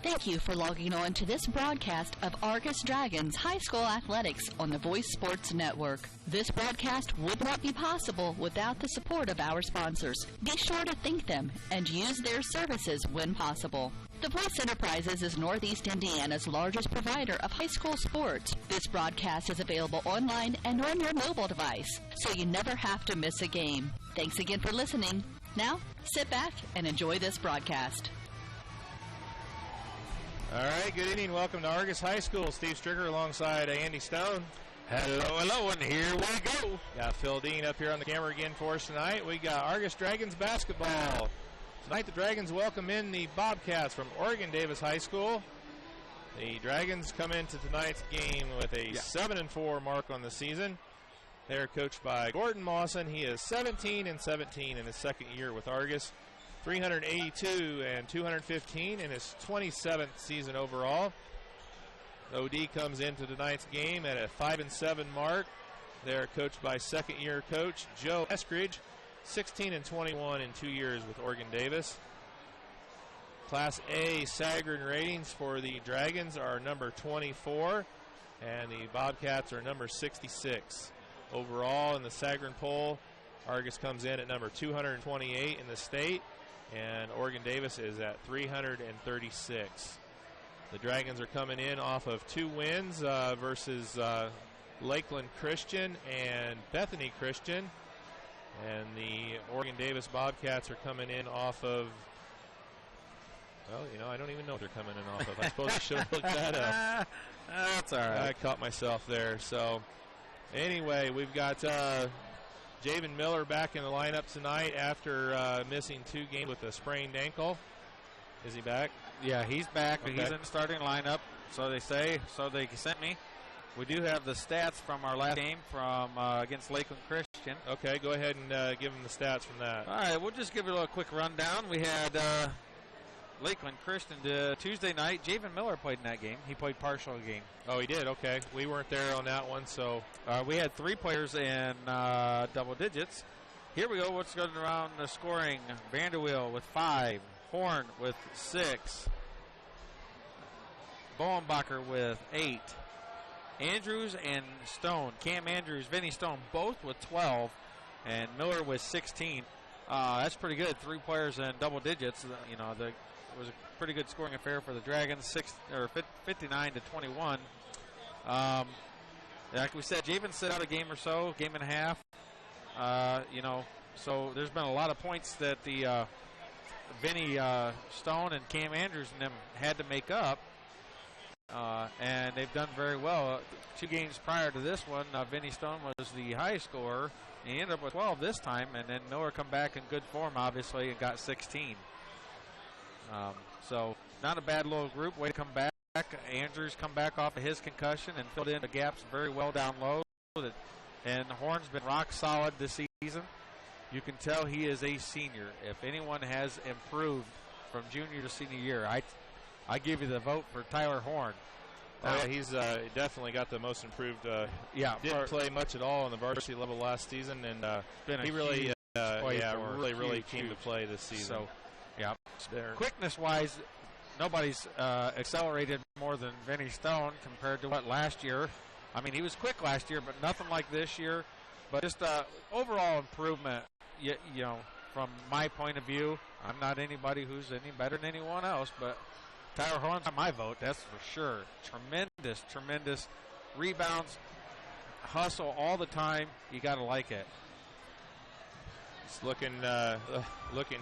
Thank you for logging on to this broadcast of Argos Dragons High School Athletics on the Voice Sports Network. This broadcast would not be possible without the support of our sponsors. Be sure to thank them and use their services when possible. The Voice Enterprises is Northeast Indiana's largest provider of high school sports. This broadcast is available online and on your mobile device, so you never have to miss a game. Thanks again for listening. Now, sit back and enjoy this broadcast. All right, good evening. Welcome to Argos High School. Steve Stricker alongside Andy Stone. Hello, and here we go. Got Phil Dean up here on the camera again for us tonight. We got Argos Dragons basketball. Tonight the Dragons welcome in the Bobcats from Oregon Davis High School. The Dragons come into tonight's game with a 7-4 mark on the season. They're coached by Gordon Mawson. He is 17-17 in his second year with Argos. 382 and 215 in his 27th season overall. OD comes into tonight's game at a 5-7 mark. They're coached by second-year coach Joe Eskridge, 16-21 in 2 years with Oregon Davis. Class A Sagarin ratings for the Dragons are number 24, and the Bobcats are number 66. Overall in the Sagarin poll, Argos comes in at number 228 in the state, and Oregon Davis is at 336. The Dragons are coming in off of 2 wins versus Lakeland Christian and Bethany Christian. And the Oregon Davis Bobcats are coming in off of, well, I don't even know what they're coming in off of. I suppose I should have looked that up. That's all right. I caught myself there. So, anyway, we've got Javen Miller back in the lineup tonight after missing 2 games with a sprained ankle. Is he back? Yeah, he's back. Okay. He's in the starting lineup, so they say. So they sent me. We do have the stats from our last game from against Lakeland Christian. Okay, go ahead and give them the stats from that. All right, we'll just give it a little quick rundown. We had Lakeland Christian Tuesday night. Javen Miller played in that game. He played partial game. Oh, he did? Okay. We weren't there on that one, so. We had 3 players in double digits. Here we go. What's going around the scoring? Vanderweel with 5. Horn with 6. Bowenbacher with 8. Andrews and Stone, Cam Andrews, Vinny Stone, both with 12, and Miller with 16. That's pretty good. 3 players in double digits. It was a pretty good scoring affair for the Dragons. 59-21. Like we said, Javen sit out a game or so, game and a half. So there's been a lot of points that the Vinny Stone and Cam Andrews and them had to make up. And they've done very well. 2 games prior to this one, Vinny Stone was the high scorer. He ended up with 12 this time, and then Miller come back in good form, obviously, and got 16. So not a bad little group. Way to come back. Andrews come back off of his concussion and filled in the gaps very well down low. And Horn's been rock solid this season. You can tell he is a senior. If anyone has improved from junior to senior year, I give you the vote for Tyler Horn. Oh, yeah, he's definitely got the most improved. Didn't play much at all on the varsity level last season, and he really, really came to play this season. So, quickness-wise, nobody's accelerated more than Vinny Stone compared to what last year. I mean, he was quick last year, but nothing like this year. But just overall improvement, from my point of view. I'm not anybody who's any better than anyone else, but Tyler Horn's on my vote, that's for sure. Tremendous rebounds, hustle all the time. You got to like it. Just looking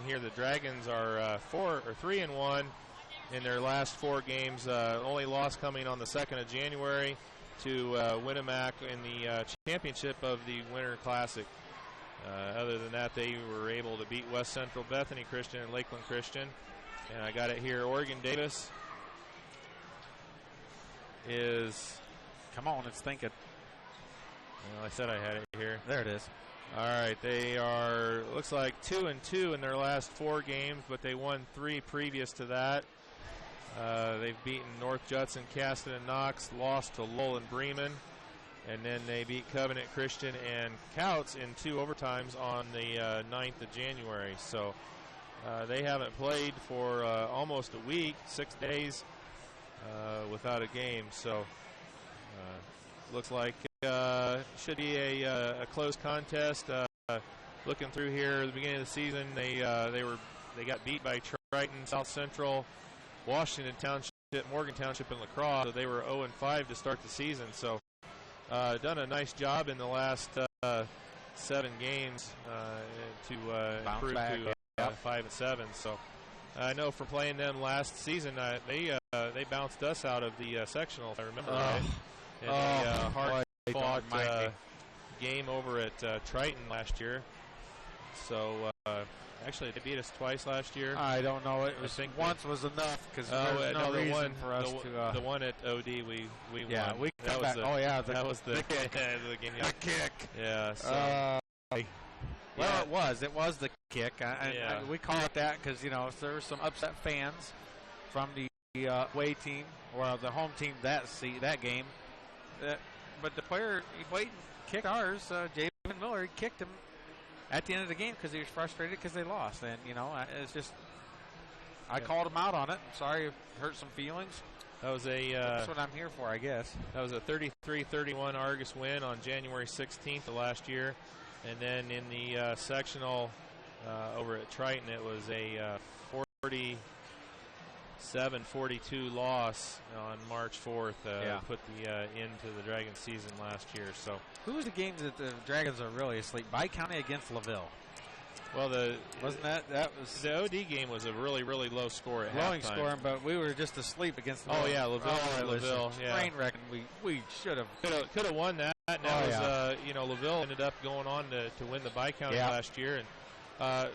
here, the Dragons are 3-1 in their last 4 games. Only loss coming on the 2nd of January to Winnemac in the championship of the Winter Classic. Other than that, they were able to beat West Central, Bethany Christian, and Lakeland Christian. And I got it here. Oregon Davis is. Come on, it's thinking. Well, I said I had it here. There it is. All right, they are, looks like 2-2 in their last 4 games, but they won 3 previous to that. They've beaten North Judson, Caston, and Knox, lost to Lowell and Bremen, and then they beat Covenant Christian and Couts in 2 overtimes on the 9th of January. So They haven't played for almost a week, 6 days without a game. So looks like should be a close contest. Looking through here at the beginning of the season, they got beat by Triton, South Central, Washington Township, Morgan Township, and La Crosse. So they were 0-5 to start the season. So done a nice job in the last 7 games to improve to 5-7. So I know from playing them last season, they bounced us out of the sectional, if I remember right. In a hard-fought game over at Triton last year. So actually, they beat us twice last year. I don't know. It was once was enough because there's no reason for us to. The one at OD, we yeah, won. That was the kick. The kick. Yeah. So. Well, it was the kick. We call it that because there were some upset fans from the away team or the home team that game. But the player he kicked ours, Javen Miller. He kicked him at the end of the game because he was frustrated because they lost. And it's just I called him out on it. I'm sorry it hurt some feelings. That's what I'm here for, I guess. That was a 33-31 Argos win on January 16th of last year. And then in the sectional over at Triton, it was a 47-42 loss on March 4th. Put the end to the Dragons season last year. So who was the games that the Dragons are really asleep? Bi-County against LaVille. Well, wasn't that was the OD game was a really low score at halftime. Scoring, but we were just asleep against. LaVille. LaVille. Train wreck. We should have could have won that. And that was LaVille ended up going on to win the Bi-County last year. And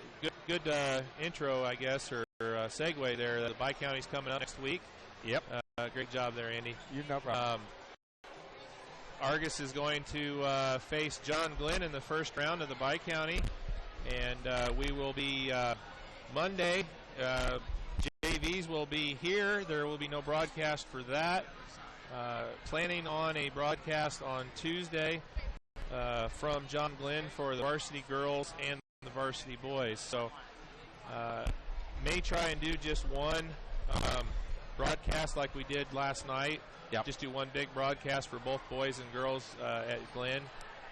good intro, I guess, or segue there. The Bi-County's coming up next week. Yep. Great job there, Andy. No problem. Argos is going to face John Glenn in the first round of the Bi-County. And we will be Monday. JVs will be here. There will be no broadcast for that. Planning on a broadcast on Tuesday from John Glenn for the varsity girls and the varsity boys. So may try and do just one broadcast like we did last night. Yep. Just do one big broadcast for both boys and girls at Glenn.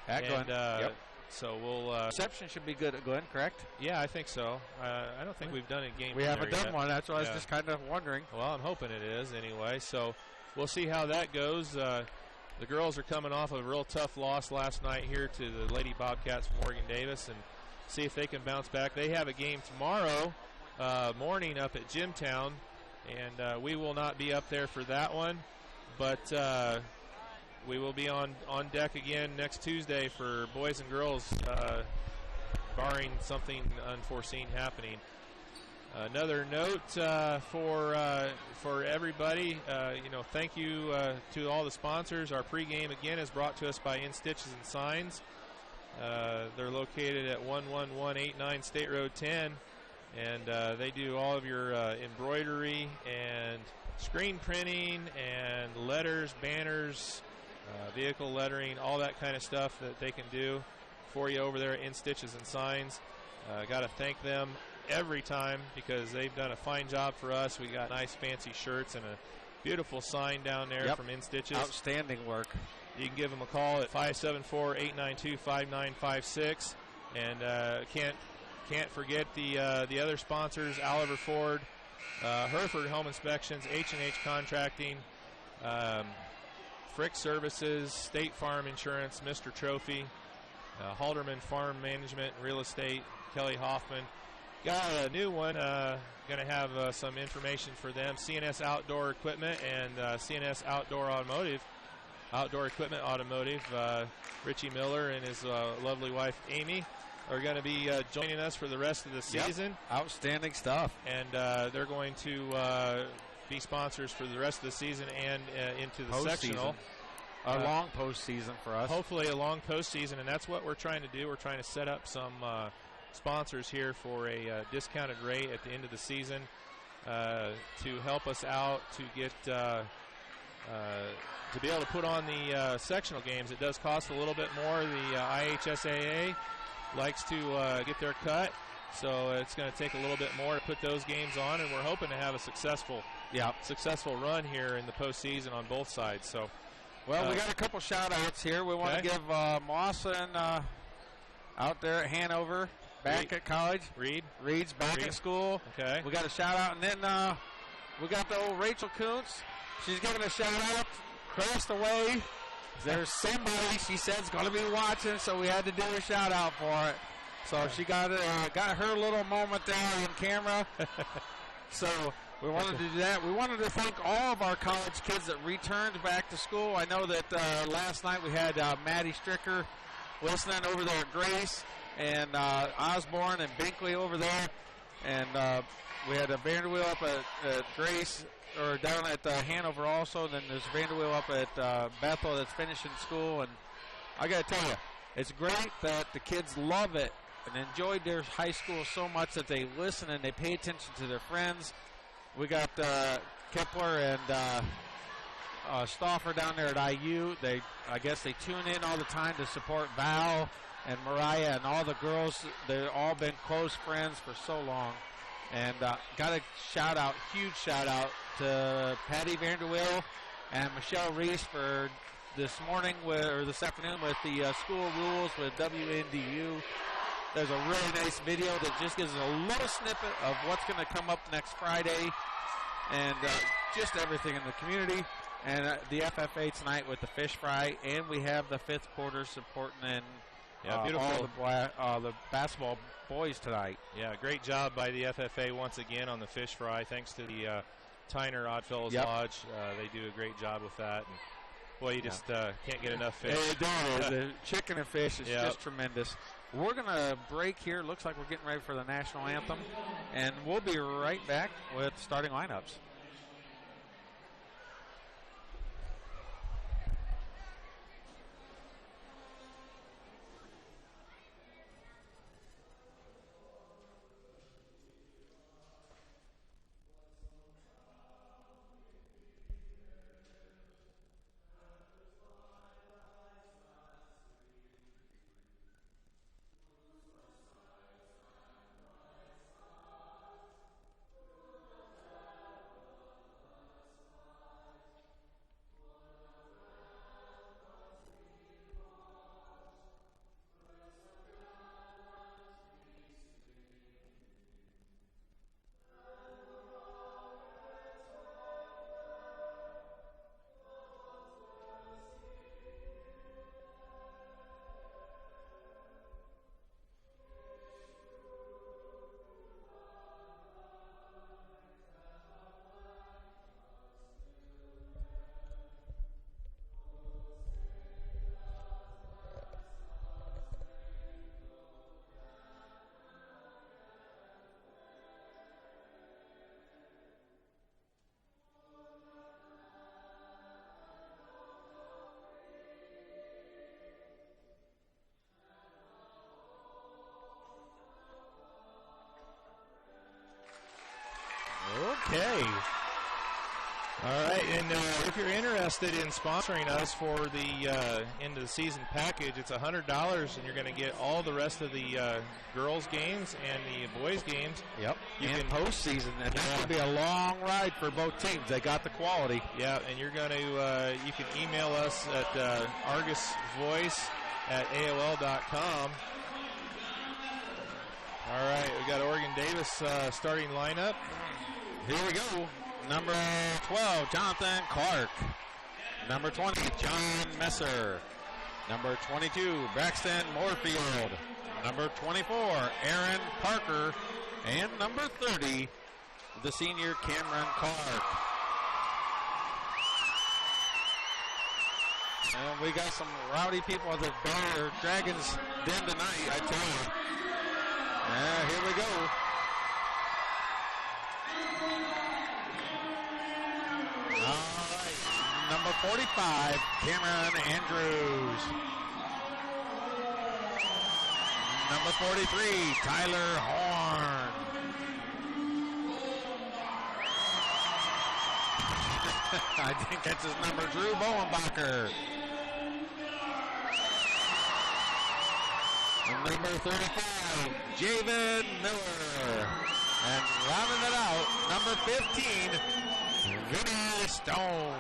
Glenn. So we'll. Reception should be good at Glenn, correct? Yeah, I think so. I don't think we've done a game. We haven't done one. That's why I was just kind of wondering. Well, I'm hoping it is anyway. So we'll see how that goes. The girls are coming off a real tough loss last night here to the Lady Bobcats from Morgan Davis, and see if they can bounce back. They have a game tomorrow morning up at Jimtown, and we will not be up there for that one, but. We will be on deck again next Tuesday for boys and girls, barring something unforeseen happening. Another note for everybody, thank you to all the sponsors. Our pregame again is brought to us by In Stitches and Signs. They're located at 11189 State Road 10, and they do all of your embroidery and screen printing and letters, banners. Vehicle lettering, all that kind of stuff that they can do for you over there in Stitches and Signs. Got to thank them every time because they've done a fine job for us. We got nice fancy shirts and a beautiful sign down there from In Stitches. Outstanding work. You can give them a call at 574-892-5956. And can't forget the other sponsors, Oliver Ford, Hereford Home Inspections, H&H Contracting, Frick Services, State Farm Insurance, Mr. Trophy, Halderman Farm Management and Real Estate, Kelly Hoffman. Got a new one, going to have some information for them, CNS Outdoor Equipment and CNS Outdoor Equipment Automotive. Richie Miller and his lovely wife Amy are going to be joining us for the rest of the season. Outstanding stuff. And they're going to be sponsors for the rest of the season and into the sectional. A long postseason for us. Hopefully a long postseason, and that's what we're trying to do. We're trying to set up some sponsors here for a discounted rate at the end of the season to help us out to get to be able to put on the sectional games. It does cost a little bit more. The IHSAA likes to get their cut. So it's going to take a little bit more to put those games on, and we're hoping to have a successful run here in the postseason on both sides. So, well, we got a couple shout-outs here. We want to give Mawson out there at Hanover, back at college. Reed's back at school. Okay. We got a shout-out, and then we got the old Rachel Kuntz. She's giving a shout-out. Crest away. There's somebody she said is going to be watching, so we had to do a shout-out for it. So she got her little moment there on camera. So we wanted to do that. We wanted to thank all of our college kids that returned back to school. I know that last night we had Maddie Stricker listening over there at Grace, and Osborne and Binkley over there. And we had a Vanderweel up at Grace, or down at Hanover also. Then there's Vanderweel up at Bethel that's finishing school. And I got to tell you, it's great that the kids love it and enjoyed their high school so much that they listen and they pay attention to their friends. We got Kepler and Stauffer down there at IU. I guess they tune in all the time to support Val and Mariah and all the girls. They've all been close friends for so long. And got a huge shout out to Patty Vanderweel and Michelle Reese for this afternoon with the school rules with WNDU. There's a really nice video that just gives a little snippet of what's going to come up next Friday, and just everything in the community. And the FFA tonight with the fish fry, and we have the fifth quarter supporting all the basketball boys tonight. Yeah, great job by the FFA once again on the fish fry. Thanks to the Tyner Oddfellows Lodge. They do a great job with that. And boy, you just can't get enough fish. The chicken and fish is just tremendous. We're going to break here. Looks like we're getting ready for the national anthem. And we'll be right back with starting lineups. Okay. All right, and if you're interested in sponsoring us for the end of the season package, it's $100, and you're going to get all the rest of the girls' games and the boys' games. Yep. And postseason, and that's going to be a long ride for both teams. They got the quality. Yeah, and you're going to you can email us at argusvoice@aol.com. All right, we got Oregon Davis starting lineup. Here we go. Number 12, Jonathan Clark. Number 20, John Messer. Number 22, Braxton Moorfield. Number 24, Aaron Parker. And number 30, the senior Cameron Clark. And we got some rowdy people at the Dragons Den tonight, I tell you. Here we go. All right, number 45, Cameron Andrews. Number 43, Tyler Horn. I think that's his number, Drew Bowenbacher. And number 35, Javen Miller. And rounding it out, number 15, Vinny Stone.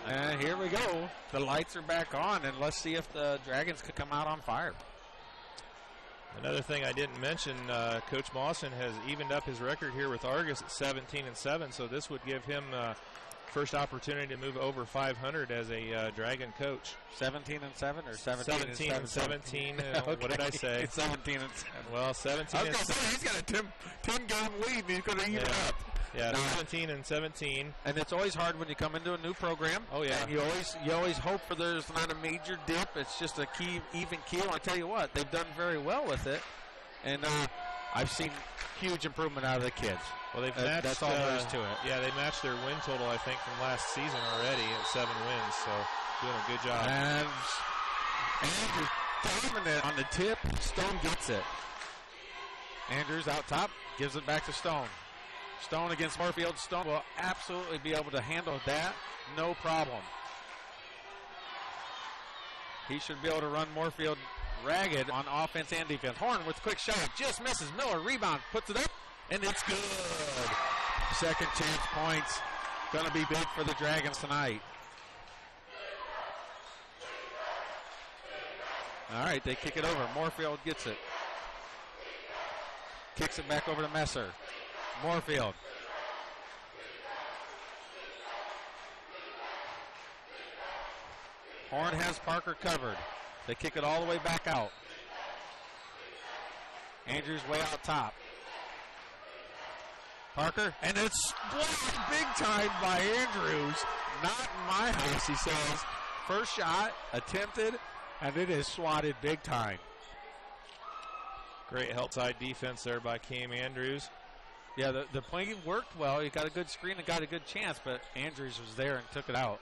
And here we go. The lights are back on, and let's see if the Dragons could come out on fire. Another thing I didn't mention, Coach Mawson has evened up his record here with Argos at 17-7, so this would give him first opportunity to move over 500 as a Dragon coach. 17-7 or 17 and 17. Okay. What did I say? 17-7. Well, 17 I was going to say, he's got a 10-game lead, and he's going to even up. Yeah, 17-17. And it's always hard when you come into a new program. Oh, yeah. And you always hope for there's not a major dip. It's just a even keel. I tell you what, they've done very well with it. And I've seen huge improvement out of the kids. Well, they've matched. That's all there is to it. Yeah, they matched their win total, I think, from last season already at 7 wins. So doing a good job. And Andrews dominant on the tip. Stone gets it. Andrews out top, gives it back to Stone. Stone against Moorfield. Stone will absolutely be able to handle that. No problem. He should be able to run Moorfield ragged on offense and defense. Horn with a quick shot. Just misses. Miller rebound. Puts it up. And it's good. Second chance points. Going to be big for the Dragons tonight. All right, they kick it over. Moorfield gets it. Kicks it back over to Messer. Moorfield. Horn has Parker covered. They kick it all the way back out. Andrews way out top. Parker, and it's blocked big time by Andrews. Not in my house, he says. First shot attempted, and it is swatted big time. Great help side defense there by Cam Andrews. Yeah, the play worked well. He got a good screen and got a good chance, but Andrews was there and took it out.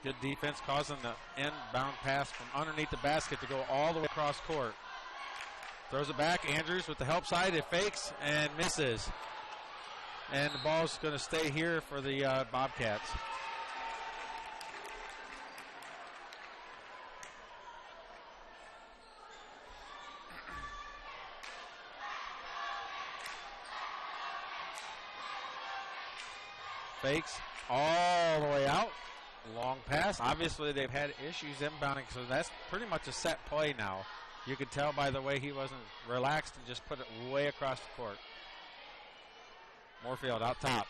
Good defense causing the inbound pass from underneath the basket to go all the way across court. Throws it back. Andrews with the help side. It fakes and misses. And the ball's going to stay here for the Bobcats. Fakes all the way out. Long pass. Obviously, they've had issues inbounding, so that's pretty much a set play now. You could tell by the way he wasn't relaxed and just put it way across the court. Moorfield out top.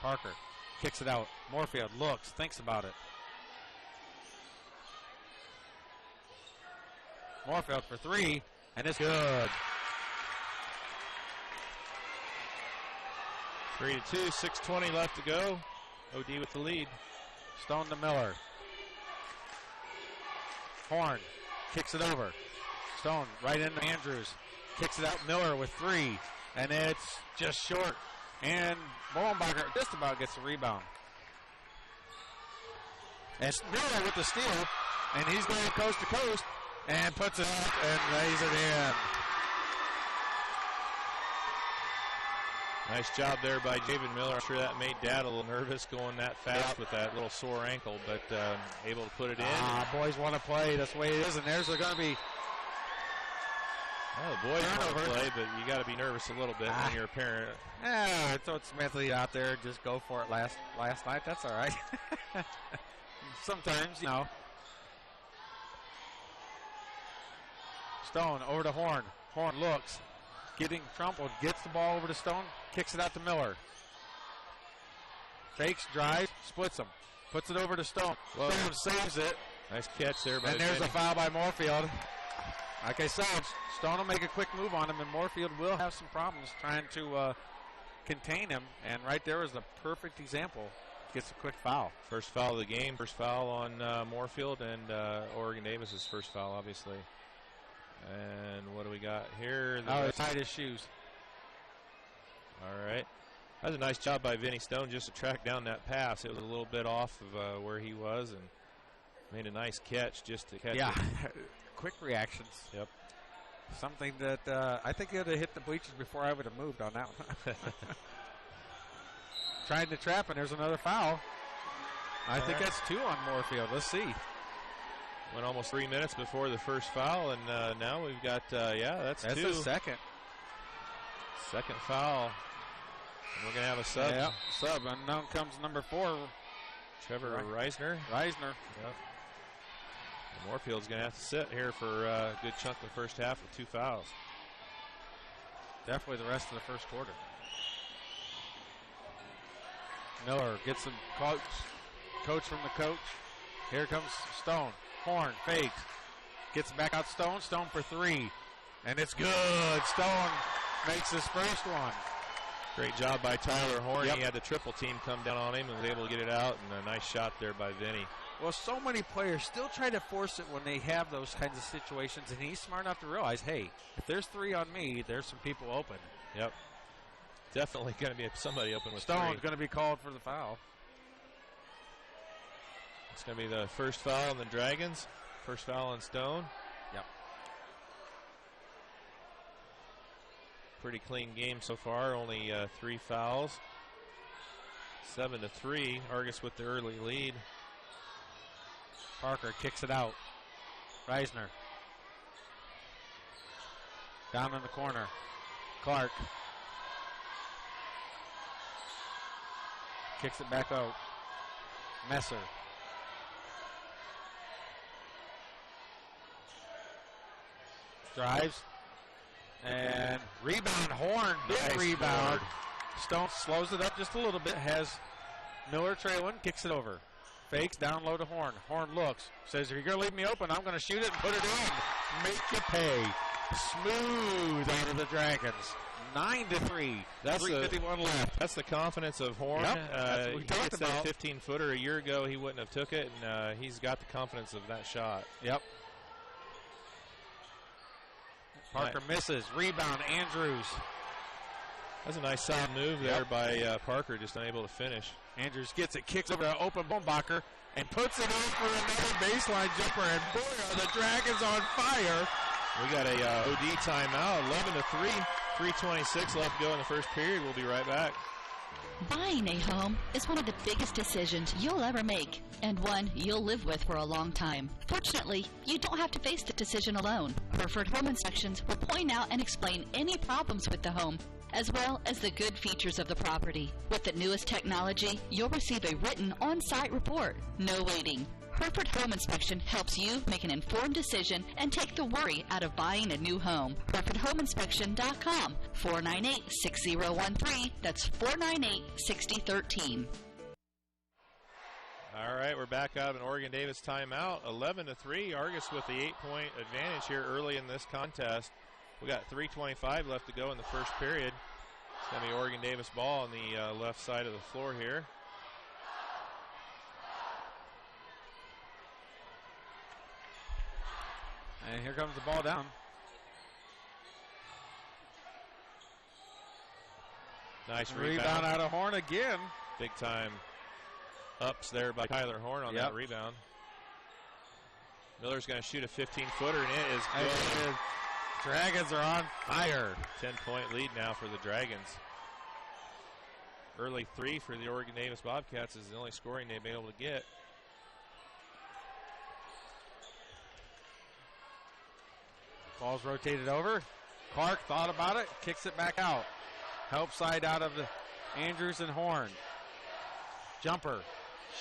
Parker kicks it out. Moorfield looks, thinks about it. Moorfield for three, and it's good. 3-2, 6:20 left to go. OD with the lead. Stone to Miller. Horn kicks it over. Stone right into Andrews. Kicks it out. Miller with three. And it's just short. And Molenbacher just about gets the rebound. And Miller with the steal. And he's going coast to coast. And puts it up and lays it in. Nice job there by Javen Miller. I'm sure that made Dad a little nervous going that fast with that little sore ankle, but able to put it in. Boys want to play. That's the way it is. And there's going to be. Oh, the boys want to play, but you got to be nervous a little bit when you're a parent. I thought Smithley out there. Just go for it last night. That's all right. Sometimes, you know. Stone over to Horn. Horn looks. Getting trampled. Gets the ball over to Stone. Kicks it out to Miller. Fakes, drives, splits them. Puts it over to Stone. Well, Stone saves it. Nice catch there. And there's a foul by Moorfield. Like I said, Stone will make a quick move on him, and Moorfield will have some problems trying to contain him. And right there is a perfect example. Gets a quick foul. First foul of the game. First foul on Moorfield, and Oregon Davis's first foul, obviously. And what do we got here? He tied his shoes. All right. That was a nice job by Vinny Stone just to track down that pass. It was a little bit off of where he was and made a nice catch just to catch it. Quick reactions. Yep. Something that I think he would have hit the bleachers before I would have moved on that one. trying to trap, and there's another foul. I think that's 2 on Moorfield. Let's see. Went almost 3 minutes before the first foul, and now we've got, that's 2. That's the second. Second foul. And we're going to have a sub. Yeah, sub. And now comes number 4. Trevor Reisner. Yep. Moorfield's going to have to sit here for a good chunk of the first half with 2 fouls. Definitely the rest of the first quarter. Miller gets some coach from the coach. Here comes Stone. Horn fakes. Gets back out Stone. Stone for 3. And it's good. Stone makes his first one. Great job by Tyler Horn. Yep. He had the triple team come down on him and was able to get it out. And a nice shot there by Vinny. Well, so many players still try to force it when they have those kinds of situations. And he's smart enough to realize, hey, if there's 3 on me, there's some people open. Yep. Definitely going to be somebody open with Stone's 3. going to be called for the foul. It's going to be the first foul on the Dragons. First foul on Stone. Yep. Pretty clean game so far. Only 3 fouls. 7-3. Argos with the early lead. Parker kicks it out. Reisner. Down in the corner. Clark. Kicks it back out. Messer. Drives. And rebound. Horn. Big Nice rebound. board. Stone slows it up just a little bit. Has Miller trailing. Kicks it over. Fakes down low to Horn. Horn looks. Says, if you're going to leave me open, I'm going to shoot it and put it in. Make you pay. Smooth out of the Dragons. 9-3. That's 3:51 left. That's the confidence of Horn. Yep, that's what we talked Gets about. that 15-footer a year ago. He wouldn't have took it, and he's got the confidence of that shot. Yep. Parker misses. Rebound. Andrews. That's a nice solid move there by Parker, just unable to finish. Andrews gets it, kicks over to open Bombacher, and puts it in for another baseline jumper. And boy, are the Dragons on fire. We got a OD timeout, 11-3. 3:26 left to go in the first period. We'll be right back. Buying a home is one of the biggest decisions you'll ever make, and one you'll live with for a long time. Fortunately, you don't have to face the decision alone. Hereford Home Inspections will point out and explain any problems with the home, as well as the good features of the property. With the newest technology, you'll receive a written on-site report. No waiting. Hereford Home Inspection helps you make an informed decision and take the worry out of buying a new home. HerefordHomeInspection.com, 498-6013. That's 498-6013. All right, we're back out of an Oregon-Davis timeout. 11-3. Argos with the 8-point advantage here early in this contest. We got 3:25 left to go in the first period. It's going to be Oregon-Davis ball on the left side of the floor here. And here comes the ball down. Nice Rebound out of Horn again. Big time ups there by Tyler Horn on that rebound. Miller's going to shoot a 15-footer, and it is good. Dragons are on fire. 10-point lead now for the Dragons. Early 3 for the Oregon-Davis Bobcats is the only scoring they've been able to get. Ball's rotated over. Clark thought about it, kicks it back out. Help side out of the Andrews and Horn. Jumper,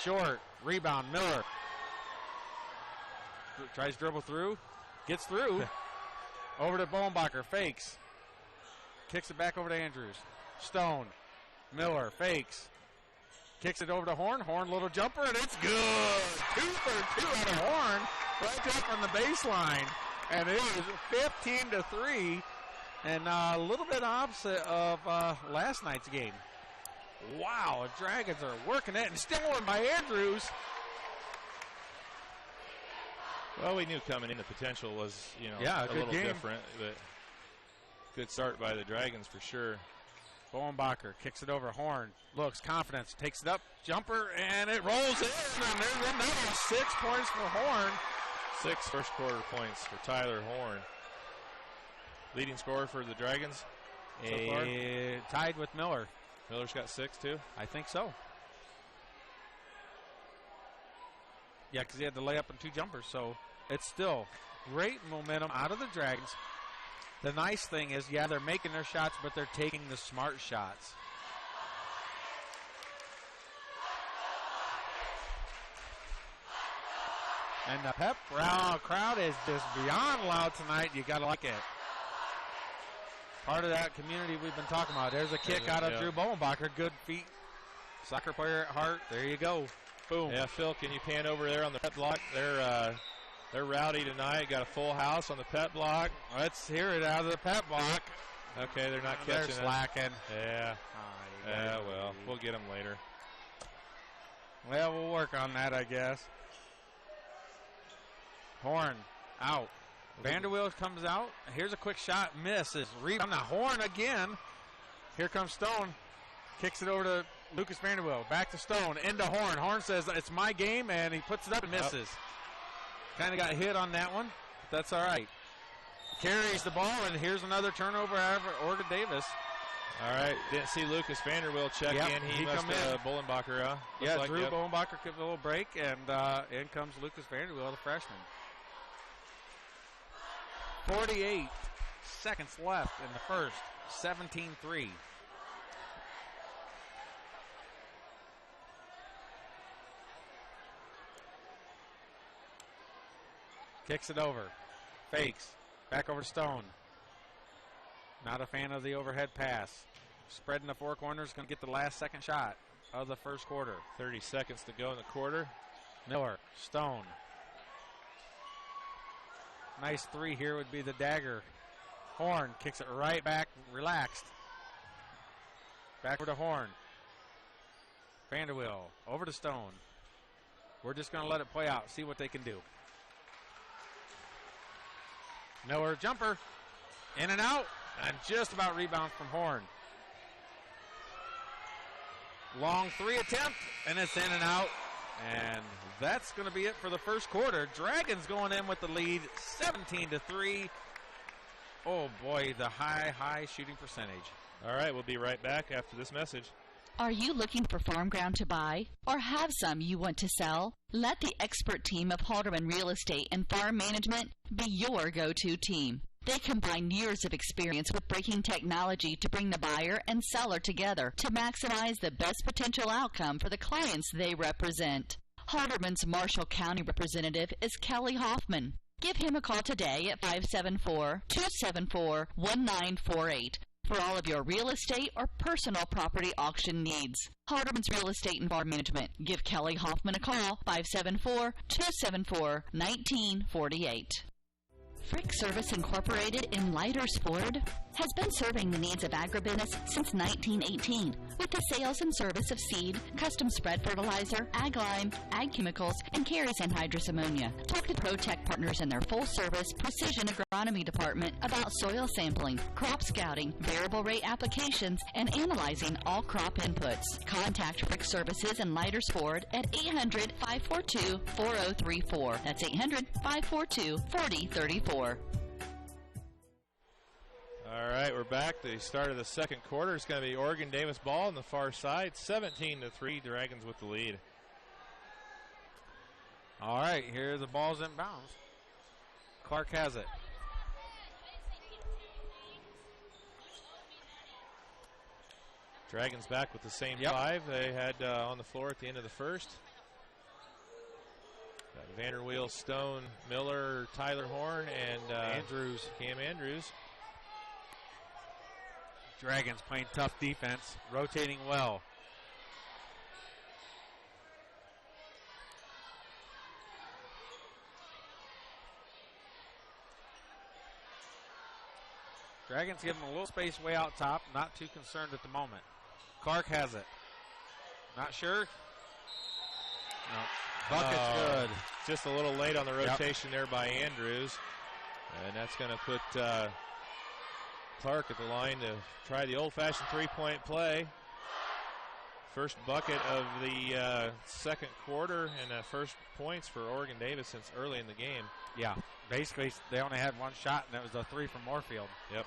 short, rebound, Miller. Tries to dribble through, gets through. Over to Bohnbacher, fakes. Kicks it back over to Andrews. Stone, Miller, fakes. Kicks it over to Horn. Horn, little jumper, and it's good. 2 for 2 out of Horn, right up on the baseline. And it is 15-3, and a little bit opposite of last night's game. Wow, the Dragons are working it, and stolen by Andrews. Well, we knew coming in the potential was, a little good game. Different, but good start by the Dragons for sure. Bohnbacher kicks it over Horn. Looks, confidence, takes it up, jumper, and it rolls in, and there's another 6 points for Horn. 6 first quarter points for Tyler Horn. Leading scorer for the Dragons. Tied with Miller. Miller's got 6 too? I think so. Yeah, because he had to lay up and 2 jumpers, so it's still great momentum out of the Dragons. The nice thing is, yeah, they're making their shots, but they're taking the smart shots. And the pep crowd is just beyond loud tonight. You got to like it. Part of that community we've been talking about. There's a kick out of Drew Bowenbacher. Good feet. Soccer player at heart. There you go. Boom. Yeah, Phil, can you pan over there on the pet block? They're rowdy tonight. Got a full house on the pet block. Let's hear it out of the pet block. Okay, they're not They're catching slacking. it. Yeah. Yeah, well, we'll get them later. Well, we'll work on that, I guess. Horn out. Vanderweel comes out. Here's a quick shot. Misses. Rebound. Now Horn again. Here comes Stone. Kicks it over to Lucas Vanderweel. Back to Stone. Into Horn. Horn says, it's my game, and he puts it up and misses. Kind of got hit on that one, but that's all right. Carries the ball, and here's another turnover out of Oregon Davis. All right. Didn't see Lucas Vanderweel check in. He must have Bolenbacher. Yeah, like, Drew Bowenbacher gives a little break, and in comes Lucas Vanderweel, the freshman. 48 seconds left in the first. 17-3. Kicks it over. Fakes. Back over to Stone. Not a fan of the overhead pass. Spreading the 4 corners. Going to get the last second shot of the first quarter. 30 seconds to go in the quarter. Miller. Stone. Nice 3 here would be the dagger. Horn kicks it right back, relaxed. Back over to Horn. Vanderweel over to Stone. We're just going to let it play out, see what they can do. Miller jumper. In and out. And just about rebound from Horn. Long 3 attempt, and it's in and out. And that's going to be it for the first quarter. Dragons going in with the lead, 17-3. Oh, boy, the high shooting percentage. All right, we'll be right back after this message. Are you looking for farm ground to buy or have some you want to sell? Let the expert team of Halderman Real Estate and Farm Management be your go-to team. They combine years of experience with breaking technology to bring the buyer and seller together to maximize the best potential outcome for the clients they represent. Halderman's Marshall County representative is Kelly Hoffman. Give him a call today at 574-274-1948 for all of your real estate or personal property auction needs. Halderman's Real Estate and Farm Management. Give Kelly Hoffman a call, 574-274-1948. Frick Service Incorporated in Leitersford has been serving the needs of agribusiness since 1918 with the sales and service of seed, custom spread fertilizer, ag lime, ag chemicals, and carries anhydrous ammonia. Talk to ProTech partners in their full-service precision agronomy department about soil sampling, crop scouting, variable rate applications, and analyzing all crop inputs. Contact Frick Services in Leitersford at 800-542-4034. That's 800-542-4034. All right, we're back. The start of the second quarter is going to be Oregon Davis ball on the far side. 17-3, Dragons with the lead. All right, here the ball's inbounds. Clark has it. Dragons back with the same 5 they had on the floor at the end of the first. Vanderweel, Stone, Miller, Tyler Horn, and Cam Andrews. Dragons playing tough defense, rotating well. Dragons give them a little space way out top, not too concerned at the moment. Clark has it. Not sure. No. Bucket's good. Just a little late on the rotation there by Andrews. And that's going to put Clark at the line to try the old-fashioned three-point play. First bucket of the second quarter and first points for Oregon Davis since early in the game. Yeah, basically they only had one shot, and that was a 3 from Moorfield. Yep.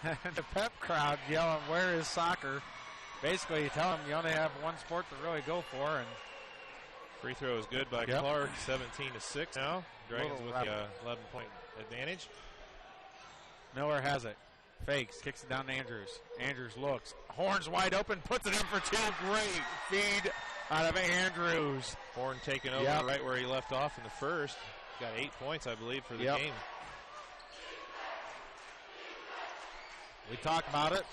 The pep crowd yelling, "Where is soccer?" Basically, you tell them you only have one sport to really go for. And free throw is good by Clark, 17-6 now. Dragons with the 11-point advantage. Miller has it. Fakes, kicks it down to Andrews. Andrews looks. Horns wide open, puts it in for two. Great feed out of Andrews. Horn taking over right where he left off in the first. Got 8 points, I believe, for the game. We talk about it,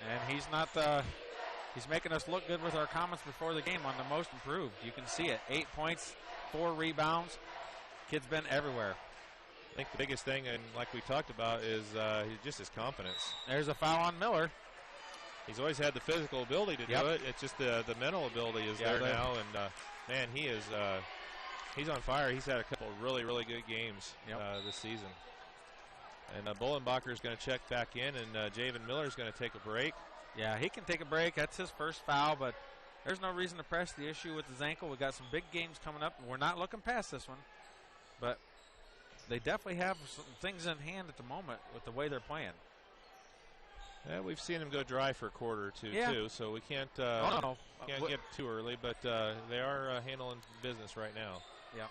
and he's not he's making us look good with our comments before the game on the most improved. You can see it. 8 points, 4 rebounds. Kid's been everywhere. I think the biggest thing, and like we talked about, is just his confidence. There's a foul on Miller. He's always had the physical ability to do it. It's just the mental ability is there now. And, man, he's on fire. He's had a couple of really, really good games this season. And Bolenbacher is going to check back in, and Javen Miller is going to take a break. Yeah, he can take a break. That's his first foul, but there's no reason to press the issue with his ankle. We've got some big games coming up, and we're not looking past this one. But they definitely have some things in hand at the moment with the way they're playing. Yeah, we've seen them go dry for a quarter or two, too, so we can't get too early, but they are handling business right now. Yeah.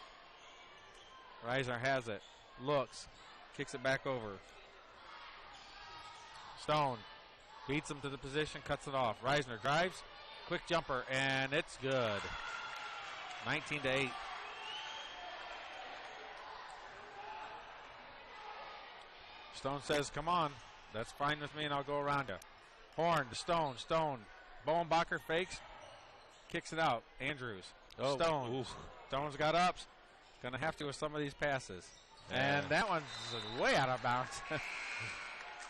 Reisner has it. Looks. Kicks it back over. Stone beats him to the position, cuts it off. Reisner drives. Quick jumper, and it's good. 19-8. Stone says, come on. That's fine with me, and I'll go around you. Horn to Stone. Stone. Bowenbacher fakes. Kicks it out. Andrews. Stone. Oof. Stone's got ups. Going to have to with some of these passes. And that one's way out of bounds.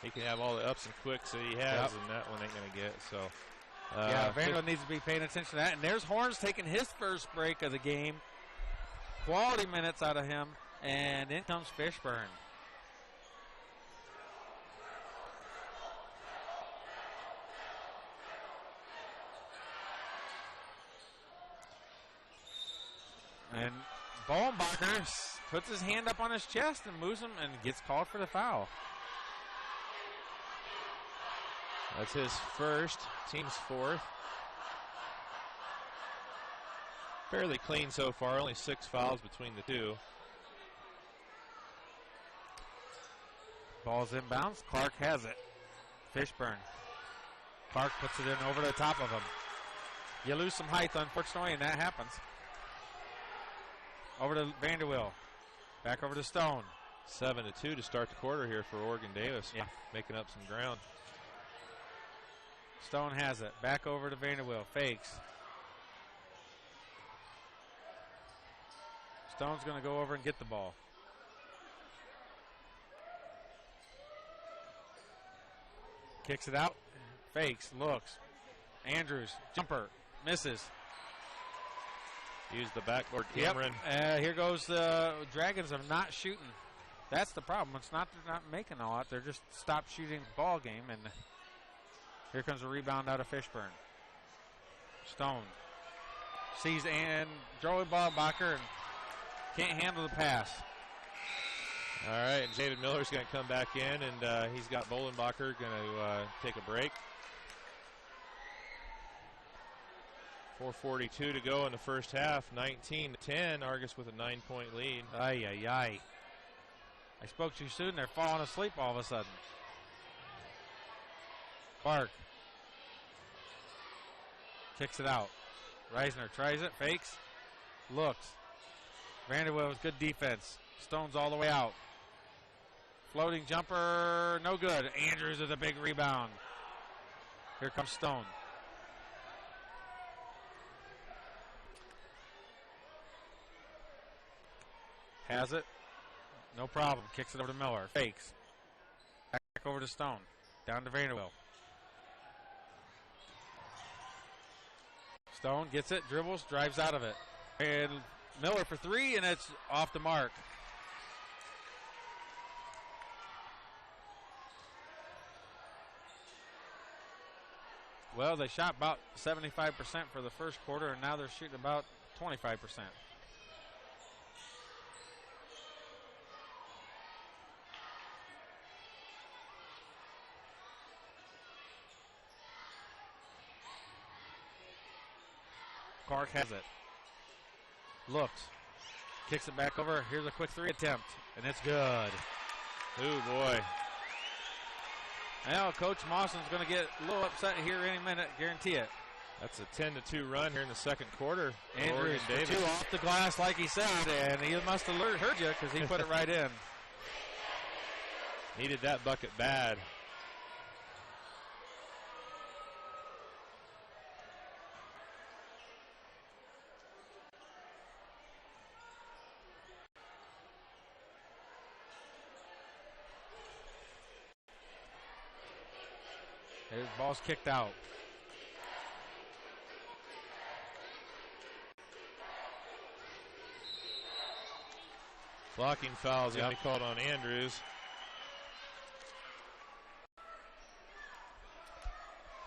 He can have all the ups and quicks that he has, and that one ain't going to get. So, Vanderbilt needs to be paying attention to that. And there's Horns taking his first break of the game. Quality minutes out of him. And in comes Fishburne. And Bowenbacher puts his hand up on his chest and moves him and gets called for the foul. That's his first, team's fourth. Fairly clean so far, only 6 fouls between the two. Ball's inbounds. Clark has it. Fishburne. Clark puts it in over the top of him. You lose some height, unfortunately, and that happens. Over to Vanderwill. Back over to Stone. 7-2 to start the quarter here for Oregon Davis. Making up some ground. Stone has it. Back over to Vanderwill. Fakes. Stone's going to go over and get the ball. Kicks it out. Fakes. Looks. Andrews. Jumper. Misses. Use the backboard, Cameron. Here goes the Dragons of not shooting. That's the problem. It's not they're not making a lot. They're just stopped shooting the ball game. And here comes a rebound out of Fishburne. Stone sees and Joey Bowenbacher and can't handle the pass. All right, and David Miller's going to come back in, and he's got Bolenbacher going to take a break. 4:42 to go in the first half. 19-10. Argos with a 9-point lead. I spoke too soon. They're falling asleep all of a sudden. Clark kicks it out. Reisner tries it, fakes, looks. Vanderbilt with good defense. Stone's all the way out. Floating jumper, no good. Andrews with a big rebound. Here comes Stone. Has it. No problem. Kicks it over to Miller. Fakes. Back over to Stone. Down to Vanderbilt. Stone gets it, dribbles, drives out of it. And Miller for three, and it's off the mark. Well, they shot about 75% for the first quarter, and now they're shooting about 25%. Clark has it. Looks. Kicks it back over. Here's a quick 3 attempt, and it's good. Oh, boy. Now, Coach Mawson's going to get a little upset here any minute, guarantee it. That's a 10-2 run here in the second quarter. Andrews for Davis. 2 off the glass, like he said, and he must have heard you because he put it right in. Needed that bucket bad. His ball's kicked out. Blocking foul is going to be called on Andrews.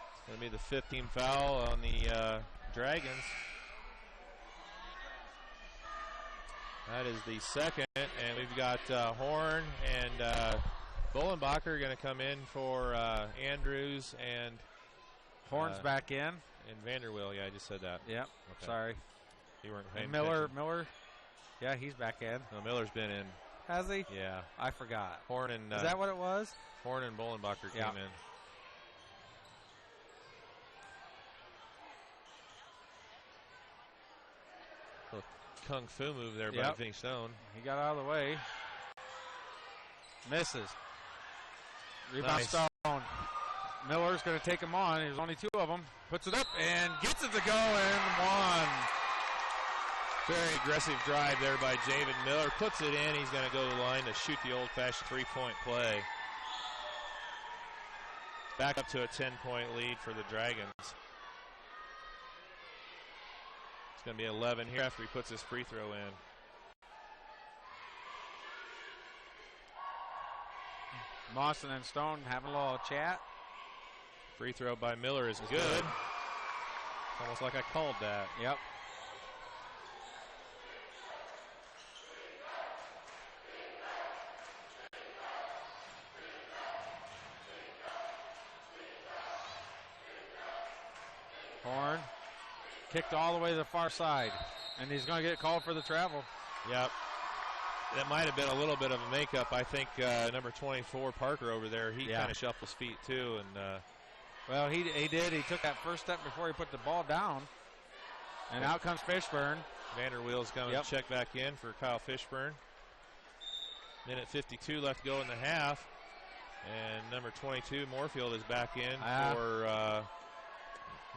It's going to be the 15th team foul on the Dragons. That is the second, and we've got Horn and Bolenbacher going to come in for Andrews, and Horn's back in. And Vanderwill, yeah, I just said that. Yep, okay. Sorry. You weren't paying Miller, attention. yeah, he's back in. No, Miller's been in. Has he? Yeah. I forgot. Horn and Is that what it was? Horn and Bolenbacher came in. Little kung fu move there by Vinny Stone. He got out of the way. Misses. Rebound Nice. Stone. Miller's going to take him on. There's only 2 of them. Puts it up and gets it to go and one. Very aggressive drive there by David Miller. Puts it in. He's going to go to the line to shoot the old-fashioned 3-point play. Back up to a 10-point lead for the Dragons. It's going to be 11 here after he puts his free throw in. Mawson and Stone having a little chat. Free throw by Miller is good. Almost like I called that. Yep. Horn kicked all the way to the far side, and he's going to get called for the travel. Yep. That might have been a little bit of a makeup. I think number 24, Parker, over there, he kind of shuffles feet too. And well, he did. He took that first step before he put the ball down. And out comes Fishburne. Vanderweel's going to check back in for Kyle Fishburne. Minute 52 left to go in the half. And number 22, Moorfield, is back in for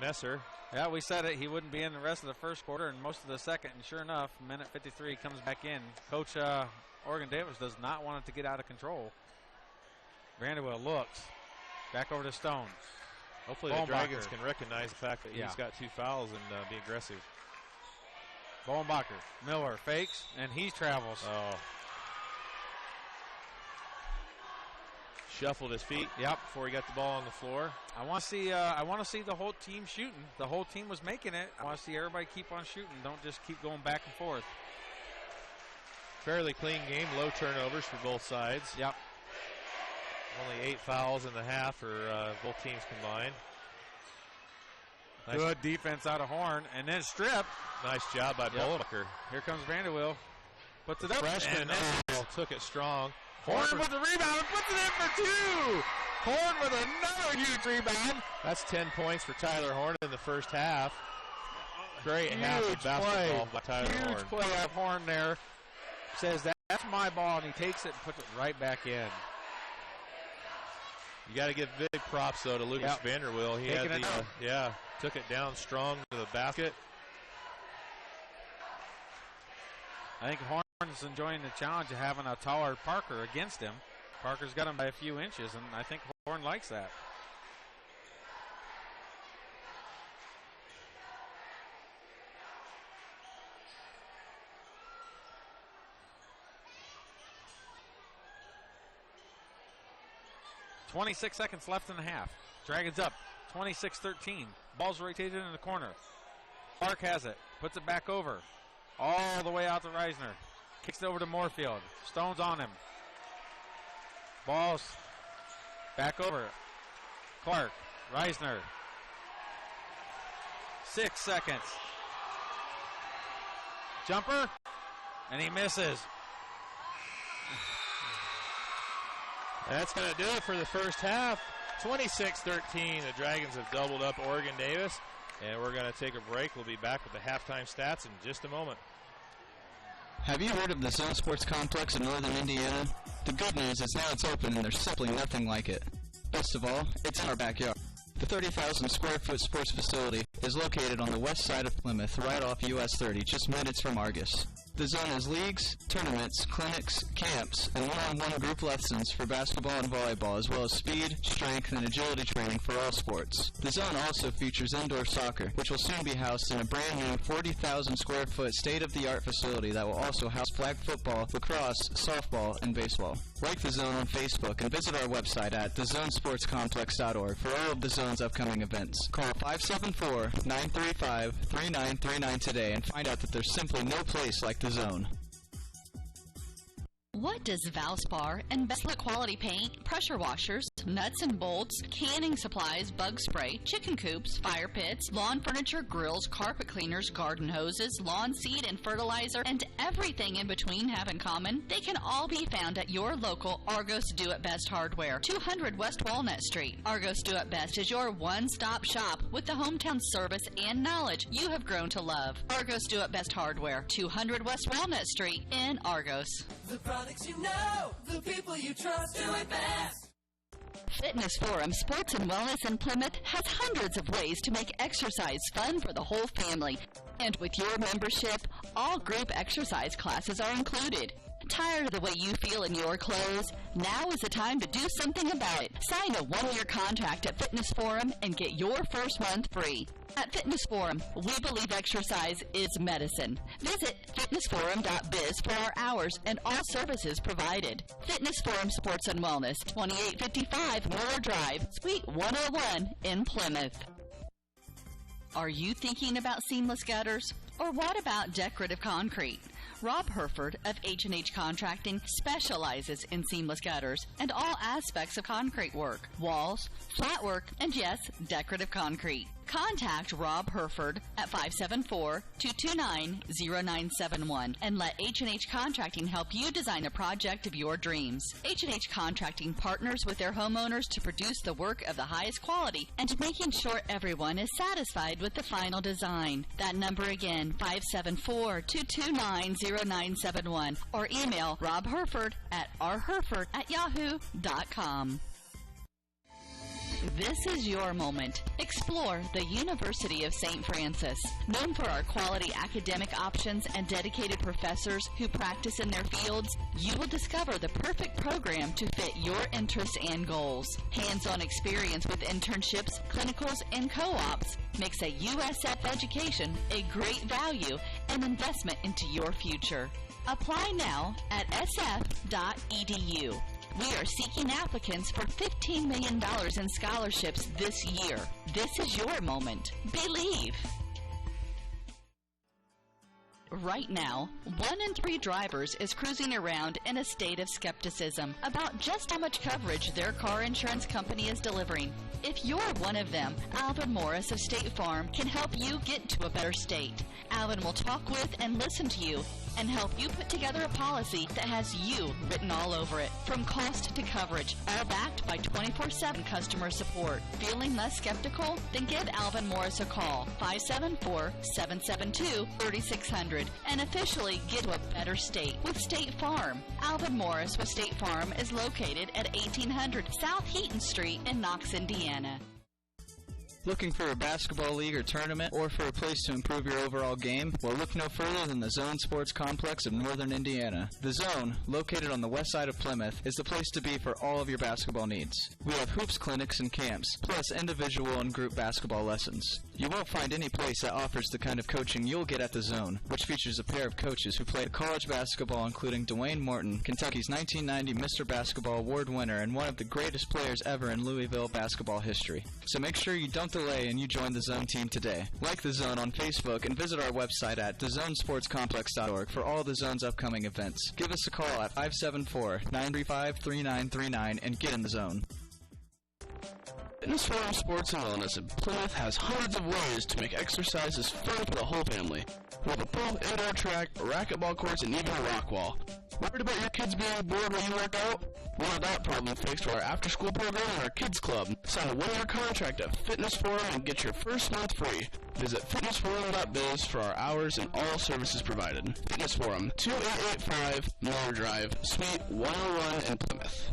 Messer. Yeah, we said it. He wouldn't be in the rest of the first quarter and most of the second. And sure enough, minute 53 comes back in. Coach Oregon Davis does not want it to get out of control. Vanderbilt looks. Back over to Stone. Hopefully the Dragons can recognize the fact that he's got 2 fouls and be aggressive. Bolenbacher. Miller fakes, and he travels. Oh. Shuffled his feet before he got the ball on the floor. I want to see the whole team shooting. The whole team was making it. I want to see everybody keep on shooting. Don't just keep going back and forth. Fairly clean game. Low turnovers for both sides. Yep. Only 8 fouls in the half for both teams combined. Nice. Good defense out of Horn, and then strip. Nice job by Bolenbacher. Here comes Vanderwill. Puts it up. Freshman took it strong. Horn with the rebound and puts it in for 2. Horn with another huge rebound. That's 10 points for Tyler Horn in the first half. Great half of basketball by Tyler Horn. Huge play out of Horn there. Says that's my ball, and he takes it and puts it right back in. You got to give big props, though, to Lucas Vanderwill. He had took it down strong to the basket. I think Horn's enjoying the challenge of having a taller Parker against him. Parker's got him by a few inches, and I think Horn likes that. .26 seconds left in the half. Dragons up 26-13. Ball's rotated in the corner. Clark has it. Puts it back over. All the way out to Reisner. Kicks it over to Moorfield. Stone's on him. Ball's back over. Clark. Reisner. 6 seconds. Jumper, and he misses. That's going to do it for the first half. 26-13. The Dragons have doubled up Oregon Davis. And we're going to take a break. We'll be back with the halftime stats in just a moment. Have you heard of the Zone Sports Complex in northern Indiana? The good news is now it's open and there's simply nothing like it. Best of all, it's in our backyard. The 30,000 square foot sports facility is located on the west side of Plymouth, right off US 30, just minutes from Argos. The zone has leagues, tournaments, clinics, camps, and one-on-one group lessons for basketball and volleyball, as well as speed, strength, and agility training for all sports. The zone also features indoor soccer, which will soon be housed in a brand new 40,000 square foot state-of-the-art facility that will also house flag football, lacrosse, softball, and baseball. Like the zone on Facebook and visit our website at thezonesportscomplex.org for all of the zone's upcoming events. Call 574-935-3939 today and find out that there's simply no place like the zone. What does Valspar and Best Look Quality Paint, pressure washers, nuts and bolts, canning supplies, bug spray, chicken coops, fire pits, lawn furniture, grills, carpet cleaners, garden hoses, lawn seed and fertilizer, and everything in between have in common? They can all be found at your local Argos Do It Best Hardware, 200 West Walnut Street. Argos Do It Best is your one-stop shop with the hometown service and knowledge you have grown to love. Argos Do It Best Hardware, 200 West Walnut Street in Argos. The products you know, the people you trust, do it best. Fitness Forum Sports and Wellness in Plymouth has hundreds of ways to make exercise fun for the whole family. And with your membership, all group exercise classes are included. Tired of the way you feel in your clothes? Now is the time to do something about it. Sign a one-year contract at Fitness Forum and get your first month free. At Fitness Forum, we believe exercise is medicine. Visit fitnessforum.biz for our hours and all services provided. Fitness Forum Sports and Wellness, 2855 Miller Drive, Suite 101 in Plymouth. Are you thinking about seamless gutters? Or what about decorative concrete? Rob Herford of H&H Contracting specializes in seamless gutters and all aspects of concrete work, walls, flat work, and yes, decorative concrete. Contact Rob Herford at 574-229-0971 and let H&H Contracting help you design a project of your dreams. H&H Contracting partners with their homeowners to produce the work of the highest quality and making sure everyone is satisfied with the final design. That number again, 574-229-0971 or email Rob Herford at rherford@yahoo.com. This is your moment. Explore the University of St. Francis. Known for our quality academic options and dedicated professors who practice in their fields, you will discover the perfect program to fit your interests and goals. Hands-on experience with internships, clinicals, and co-ops makes a USF education a great value and investment into your future. Apply now at sf.edu. We are seeking applicants for $15 million in scholarships this year. This is your moment. Believe. Right now, 1 in 3 drivers is cruising around in a state of skepticism about just how much coverage their car insurance company is delivering. If you're one of them, Alvin Morris of State Farm can help you get to a better state. Alvin will talk with and listen to you and help you put together a policy that has you written all over it. From cost to coverage, all backed by 24/7 customer support. Feeling less skeptical? Then give Alvin Morris a call, 574-772-3600, and officially get to a better state with State Farm. Alvin Morris with State Farm is located at 1800 South Heaton Street in Knox, Indiana. Looking for a basketball league or tournament, or for a place to improve your overall game? Well, look no further than the Zone Sports Complex of Northern Indiana. The Zone, located on the west side of Plymouth, is the place to be for all of your basketball needs. We have hoops clinics and camps, plus individual and group basketball lessons. You won't find any place that offers the kind of coaching you'll get at the Zone, which features a pair of coaches who played college basketball, including Dwayne Morton, Kentucky's 1990 Mr. Basketball Award winner and one of the greatest players ever in Louisville basketball history. So make sure you don't delay and you join the Zone team today. Like the Zone on Facebook and visit our website at thezonesportscomplex.org for all the Zone's upcoming events. Give us a call at 574-935-3939 and get in the Zone. Fitness Forum Sports and Wellness in Plymouth has hundreds of ways to make exercises fun for the whole family. with a full indoor track, racquetball courts, and even a rock wall. Worried about your kids being bored when you work out? Want that problem fixed with our after-school program and our kids club. Sign a one-year contract at Fitness Forum and get your first month free. Visit fitnessforum.biz for our hours and all services provided. Fitness Forum, 2885 Miller Drive, Suite 101 in Plymouth.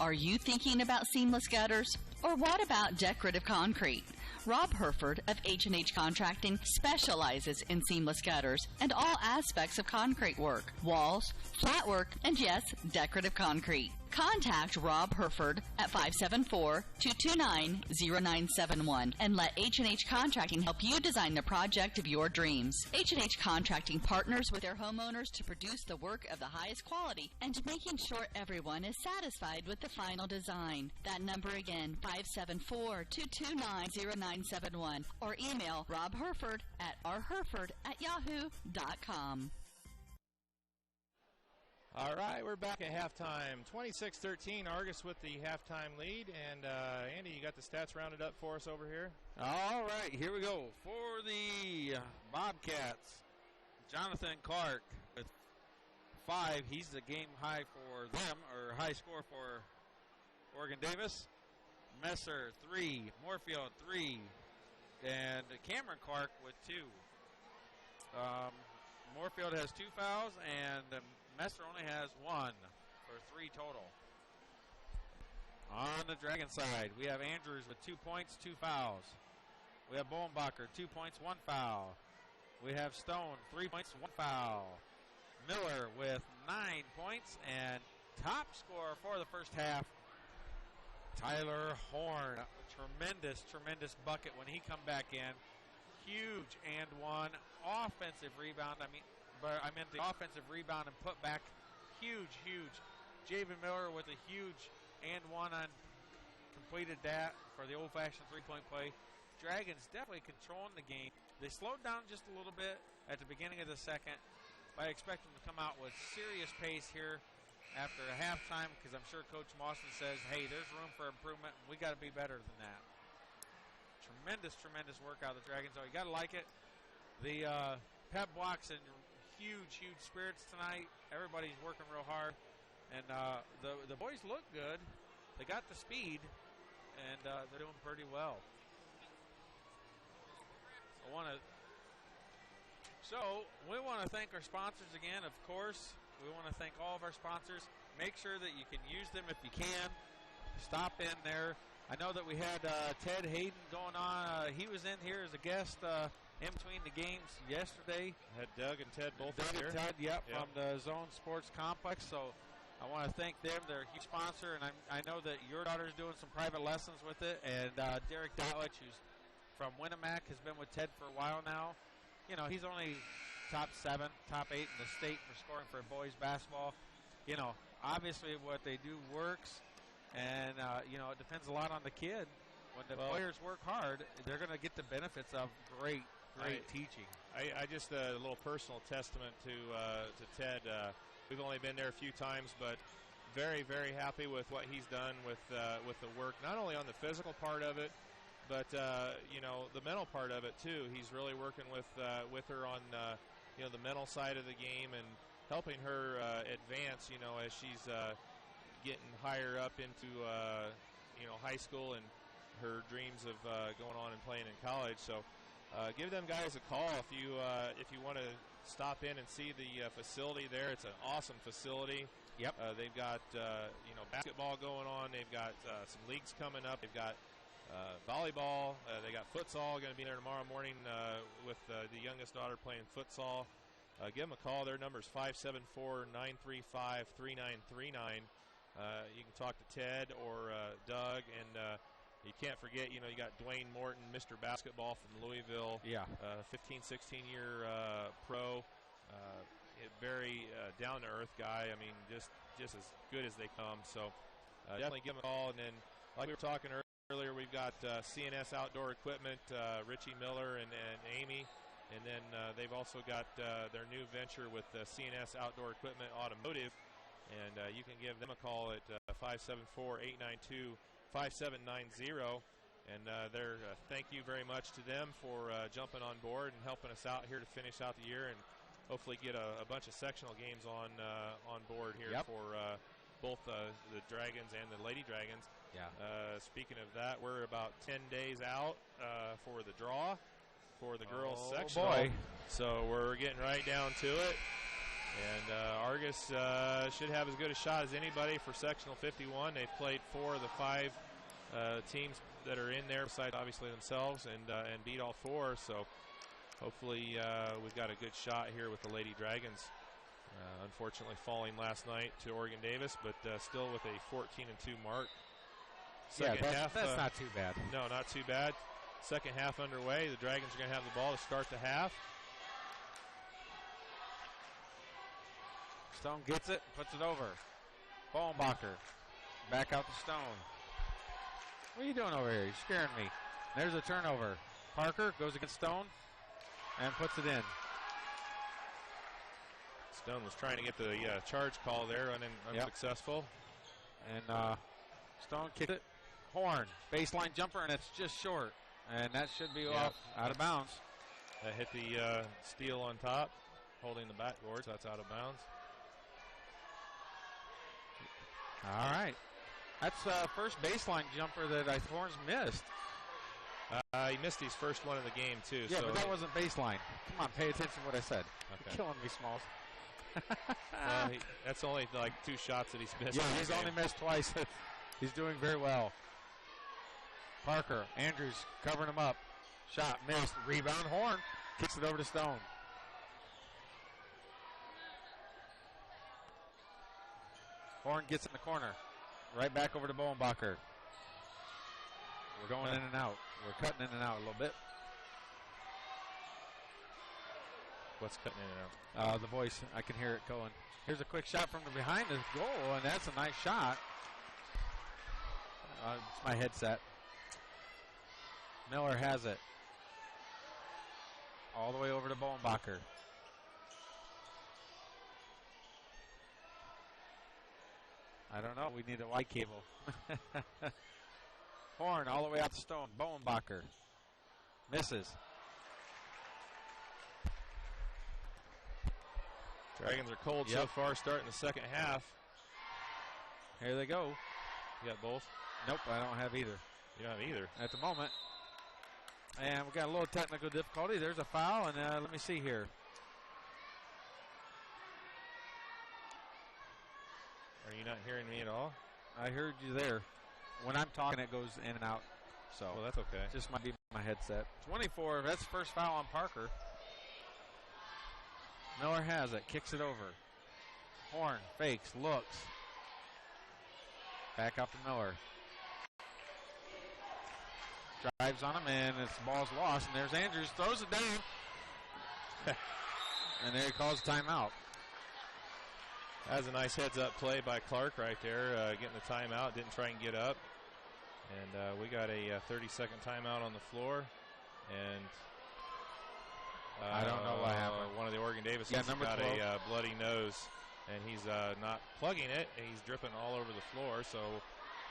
Are you thinking about seamless gutters? Or what about decorative concrete? Rob Herford of H&H Contracting specializes in seamless gutters and all aspects of concrete work, walls, flat work, and yes, decorative concrete. Contact Rob Herford at 574-229-0971 and let H&H Contracting help you design the project of your dreams. H&H Contracting partners with their homeowners to produce the work of the highest quality and making sure everyone is satisfied with the final design. That number again, 574-229-0971 or email Rob Herford at rherford@yahoo.com. All right, we're back at halftime. 26-13, Argos with the halftime lead. And, Andy, you got the stats rounded up for us over here? All right, here we go. For the Bobcats, Jonathan Clark with 5. He's the game high for them, or high score for Oregon Davis. Messer, 3. Moorfield, 3. And Cameron Clark with 2. Moorfield has 2 fouls, and Messer only has 1 for 3 total. On the Dragon side, we have Andrews with 2 points, 2 fouls. We have Bowenbacher, 2 points, 1 foul. We have Stone, 3 points, 1 foul. Miller with 9 points, and top scorer for the first half, Tyler Horn. Tremendous bucket when he come back in. Huge and 1 offensive rebound. I meant the offensive rebound and put back. Huge. Javen Miller with a huge and 1 on completed that for the old-fashioned three-point play. Dragons definitely controlling the game. They slowed down just a little bit at the beginning of the second, but I expect them to come out with serious pace here after a halftime, because I'm sure Coach Mawson says, hey, there's room for improvement, and we got to be better than that. Tremendous work out of the Dragons, though. You got to like it. The pep blocks in huge spirits tonight. Everybody's working real hard, and the boys look good. They got the speed, and they're doing pretty well. We want to thank our sponsors again, of course. We want to thank all of our sponsors. Make sure that you can use them if you can. Stop in there. I know that we had Ted Hayden going on. He was in here as a guest in between the games yesterday. Had Doug and Ted both Doug here. And Ted, from the Zone Sports Complex. So I want to thank them. They're a huge sponsor, and I know that your daughter's doing some private lessons with it. And Derek Dotlich, who's from Winnemac, has been with Ted for a while now. You know, he's only top 7, top 8 in the state for scoring for boys basketball. You know, obviously what they do works, and, it depends a lot on the kid. When the players work hard, they're going to get the benefits of great teaching. I just a little personal testament to Ted. We've only been there a few times, but very happy with what he's done with the work, not only on the physical part of it, but the mental part of it too. He's really working with her on the mental side of the game and helping her advance. As she's getting higher up into high school and her dreams of going on and playing in college. So give them guys a call if you want to stop in and see the facility there. It's an awesome facility. Yep. They've got basketball going on. They've got some leagues coming up. They've got volleyball. They got futsal. Going to be there tomorrow morning with the youngest daughter playing futsal. Give them a call. Their number is 574-935-3939. You can talk to Ted or Doug, and you can't forget, you got Dwayne Morton, Mr. Basketball from Louisville. Yeah. 15, 16-year pro. Very down-to-earth guy. I mean, just as good as they come. So definitely give them a call. And then, like we were talking earlier, we've got CNS Outdoor Equipment, Richie Miller and Amy. And then they've also got their new venture with CNS Outdoor Equipment Automotive. And you can give them a call at 574-892-5790. And thank you very much to them for jumping on board and helping us out here to finish out the year and hopefully get a bunch of sectional games on board here for both the Dragons and the Lady Dragons. Yeah. Speaking of that, we're about 10 days out for the draw for the girls sectional. Boy. So we're getting right down to it. And Argos should have as good a shot as anybody for sectional 51. They've played 4 of the 5 teams that are in there, besides obviously themselves, and beat all 4. So hopefully we've got a good shot here with the Lady Dragons. Unfortunately falling last night to Oregon Davis, but still with a 14-2 mark. Second half, that's not too bad. No, not too bad. Second half underway. The Dragons are going to have the ball to start the half. Stone gets it, puts it over. Bowenbacher back out to Stone. What are you doing over here? You're scaring me. There's a turnover. Parker goes against Stone and puts it in. Stone was trying to get the charge call there, unsuccessful. And Stone kicked it. Horn, baseline jumper, and it's just short. And that should be off, out of bounds. That hit the steel on top, holding the backboard, so that's out of bounds. All right. That's the first baseline jumper that Horns missed. He missed his first one of the game, too. Yeah, so but that wasn't baseline. Come on, pay attention to what I said. Okay. You're killing me, Smalls. That's only like 2 shots that he's missed. Yeah, he's only missed twice. He's doing very well. Parker, Andrews covering him up. Shot missed. Rebound. Horn kicks it over to Stone. Horn gets in the corner. Right back over to Bowenbacher. We're going in and out. We're cutting in and out a little bit. What's cutting in and out? The voice. I can hear it going. Here's a quick shot from behind the goal, and that's a nice shot. It's my headset. Miller has it. All the way over to Bowenbacher. I don't know. We need a white cable. Horn all the way out to Stone. Bowenbacher misses. Dragons are cold so far, starting the second half. Here they go. You got both? Nope, I don't have either. You don't have either? At the moment. And we got a little technical difficulty. There's a foul, and let me see here. Are you not hearing me at all? I heard you there. When I'm talking, it goes in and out. So well, that's okay. Just might be my headset. 24. That's the first foul on Parker. Miller has it. Kicks it over. Horn fakes, looks. Back up to Miller. Drives on him, and the ball's lost. And there's Andrews. Throws it down. And there he calls timeout. That was a nice heads-up play by Clark right there, getting the timeout. Didn't try and get up. And we got a 30-second timeout on the floor. And I don't know what happened. One of the Oregon Davis got a bloody nose, and he's not plugging it. And he's dripping all over the floor. So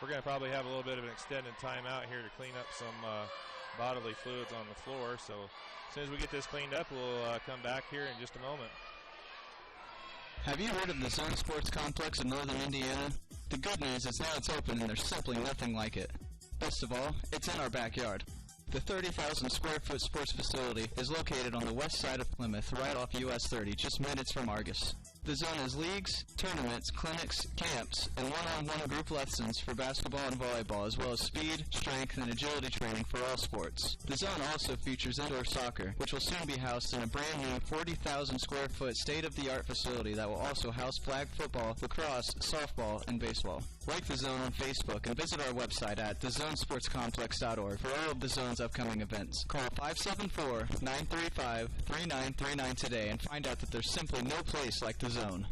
we're going to probably have a little bit of an extended timeout here to clean up some bodily fluids on the floor. So as soon as we get this cleaned up, we'll come back here in just a moment. Have you heard of the Zone Sports Complex in northern Indiana? The good news is now it's open and there's simply nothing like it. Best of all, it's in our backyard. The 30,000 square foot sports facility is located on the west side of Plymouth, right off US 30, just minutes from Argos. The zone has leagues, tournaments, clinics, camps, and one-on-one group lessons for basketball and volleyball, as well as speed, strength, and agility training for all sports. The zone also features indoor soccer, which will soon be housed in a brand new 40,000 square foot state-of-the-art facility that will also house flag football, lacrosse, softball, and baseball. Like the zone on Facebook and visit our website at thezonesportscomplex.org for all of the zone's upcoming events. Call 574-935-3939 today and find out that there's simply no place like the zone.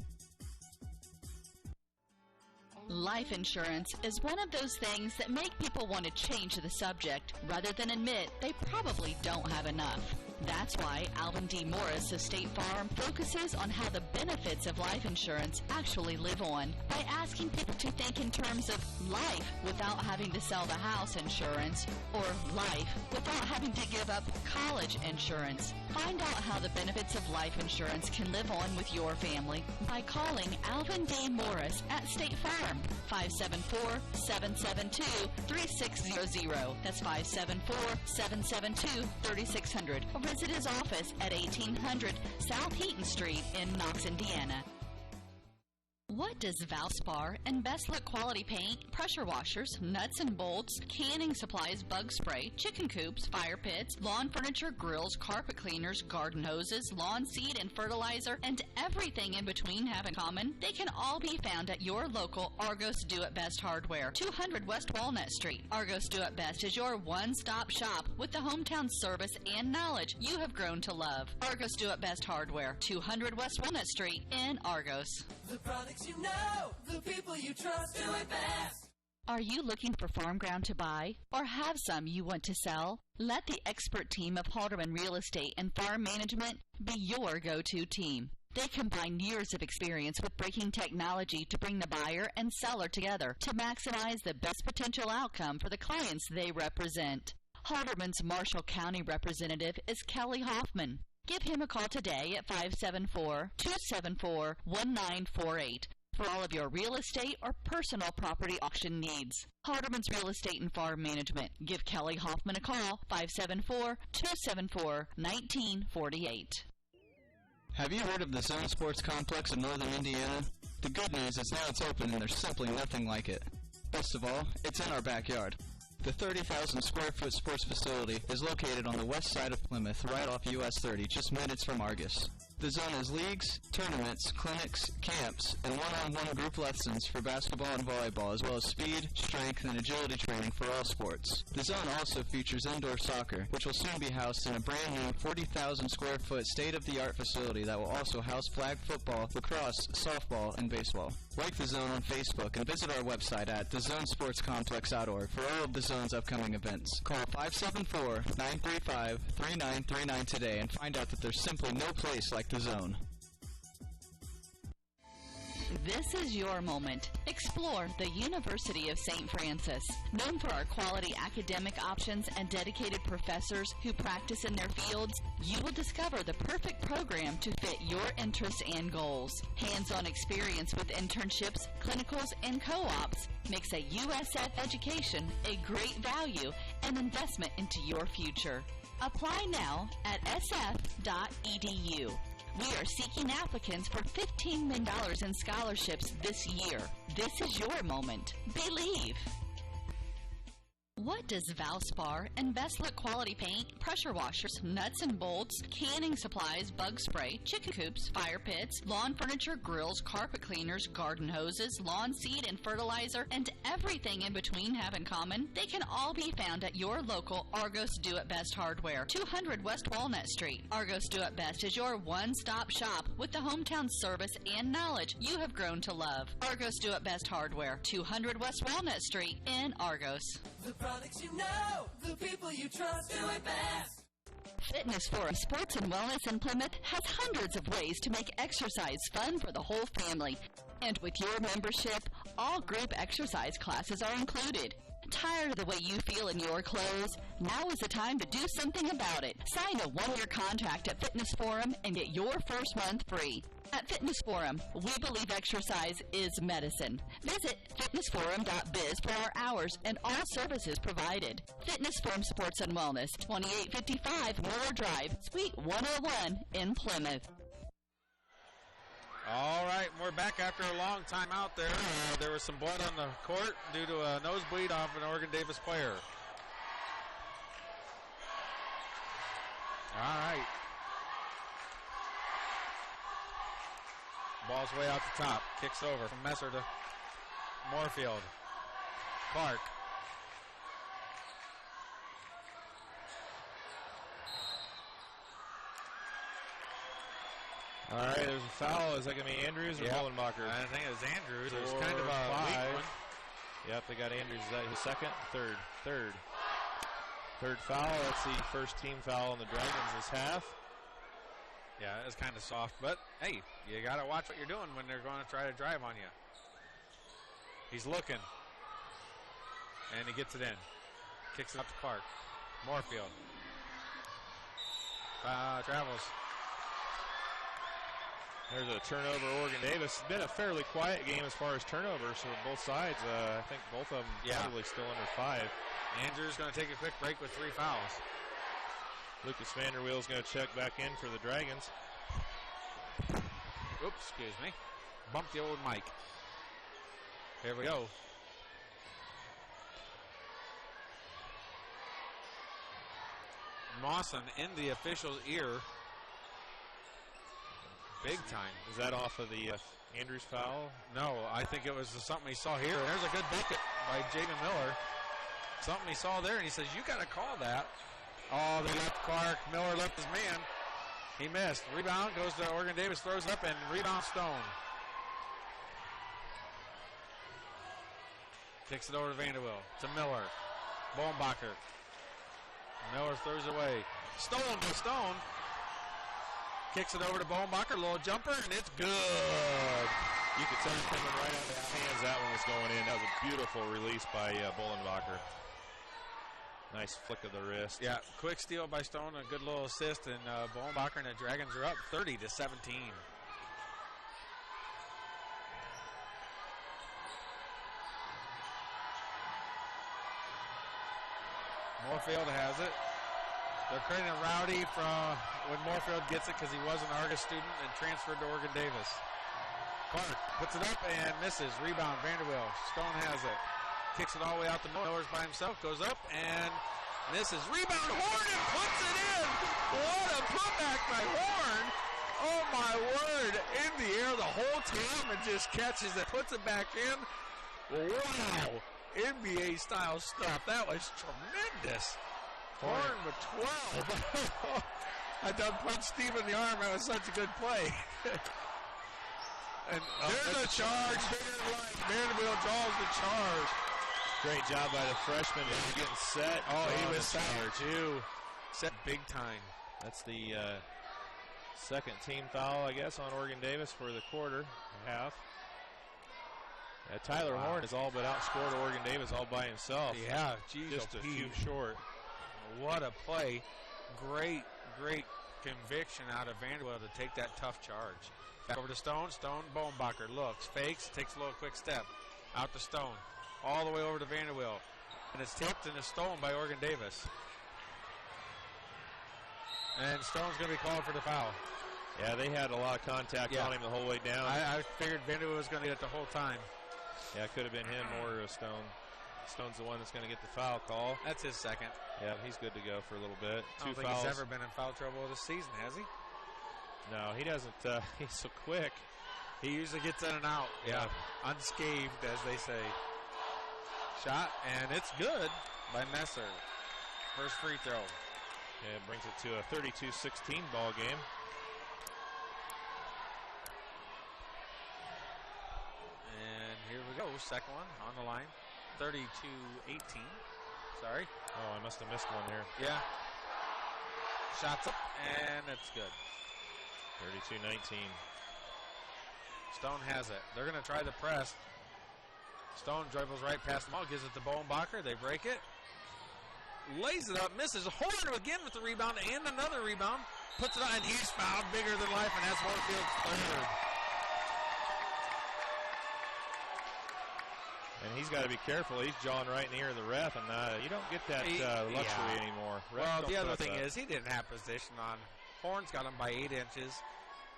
Life insurance is one of those things that make people want to change the subject rather than admit they probably don't have enough. That's why Alvin D. Morris of State Farm focuses on how the benefits of life insurance actually live on by asking people to think in terms of life without having to sell the house insurance, or life without having to give up college insurance. Find out how the benefits of life insurance can live on with your family by calling Alvin D. Morris at State Farm, 574-772-3600. That's 574-772-3600. Or visit his office at 1800 South Heaton Street in Knox, Indiana. What does Valspar and Best Look Quality Paint, pressure washers, nuts and bolts, canning supplies, bug spray, chicken coops, fire pits, lawn furniture, grills, carpet cleaners, garden hoses, lawn seed and fertilizer, and everything in between have in common? They can all be found at your local Argos Do It Best Hardware, 200 West Walnut Street. Argos Do It Best is your one-stop shop with the hometown service and knowledge you have grown to love. Argos Do It Best Hardware, 200 West Walnut Street in Argos. The products you know, the people you trust, do it best. Are you looking for farm ground to buy or have some you want to sell? Let the expert team of Halderman Real Estate and Farm Management be your go-to team. They combine years of experience with breaking technology to bring the buyer and seller together to maximize the best potential outcome for the clients they represent. Halderman's Marshall County representative is Kelly Hoffman. Give him a call today at 574-274-1948 for all of your real estate or personal property auction needs. Halderman's Real Estate and Farm Management. Give Kelly Hoffman a call, 574-274-1948. Have you heard of the Zone Sports Complex in northern Indiana? The good news is now it's open and there's simply nothing like it. Best of all, it's in our backyard. The 30,000 square foot sports facility is located on the west side of Plymouth, right off US 30, just minutes from Argos. The zone has leagues, tournaments, clinics, camps, and one-on-one group lessons for basketball and volleyball, as well as speed, strength, and agility training for all sports. The zone also features indoor soccer, which will soon be housed in a brand new 40,000 square foot state-of-the-art facility that will also house flag football, lacrosse, softball, and baseball. Like the zone on Facebook and visit our website at thezonesportscomplex.org for all of the zone's upcoming events. Call 574-935-3939 today and find out that there's simply no place like the zone. This is your moment. Explore the University of St. Francis. Known for our quality academic options and dedicated professors who practice in their fields, you will discover the perfect program to fit your interests and goals. Hands-on experience with internships, clinicals, and co-ops makes a USF education a great value and investment into your future. Apply now at sf.edu. We are seeking applicants for $15 million in scholarships this year. This is your moment. Believe. What does Valspar and Best Look Quality Paint, pressure washers, nuts and bolts, canning supplies, bug spray, chicken coops, fire pits, lawn furniture, grills, carpet cleaners, garden hoses, lawn seed and fertilizer, and everything in between have in common? They can all be found at your local Argos Do It Best Hardware, 200 West Walnut Street. Argos Do It Best is your one-stop shop with the hometown service and knowledge you have grown to love. Argos Do It Best Hardware, 200 West Walnut Street in Argos. The products you know, the people you trust, do it best. Fitness Forum Sports and Wellness in Plymouth has hundreds of ways to make exercise fun for the whole family. And with your membership, all group exercise classes are included. Tired of the way you feel in your clothes? Now is the time to do something about it. Sign a one-year contract at Fitness Forum and get your first month free. At Fitness Forum, we believe exercise is medicine. Visit fitnessforum.biz for our hours and all services provided. Fitness Forum Sports and Wellness, 2855 Miller Drive, Suite 101 in Plymouth. All right, we're back after a long time out there. There was some blood on the court due to a nosebleed off an Oregon Davis player. All right. Ball's way out the top. Kicks over from Messer to Moorfield. Clark. All right, there's a foul. Is that going to be Andrews or Mullenbacher? I think it was Andrews. It was 4, kind of a 5. weak one. Yep, they got Andrews. Is that his second? Third. Third foul. That's the first team foul on the Dragons this half. Yeah, it's kind of soft, but hey, you got to watch what you're doing when they're going to try to drive on you. He's looking, and he gets it in. Kicks it up to Clark. Moorfield. Travels. There's a turnover, Oregon Davis. It's been a fairly quiet game as far as turnovers for both sides. I think both of them probably still under 5. Andrews going to take a quick break with 3 fouls. Lucas Vanderweel's going to check back in for the Dragons. Oops, excuse me. Bumped the old mic. Here we go. Mawson in the official's ear. Big time. Is that off of the Andrews foul? No, I think it was something he saw here. There's a good bucket by Jaden Miller. Something he saw there, and he says, you got to call that. Oh, they left Clark. Miller left his man. He missed. Rebound goes to Oregon Davis, throws up, and rebound Stone. Kicks it over to Vanderbilt, to Miller. Bohnbacher. Miller throws away. Stolen by Stone. Kicks it over to Bohnbacher. Little jumper, and it's good. You could tell it coming right out of his hands. That one was going in. That was a beautiful release by Bohnbacher. Nice flick of the wrist. Yeah, quick steal by Stone, a good little assist, and Bohnbacher and the Dragons are up 30-17. Moorfield has it. They're creating a rowdy from when Moorfield gets it because he was an Argos student and transferred to Oregon Davis. Clark puts it up and misses. Rebound, Vanderbilt. Stone has it. Kicks it all the way out to Miller's by himself. Goes up and misses. Rebound, Horn, and puts it in. What a putback by Horn. Oh, my word. In the air the whole time and just catches it. Puts it back in. Wow. NBA-style stuff. That was tremendous. Horn with 12. I done punched Steve in the arm. That was such a good play. And there's a charge. Vanderbilt draws the charge. Great job by the freshman getting set. Oh, he was set too. Set big time. That's the second team foul, I guess, on Oregon Davis for the quarter, half. Tyler Horn has all but outscored Oregon Davis all by himself. Yeah, geez, just a few short. What a play. Great conviction out of Vanderbilt to take that tough charge. Back over to Stone. Stone, Bohnbacher looks, fakes, takes a little quick step. Out to Stone. All the way over to Vanderbilt. And it's tipped and it's stolen by Oregon Davis. And Stone's going to be called for the foul. Yeah, they had a lot of contact on him the whole way down. I figured Vanderbilt was going to get it the whole time. Yeah, it could have been him or Stone. Stone's the one that's going to get the foul call. That's his second. Yeah, he's good to go for a little bit. I don't think he's ever been in foul trouble this season, has he? No, he doesn't. He's so quick. He usually gets in and out. Yeah, unscathed, as they say. Shot, and it's good by Messer. First free throw. And it brings it to a 32-16 ball game. And here we go. Second one on the line. 32-18. Sorry. Oh, I must have missed one there. Yeah. Shots up, and it's good. 32-19. Stone has it. They're going to try the press. Stone dribbles right past them all, gives it to Bohnbacher. They break it. Lays it up, misses. Horn again with the rebound and another rebound. Puts it on, and he's fouled bigger than life, and that's Moorfield's third. And he's got to be careful. He's jawing right in the ear of the ref, and you don't get that luxury anymore. Well, the other thing is he didn't have position on. Horn's got him by 8 inches,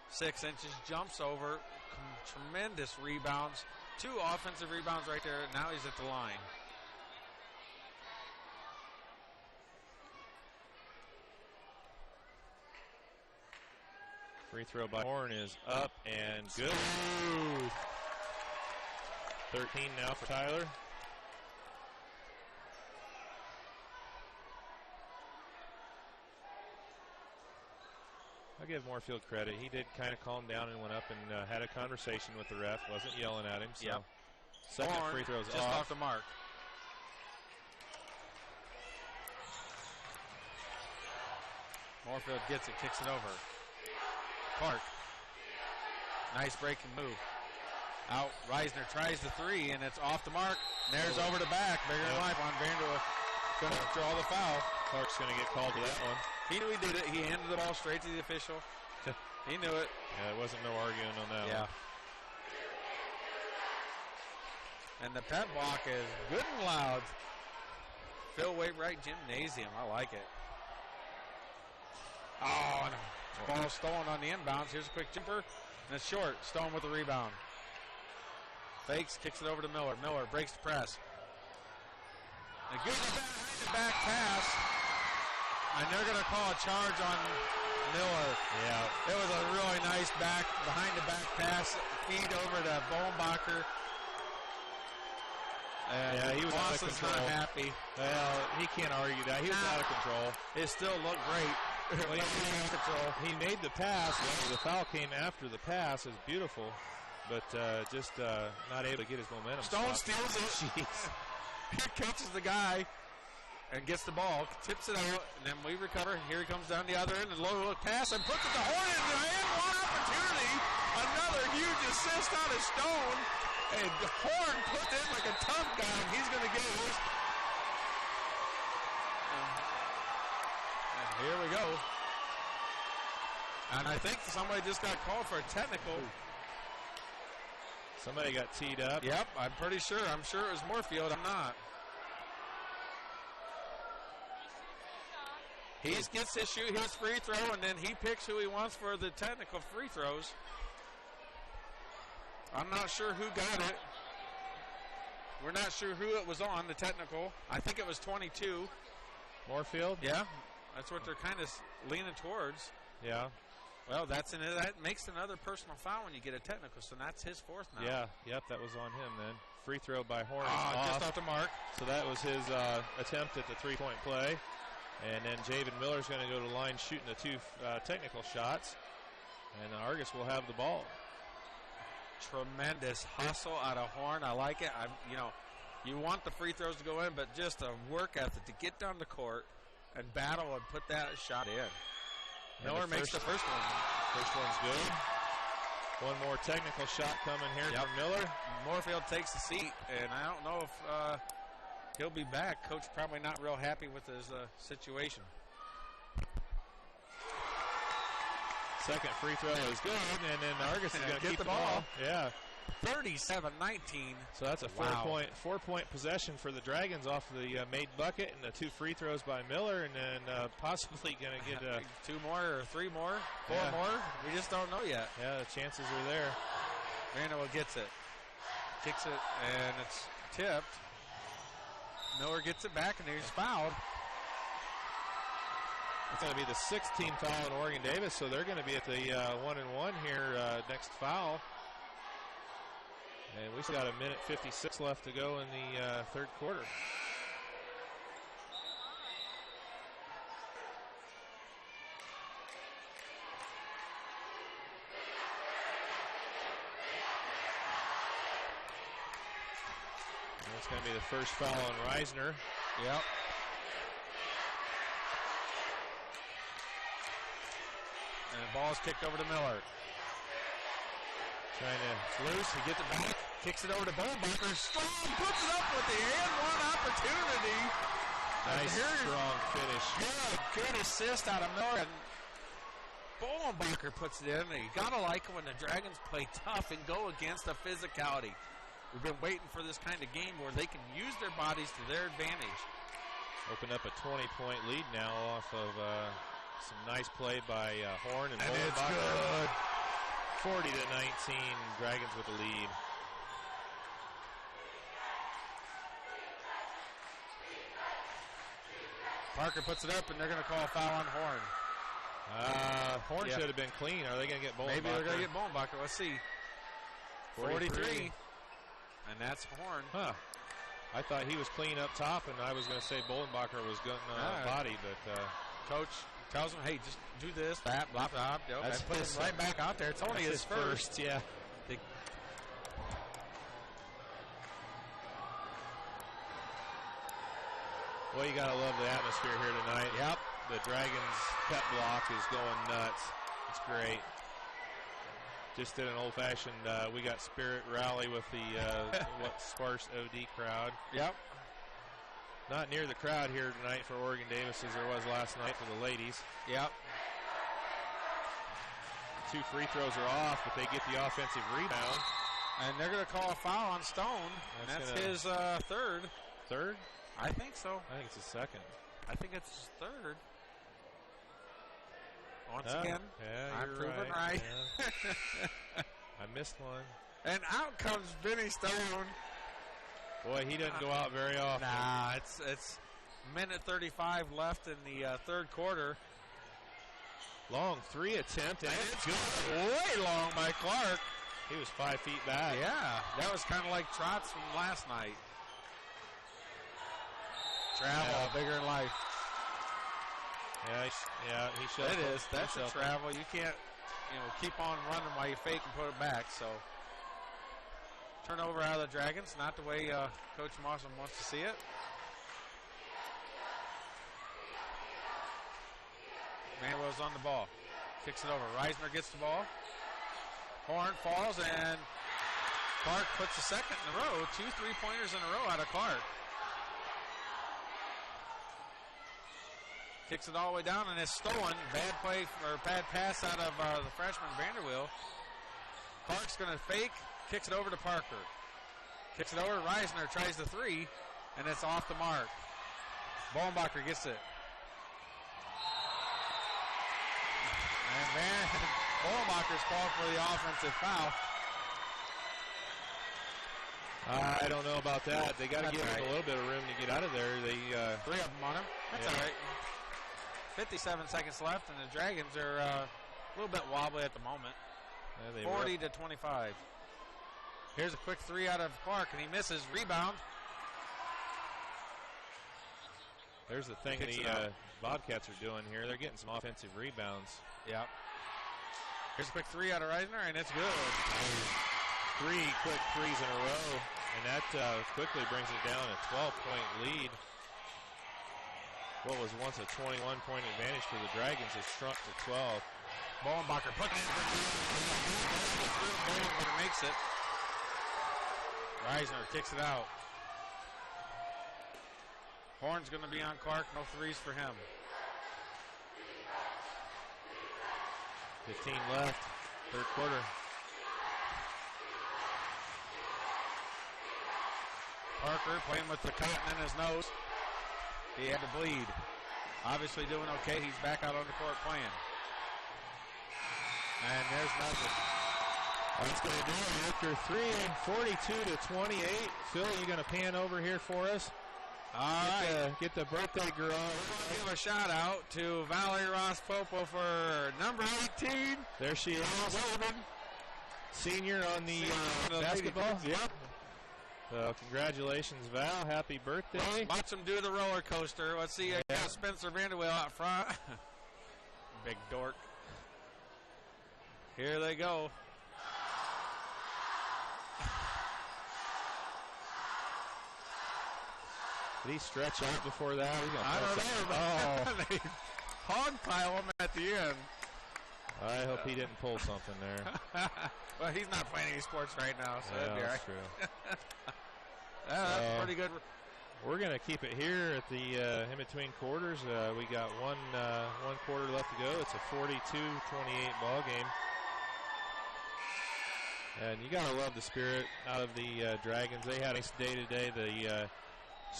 6 inches, jumps over, tremendous rebounds. 2 offensive rebounds right there. Now he's at the line. Free throw by Horn is up and good. 13 now for Tyler. I'll give Moorfield credit. He did kind of calm down and went up and had a conversation with the ref. Wasn't yelling at him. So second Horn free throw's just off the mark. Moorfield gets it, kicks it over. Clark. Nice breaking move. Out, Reisner tries the three, and it's off the mark. There's over to back. Bigger than life on Vanderbilt. Going to draw the foul. Clark's going to get called to that one. He knew he did it. He handed the ball straight to the official. He knew it. Yeah, there wasn't no arguing on that one. And the pep walk is good and loud. Phil Wainwright Gymnasium. I like it. Oh, and a ball stolen on the inbounds. Here's a quick jumper, and it's short. Stone with the rebound. Fakes, kicks it over to Miller. Miller breaks the press. A good behind-the-back pass, and they're going to call a charge on Miller. Yeah. It was a really nice behind-the-back pass. Feed over to Bolenbacher. Yeah, he was out of control. Not happy. Well, he can't argue that. He was out of control. It still looked great. He made the pass. The foul came after the pass. It was beautiful, but just not able to get his momentum. Stone steals it. Jeez. He catches the guy and gets the ball, tips it out, and then we recover. Here he comes down the other end, and low look pass, and puts it to Horn in the hand. One opportunity. Another huge assist out of Stone. And Horn put in like a tough guy, and he's going to get his. And here we go. And I think somebody just got called for a technical. Somebody got teed up. Yep, I'm pretty sure. I'm sure it was Moorfield. I'm not. He gets to shoot his free throw, and then he picks who he wants for the technical free throws. I'm not sure who got it. We're not sure who it was on, the technical. I think it was 22. Moorfield? Yeah, that's what they're kind of leaning towards. Yeah. Well, that makes another personal foul when you get a technical, so that's his fourth now. Yeah, yep, that was on him then. Free throw by Horn. Just off the mark. So that was his attempt at the three-point play. And then Javen Miller's going to go to the line shooting the two technical shots. And Argus will have the ball. Tremendous hustle out of Horn. I like it. You want the free throws to go in, but just a work ethic to get down the court and battle and put that shot in. Miller makes the first one. First one's good. One more technical shot coming here from Miller. Moorfield takes the seat, and I don't know if he'll be back. Coach probably not real happy with his situation. Second free throw is good, and then Argus is going to keep the ball. Yeah. 37-19. So that's a four-point possession for the Dragons off the made bucket, and the two free throws by Miller, and then possibly going to get two more or three more, four more. We just don't know yet. Yeah, the chances are there. Vanderbilt gets it, kicks it, and it's tipped. Miller gets it back, and he's fouled. It's going to be the sixth team foul in Oregon Davis, so they're going to be at the 1-and-1 here next foul. And we've got a minute 56 left to go in the third quarter. And that's going to be the first foul on Reisner. Yep. And the ball's kicked over to Miller. It's loose. He gets it back. Kicks it over to Bolenbacher. Strong puts it up with the and-one opportunity. Nice, strong finish. Good assist out of Miller. And Bolenbacher puts it in. You got to like it when the Dragons play tough and go against the physicality. We've been waiting for this kind of game where they can use their bodies to their advantage. Opened up a 20-point lead now off of some nice play by Horn and Bolenbacher. It's good. 40-19, Dragons with the lead. Parker puts it up, and they're going to call a foul on Horn. Horn should have been clean. Are they going to get Bolenbacher? Maybe they're going to get Bolenbacher. Let's see. 43. And that's Horn. Huh. I thought he was clean up top, and I was going to say Bolenbacher was going body, but Coach tells him, hey, just do this, that, blah, blah, blah. That's put him right back out there. It's only his first. Yeah. Well, you got to love the atmosphere here tonight. Yep. the Dragons pep block is going nuts. It's great. Just did an old-fashioned we got spirit rally with the sparse OD crowd. Yep. Not near the crowd here tonight for Oregon Davis as there was last night for the ladies. Yep. 2 free throws are off, but they get the offensive rebound. And they're going to call a foul on Stone. And that's his third. Third? I think so. I think it's his second. I think it's his third. Once again, yeah, I'm proven right. Yeah. I missed one. And out comes Vinny Stone. Boy, he doesn't go out very often. Nah, it's minute 35 left in the third quarter. Long 3 attempt, and it's good. Way long by Clark. He was 5 feet back. Yeah, that was kind of like Trotz from last night. Travel, bigger in life. Yeah, he should. It is. That's a travel. You can't, keep on running while you fake and put it back. So, turnover out of the Dragons, not the way Coach Mawson wants to see it. Manuel's on the ball. Kicks it over. Reisner gets the ball. Horn falls, and Clark puts a second in a row. 2 3-pointers in a row out of Clark. Kicks it all the way down, and it's stolen. Bad play or bad pass out of the freshman Vanderwill. Clark's going to fake, kicks it over to Parker. Kicks it over to Reisner, tries the 3, and it's off the mark. Bolenbacher gets it. And Bolenbacher's called for the offensive foul. I don't know about that. They got to give him a little bit of room to get out of there. They 3 of them on him. That's all right. 57 seconds left, and the Dragons are a little bit wobbly at the moment. 40 to 25. Here's a quick 3 out of Clark, and he misses. Rebound. There's the thing the Bobcats are doing here. They're getting some offensive rebounds. Yep. Here's a quick 3 out of Reisner, and it's good. 3 quick 3s in a row, and that quickly brings it down a 12-point lead. What was once a 21-point advantage for the Dragons has shrunk to 12. Bolenbacher puts it. Bolenbacher makes it. Reisner kicks it out. Horn's going to be on Clark. No 3s for him. 15 left, third quarter. Parker playing with the cotton in his nose. He had to bleed. Obviously doing okay. He's back out on the court playing. And there's nothing. That's going to do it after 3, 42 to 28. Phil, you going to pan over here for us? All right. Get the birthday girl. We're going to give a shout out to Valerie Ross Popo for number 18. There she is. Senior on the basketball. Yep. So congratulations, Val. Happy birthday. Watch them do the roller coaster. Let's see. Got Spencer Vanderwill out front. Big dork. Here they go. Did he stretch out before that? I don't know. They hog pile him at the end. I hope he didn't pull something there. Well, he's not playing any sports right now, so that'd be all right. That's true. That's pretty good. We're going to keep it here at the in between quarters. We got one quarter left to go. It's a 42-28 ball game. And you got to love the spirit out of the Dragons. They had a day today. The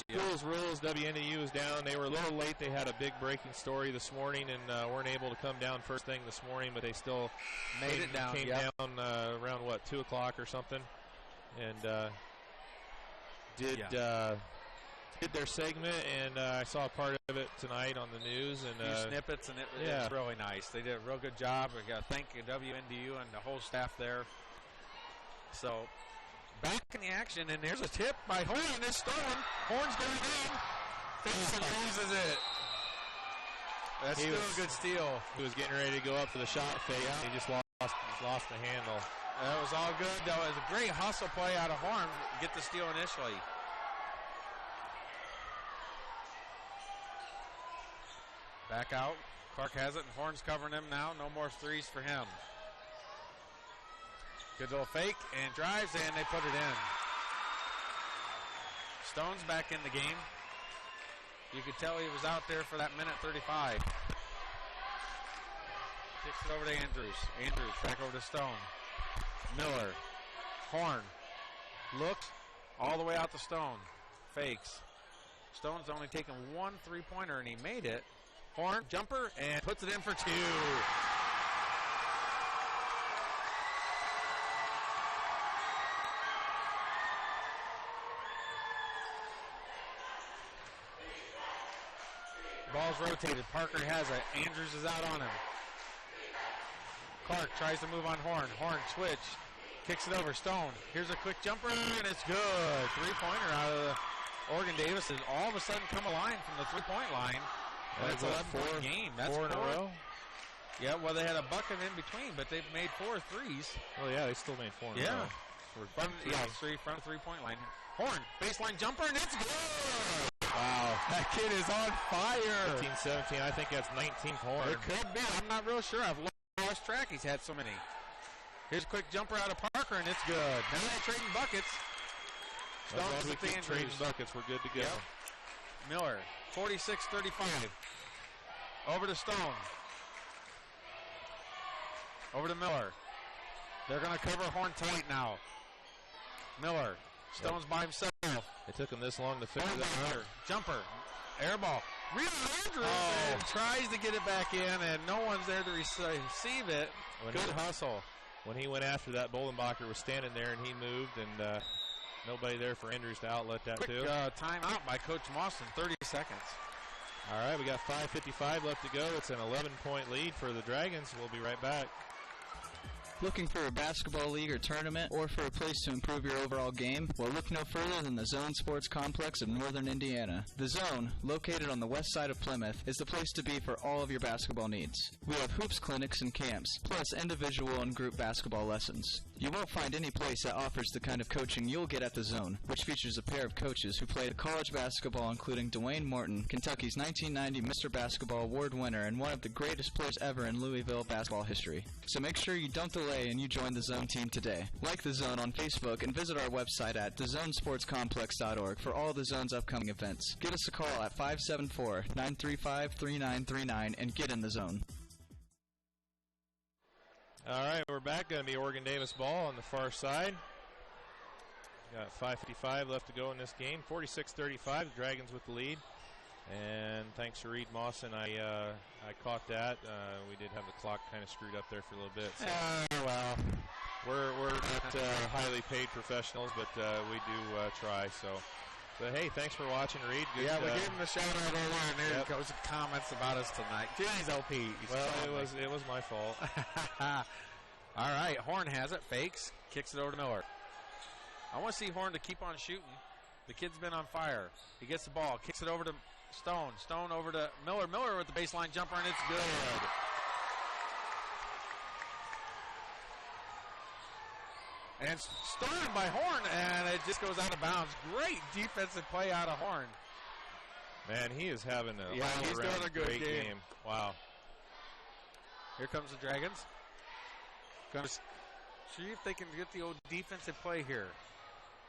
schools rules, WNDU is down. They were a little late. They had a big breaking story this morning and weren't able to come down first thing this morning, but they still made it down. Came down around, 2 o'clock or something. And did their segment, and I saw part of it tonight on the news. And a few snippets, and it was really nice. They did a real good job. We got to thank WNDU and the whole staff there. So, back in the action, and there's a tip by Horn, and it's stolen. Horn's going in. Fakes and loses it. That's still a good steal. He was getting ready to go up for the shot fake. He just lost the handle. That was all good, though. It was a great hustle play out of Horn to get the steal initially. Back out. Clark has it, and Horn's covering him now. No more threes for him. Good little fake, and drives, and they put it in. Stone's back in the game. You could tell he was out there for that minute 35. Kicks it over to Andrews. Andrews back over to Stone. Miller. Horn. Looks all the way out to Stone. Fakes. Stone's only taken one three-pointer, and he made it. Horn, jumper, and puts it in for 2. Ball's rotated. Parker has it. Andrews is out on him. Clark tries to move on Horn. Horn switch. Kicks it over. Stone. Here's a quick jumper, and it's good. Three-pointer out of the Oregon Davis has all of a sudden come alive from the three-point line. That's 11-point game. That's 4 in a row. Yeah, well, they had a bucket in between, but they've made 4 threes. Oh, yeah, they still made 4 in a row. Front three-point line. Horn, baseline jumper, and it's good. Wow. That kid is on fire. 15-17, I think that's 19th Horn. It could be. I'm not real sure. I've lost track. He's had so many. Here's a quick jumper out of Parker, and it's good. Now they're trading buckets. As we keep trading buckets, we're good to go. Yep. Miller, 46-35. Over to Stone. Over to Miller. They're going to cover Horn tight now. Miller. Stone's by himself. It took him this long to figure that out. Jumper. Air ball. Real Andrews tries to get it back in, and no one's there to receive it. Good hustle. When he went after that, Bolenbacher was standing there, and he moved, and nobody there for Andrews to outlet that quick, too. Timeout by Coach Mawson, 30 seconds. All right, we got 5:55 left to go. It's an 11-point lead for the Dragons. We'll be right back. Looking for a basketball league or tournament, or for a place to improve your overall game? Well, look no further than the Zone Sports Complex of Northern Indiana. The Zone, located on the west side of Plymouth, is the place to be for all of your basketball needs. We have hoops clinics and camps, plus individual and group basketball lessons. You won't find any place that offers the kind of coaching you'll get at the Zone, which features a pair of coaches who played college basketball, including Dwayne Morton, Kentucky's 1990 Mr. Basketball Award winner and one of the greatest players ever in Louisville basketball history. So make sure you don't delay and you join the Zone team today. Like the Zone on Facebook and visit our website at thezonesportscomplex.org for all the Zone's upcoming events. Give us a call at 574-935-3939 and get in the Zone. All right, we're back. Going to be Oregon Davis ball on the far side. Got 5:55 left to go in this game. 46-35, the Dragons with the lead. And thanks to Reed Mawson, I caught that. We did have the clock kind of screwed up there for a little bit. So Well, we're not highly paid professionals, but we do try. So, but hey, thanks for watching, Reed. Good, we gave him a shout out earlier, and there goes the comments about us tonight. Jeez, LP. Well, it was my fault. All right, Horn has it, fakes, kicks it over to Miller. I want to see Horn to keep on shooting. The kid's been on fire. He gets the ball, kicks it over to Stone. Stone over to Miller. Miller with the baseline jumper, and it's good. And started by Horn, and it just goes out of bounds. Great defensive play out of Horn. Man, he is having a he's doing a good great game. Wow. Here comes the Dragons. Going to see if they can get the old defensive play here.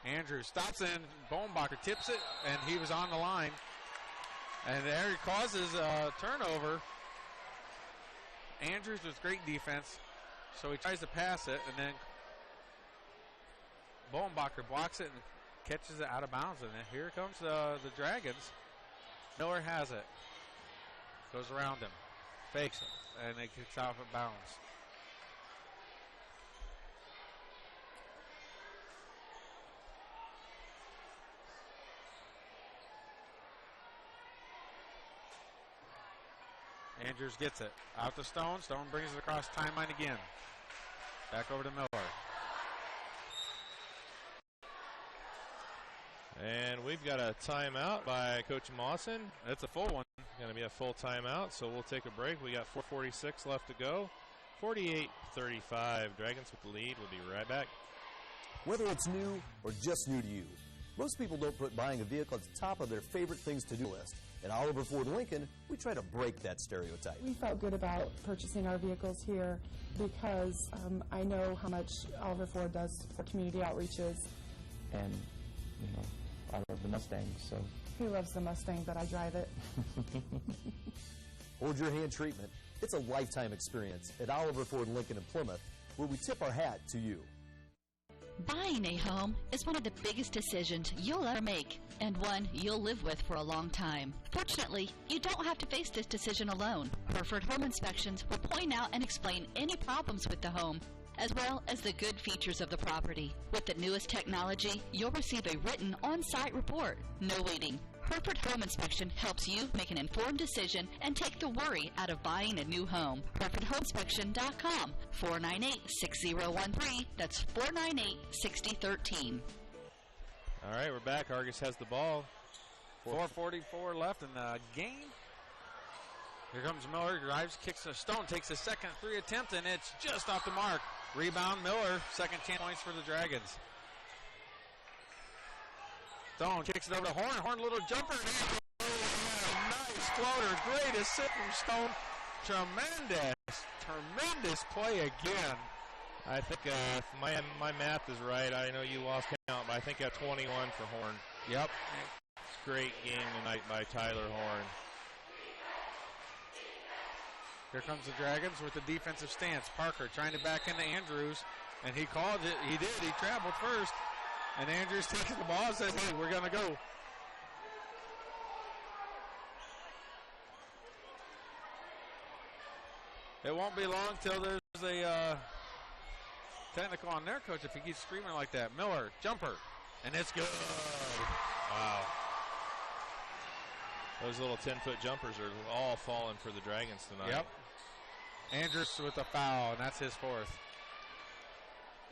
Andrews stops in. Bolenbacher tips it, and he was on the line. And there he causes a turnover. Andrews was great defense, so he tries to pass it, and then Bolenbacher blocks it and catches it out of bounds. And then here comes the Dragons. Miller has it. Goes around him. Fakes it, and it kicks off of bounds. Andrews gets it. Out to Stone. Stone brings it across timeline again. Back over to Miller. And we've got a timeout by Coach Mawson. It's a full one. Going to be a full timeout, so we'll take a break. We got 4:46 left to go. 48-35. Dragons with the lead. We'll be right back. Whether it's new or just new to you, Most people don't put buying a vehicle at the top of their favorite things to do list. At Oliver Ford Lincoln, we try to break that stereotype. We felt good about purchasing our vehicles here because I know how much Oliver Ford does for community outreaches. And, you know, I love the Mustang, so. He loves the Mustang, but I drive it. Hold your hand treatment. It's a lifetime experience at Oliver Ford Lincoln in Plymouth, where we tip our hat to you. Buying a home is one of the biggest decisions you'll ever make, and one you'll live with for a long time. Fortunately, you don't have to face this decision alone. Hereford Home Inspections will point out and explain any problems with the home, as well as the good features of the property. With the newest technology, you'll receive a written on-site report. No waiting. Hereford Home Inspection helps you make an informed decision and take the worry out of buying a new home. HerefordHomeinspection.com, 498-6013. That's 498-6013. All right, we're back. Argus has the ball. 4:44 left in the game. Here comes Miller, drives, kicks a Stone, takes a second three attempt, and it's just off the mark. Rebound Miller, second chance points for the Dragons. Stone kicks it over to Horn. Horn, little jumper. Nice floater. Great assist from Stone. Tremendous play again. I think if my math is right, I know you lost count, but I think at 21 for Horn. Yep. Great game tonight by Tyler Horn. Here comes the Dragons with the defensive stance. Parker trying to back into Andrews, and he called it. He did. He traveled first. And Andrews takes the ball and says, hey, we're going to go. It won't be long till there's a technical on their coach if he keeps screaming like that. Miller, jumper, and it's good. Wow. Those little 10-foot jumpers are all falling for the Dragons tonight. Yep. Andrews with a foul, and that's his fourth.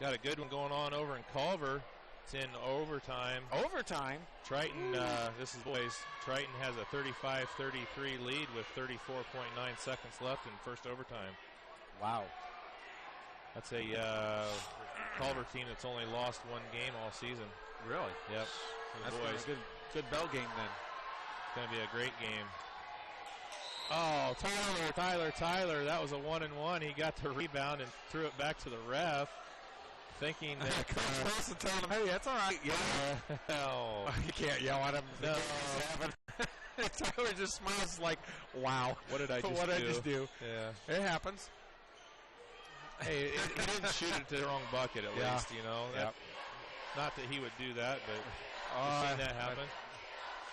Got a good one going on over in Culver. It's in overtime. Overtime? Triton, this is boys. Triton has a 35-33 lead with 34.9 seconds left in first overtime. Wow. That's a Culver team that's only lost one game all season. Really? Yep. That's boys. a good bell game then. It's going to be a great game. Oh, Tyler. That was a 1-and-1. He got the rebound and threw it back to the ref. Thinking that Coach Wilson telling him, hey, that's all right. Yeah. You can't yell at him. No. Tyler just smiles like, wow. What did I just do? Yeah. It happens. Hey, he didn't shoot it to the wrong bucket at least, you know. Yep. Not that he would do that, but I've seen that happen.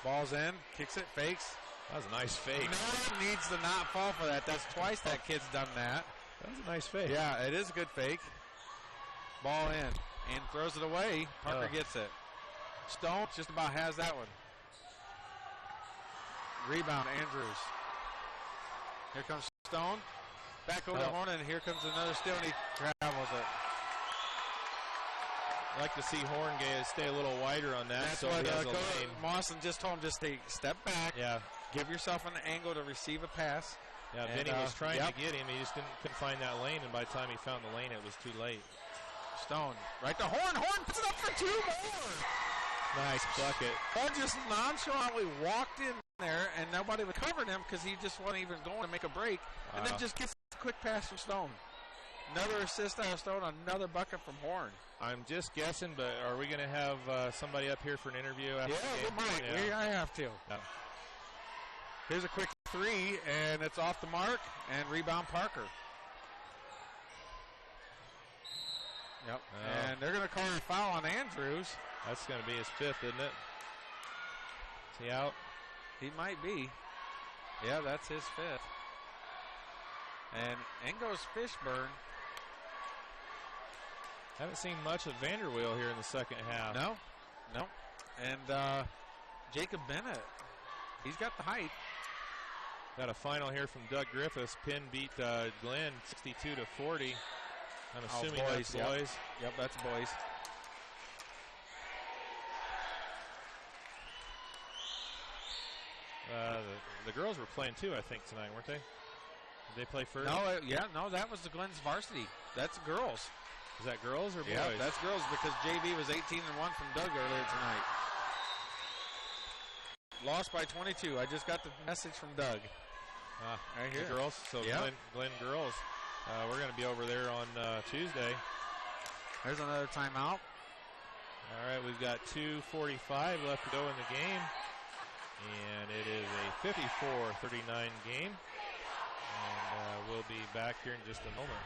Ball's in, kicks it, fakes. That was a nice fake. No one needs to not fall for that. That's twice that kid's done that. That was a nice fake. Yeah, it is a good fake. Ball in and throws it away. Parker gets it. Stone just about has that one. Rebound, Andrews. Here comes Stone. Back over to Horn, and here comes another steal, and he travels it. I'd like to see Horn stay a little wider on that. That's so what Coach Mawson just told him, just step back. Yeah. Give yourself an angle to receive a pass. Yeah, Vinny was trying to get him. He just couldn't find that lane, and by the time he found the lane, it was too late. Stone, right to Horn. Horn puts it up for two more. Nice bucket. Horn just nonchalantly walked in there, and nobody was covering him because he just wasn't even going to make a break. And then just gets a quick pass from Stone. Another assist out of Stone, another bucket from Horn. I'm just guessing, but are we going to have somebody up here for an interview after the game? We might. Yeah. I have to. Yeah. Here's a quick three, and it's off the mark, and rebound Parker. Yep. And they're going to call a foul on Andrews. That's going to be his fifth, isn't it? Is he out? He might be. Yeah, that's his fifth. And in goes Fishburne. Haven't seen much of Vanderweel here in the second half. No. And Jacob Bennett, he's got the height. Got a final here from Doug Griffiths. Penn beat Glenn 62-40. I'm assuming that's boys. Yep, that's boys. The girls were playing too, I think, tonight, weren't they? Did they play first? No, that was the Glenn's varsity. That's girls. Is that girls or boys? Yeah, that's girls because JV was 18-1 from Doug earlier tonight. lost by 22. I just got the message from Doug. Right here. The girls. So Yep. Glenn girls. We're going to be over there on Tuesday. There's another timeout. All right, we've got 2:45 left to go in the game. And it is a 54-39 game. And we'll be back here in just a moment.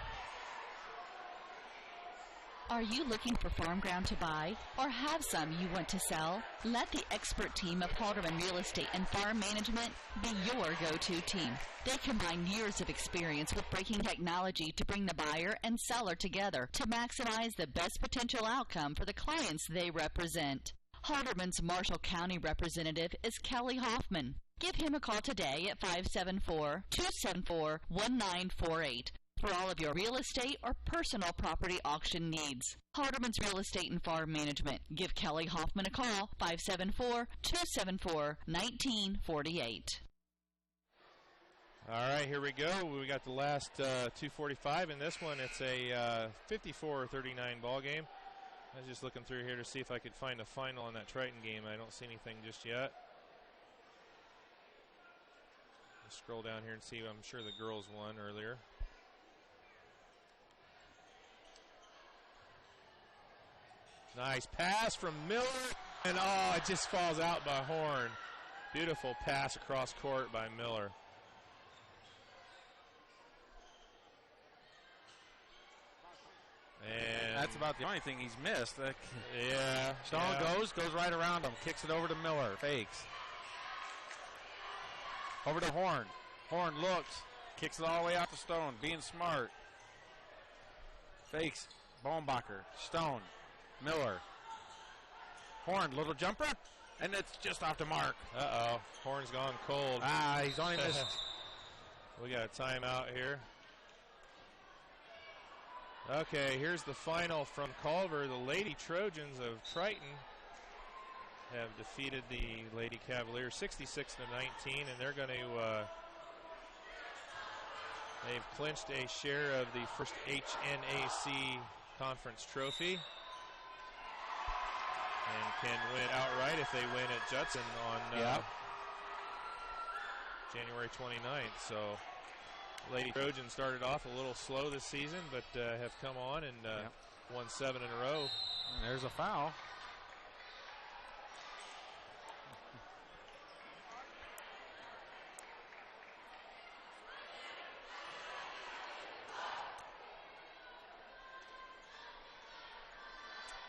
Are you looking for farm ground to buy or have some you want to sell? Let the expert team of Halderman Real Estate and Farm Management be your go-to team. They combine years of experience with breaking technology to bring the buyer and seller together to maximize the best potential outcome for the clients they represent. Halderman's Marshall County representative is Kelly Hoffman. Give him a call today at 574-274-1948. for all of your real estate or personal property auction needs. Halderman's Real Estate and Farm Management. Give Kelly Hoffman a call, 574-274-1948. All right, here we go. We got the last 2:45 in this one. It's a 54-39 ball game. I was just looking through here to see if I could find a final on that Triton game. I don't see anything just yet. I'll scroll down here and see. I'm sure the girls won earlier. Nice pass from Miller, and it just falls out by Horn. Beautiful pass across court by Miller. And that's about the only thing he's missed. Yeah. Stone goes right around him, kicks it over to Miller, fakes. Over to Horn. Horn looks, kicks it all the way out to Stone, being smart. Fakes, Bohnbacher, Stone. Miller. Horn, little jumper, and it's just off the mark. Uh-oh. Horn's gone cold. He's only missed. We got a timeout here. Okay, here's the final from Culver. The Lady Trojans of Triton have defeated the Lady Cavaliers 66-19, and they're going to they've clinched a share of the first HNAC conference trophy. And can win outright if they win at Judson on January 29th. So, Lady Trojans started off a little slow this season, but have come on and won 7 in a row. And there's a foul.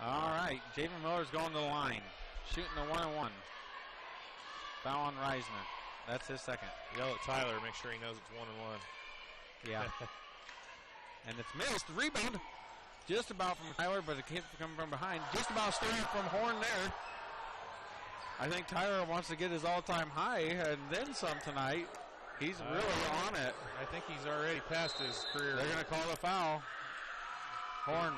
All right, Javen Miller's going to the line, shooting the 1-on-1. Foul on Reisman. That's his second. Yell at Tyler, make sure he knows it's 1-on-1. Yeah. And it's missed. Rebound. Just about from Tyler, but it can't come from behind. Just about starting from Horn there. I think Tyler wants to get his all-time high and then some tonight. He's really on it. I think he's already passed his career. They're going to call the foul. Horn.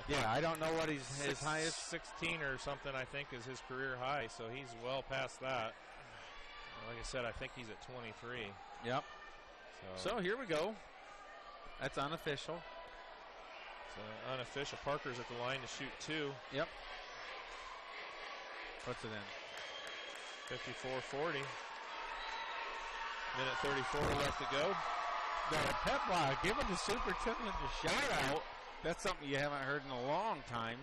Yeah, I don't know what his highest. 16 or something, I think, is his career high, so he's well past that. Like I said, I think he's at 23. Yep. So here we go. That's unofficial. So unofficial. Parker's at the line to shoot 2. Yep. Puts it in. 54-40. Minute 34 left to go. Got a pep line. Giving the superintendent a shout out. That's something you haven't heard in a long time.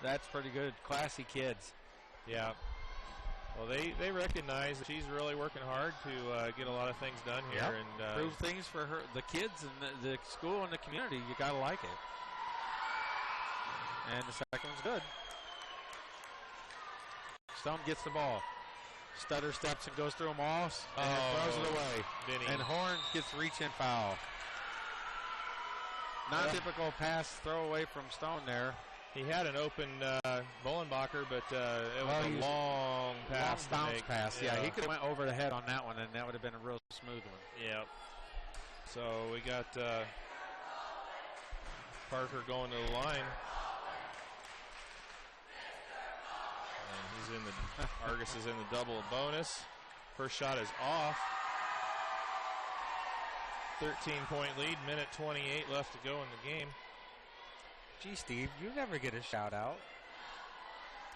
That's pretty good. Classy kids. Yeah. Well, they recognize that she's really working hard to get a lot of things done here. Yep. And prove things for her, the kids and the school and the community. You got to like it. And the second one's good. Stone gets the ball. Stutter steps and goes through them all and throws it away. Vinny. And Horn gets reach-in foul. Non-typical pass throw away from Stone there. He had an open Bohnbacher, but it was a long pass. Long bounce pass. Yeah, he could have went over the head on that one, and that would have been a real smooth one. Yep. So we got Parker going to the line. And he's in the Argos is in the double bonus. First shot is off. 13-point lead, minute 28 left to go in the game. Gee, Steve, you never get a shout out.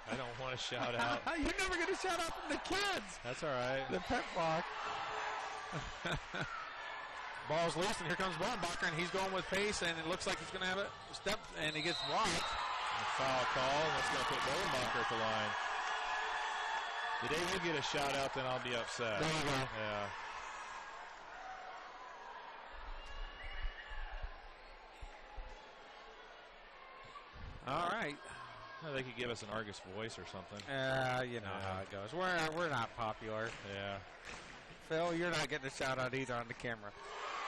I don't want to shout out. You're never going to shout out from the kids. That's all right. The pep block. Ball's loose, and here comes Bombacher, and he's going with pace, and it looks like he's going to have a step, and he gets blocked. A foul call, and that's going to put Bombacher at the line. The day you get a shout out, then I'll be upset. There you go. Yeah. All right. Well, they could give us an Argus voice or something. You know how it goes. We're not popular. Yeah. Phil, you're not getting a shout out either on the camera.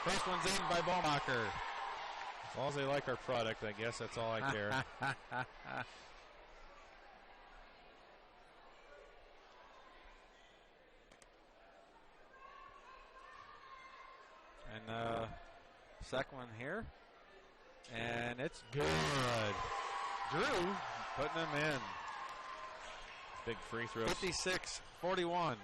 First one's in by Ballmacher. As long as they like our product, I guess that's all I care. And second one here. And it's good. Drew putting them in. Big free throw. 56-41.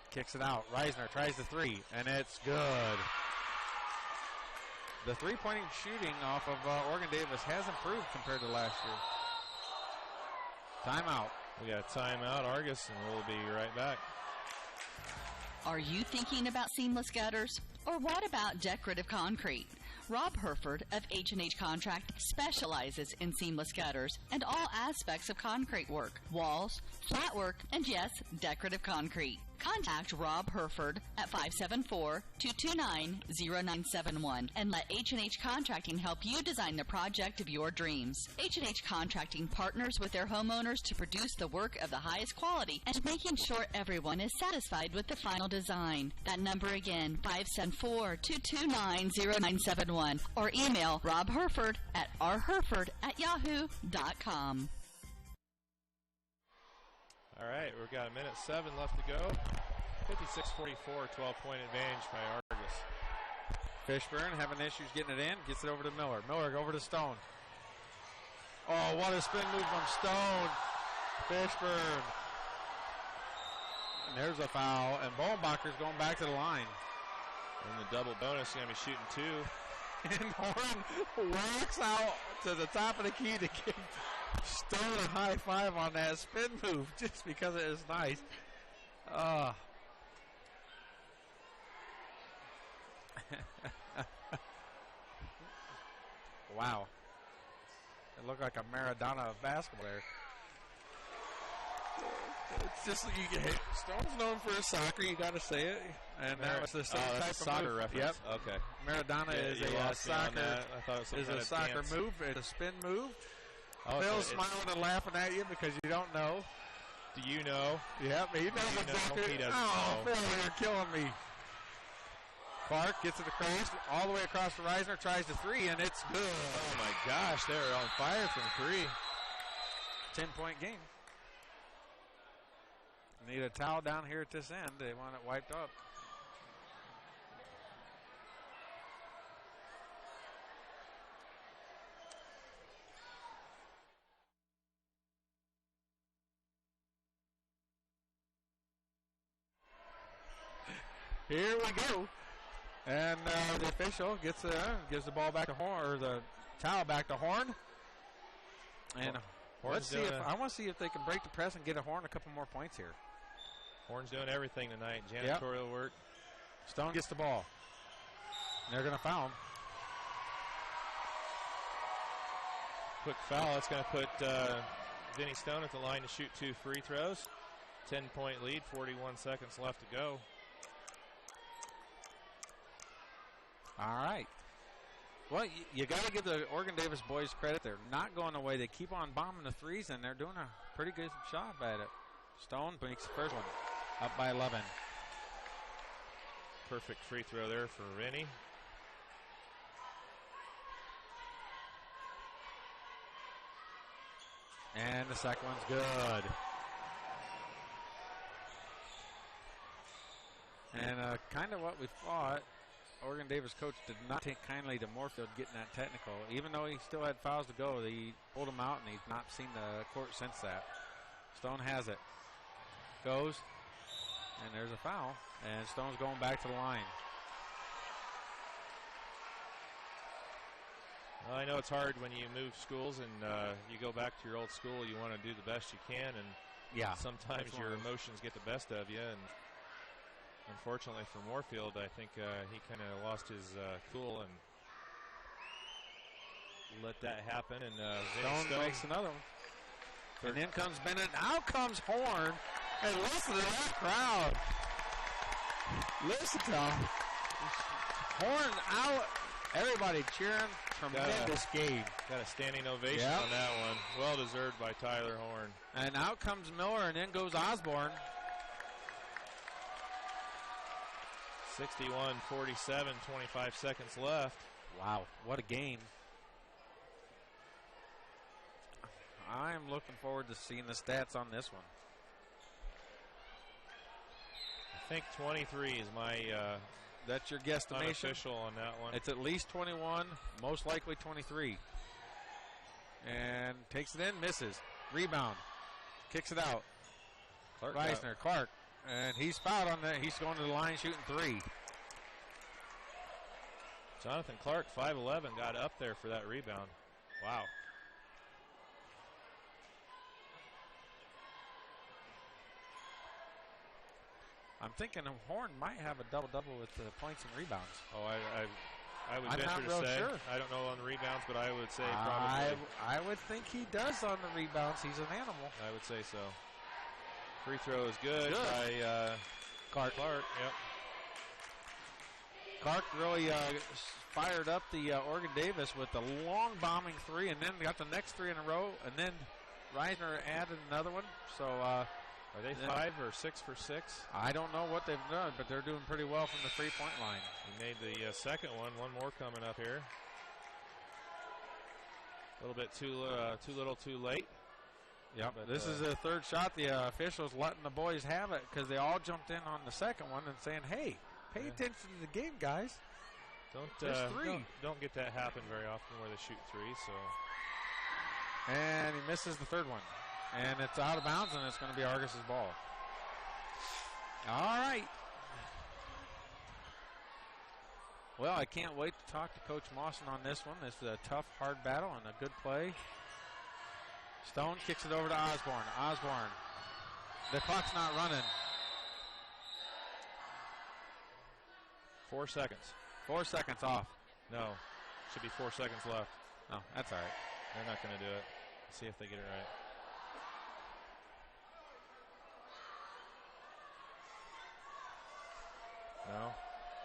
Kicks it out. Reisner tries the three, and it's good. The three-point shooting off of Oregon Davis has improved compared to last year. Timeout. We got a timeout, Argus, and we'll be right back. Are you thinking about seamless gutters? Or what about decorative concrete? Rob Herford of H&H Contract specializes in seamless gutters and all aspects of concrete work, walls, flat work, and yes, decorative concrete. Contact Rob Herford at 574-229-0971 and let H&H Contracting help you design the project of your dreams. H&H Contracting partners with their homeowners to produce the work of the highest quality and making sure everyone is satisfied with the final design. That number again, 574-229-0971 or email Rob Herford at rherford@yahoo.com. All right, we've got 1:07 left to go. 56-44, 12-point advantage by Argus. Fishburne having issues getting it in. Gets it over to Miller. Miller over to Stone. Oh, what a spin move from Stone. Fishburne. And there's a foul. And Bolenbacher's going back to the line. And the double bonus, going to be shooting two. And Horn walks out to the top of the key to give Stone a high five on that spin move just because it is nice. Wow. It looked like a Maradona of basketball there. It's just you get hit. Stone's known for his soccer, you got to say it. And that was the same type of soccer move. reference. Yep. Okay. Maradona is a soccer. I thought it was some is kind a of soccer dance move. It's a spin move. Oh, Phil's smiling and laughing at you because you don't know. Do you know? Yep, he knows exactly. He doesn't know. Phil, you're killing me. Clark gets it across, all the way across to Reisner, tries the three, and it's good. Oh, my gosh, they're on fire from three. 10-point game. Need a towel down here at this end. They want it wiped up. Here we go. And the official gives the ball back to Horn, or the towel back to Horn. And let's see I want to see if they can break the press and get a Horn a couple more points here. Horn's doing everything tonight. Janitorial work. Stone gets the ball. They're going to foul him. Quick foul. That's going to put Vinny Stone at the line to shoot two free throws. 10-point lead, 41 seconds left to go. All right. Well, you got to give the Oregon Davis boys credit. They're not going away. They keep on bombing the threes, and they're doing a pretty good job at it. Stone makes the first one, up by 11. Perfect free throw there for Vinny. And the second one's good. And kind of what we thought. Oregon Davis coach did not take kindly to Moorfield getting that technical. Even though he still had fouls to go, he pulled him out, and he's not seen the court since that. Stone has it. Goes, and there's a foul. And Stone's going back to the line. Well, I know it's hard when you move schools and you go back to your old school. You want to do the best you can, and sometimes your emotions get the best of you. And unfortunately for Moorfield, I think he kind of lost his cool and let that happen. And Stone makes another one. And in comes Bennett. Out comes Horn. And listen to that crowd. Listen to Horn out. Everybody cheering. Tremendous game. Got a standing ovation on that one. Well deserved by Tyler Horn. And out comes Miller, and in goes Osborne. 61-47, 25 seconds left. Wow, what a game. I'm looking forward to seeing the stats on this one. I think 23 is my that's your guesstimation. Unofficial on that one. It's at least 21, most likely 23. And takes it in, misses. Rebound. Kicks it out. Clark. And he's fouled on that. He's going to the line shooting 3. Jonathan Clark, 5'11", got up there for that rebound. Wow. I'm thinking Horn might have a double-double with points and rebounds. Oh, I would venture to say. Sure. I don't know on the rebounds, but I would say probably. I would think he does on the rebounds. He's an animal. I would say so. Free throw is good. By Clark. Yep. Clark really fired up the Oregon Davis with a long bombing 3, and then got the next 3 in a row, and then Reisner added another one. So. Are they 5 or 6 for 6? I don't know what they've done, but they're doing pretty well from the three-point line. He made the second one. One more coming up here. A little bit too little, too late. Yep. But this is the third shot. The officials letting the boys have it because they all jumped in on the second one and saying, "Hey, pay attention to the game, guys." Don't get that happen very often where they shoot 3. So. And he misses the third one. And it's out of bounds, and it's going to be Argos' ball. All right. Well, I can't wait to talk to Coach Mawson on this one. It's a tough, hard battle and a good play. Stone kicks it over to Osborne. Osborne. The clock's not running. 4 seconds. 4 seconds off. No. Should be 4 seconds left. No, that's all right. They're not going to do it. Let's see if they get it right.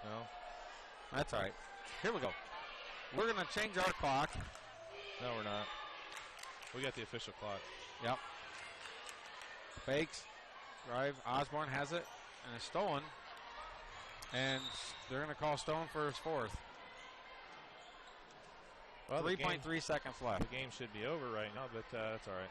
No. That's all right. Here we go. We're going to change our clock. No, we're not. We got the official clock. Yep. Fakes. Drive. Osborne has it. And it's stolen. And they're going to call Stone for his 4th. Well, 3.3 seconds left. The game should be over right now, but that's all right.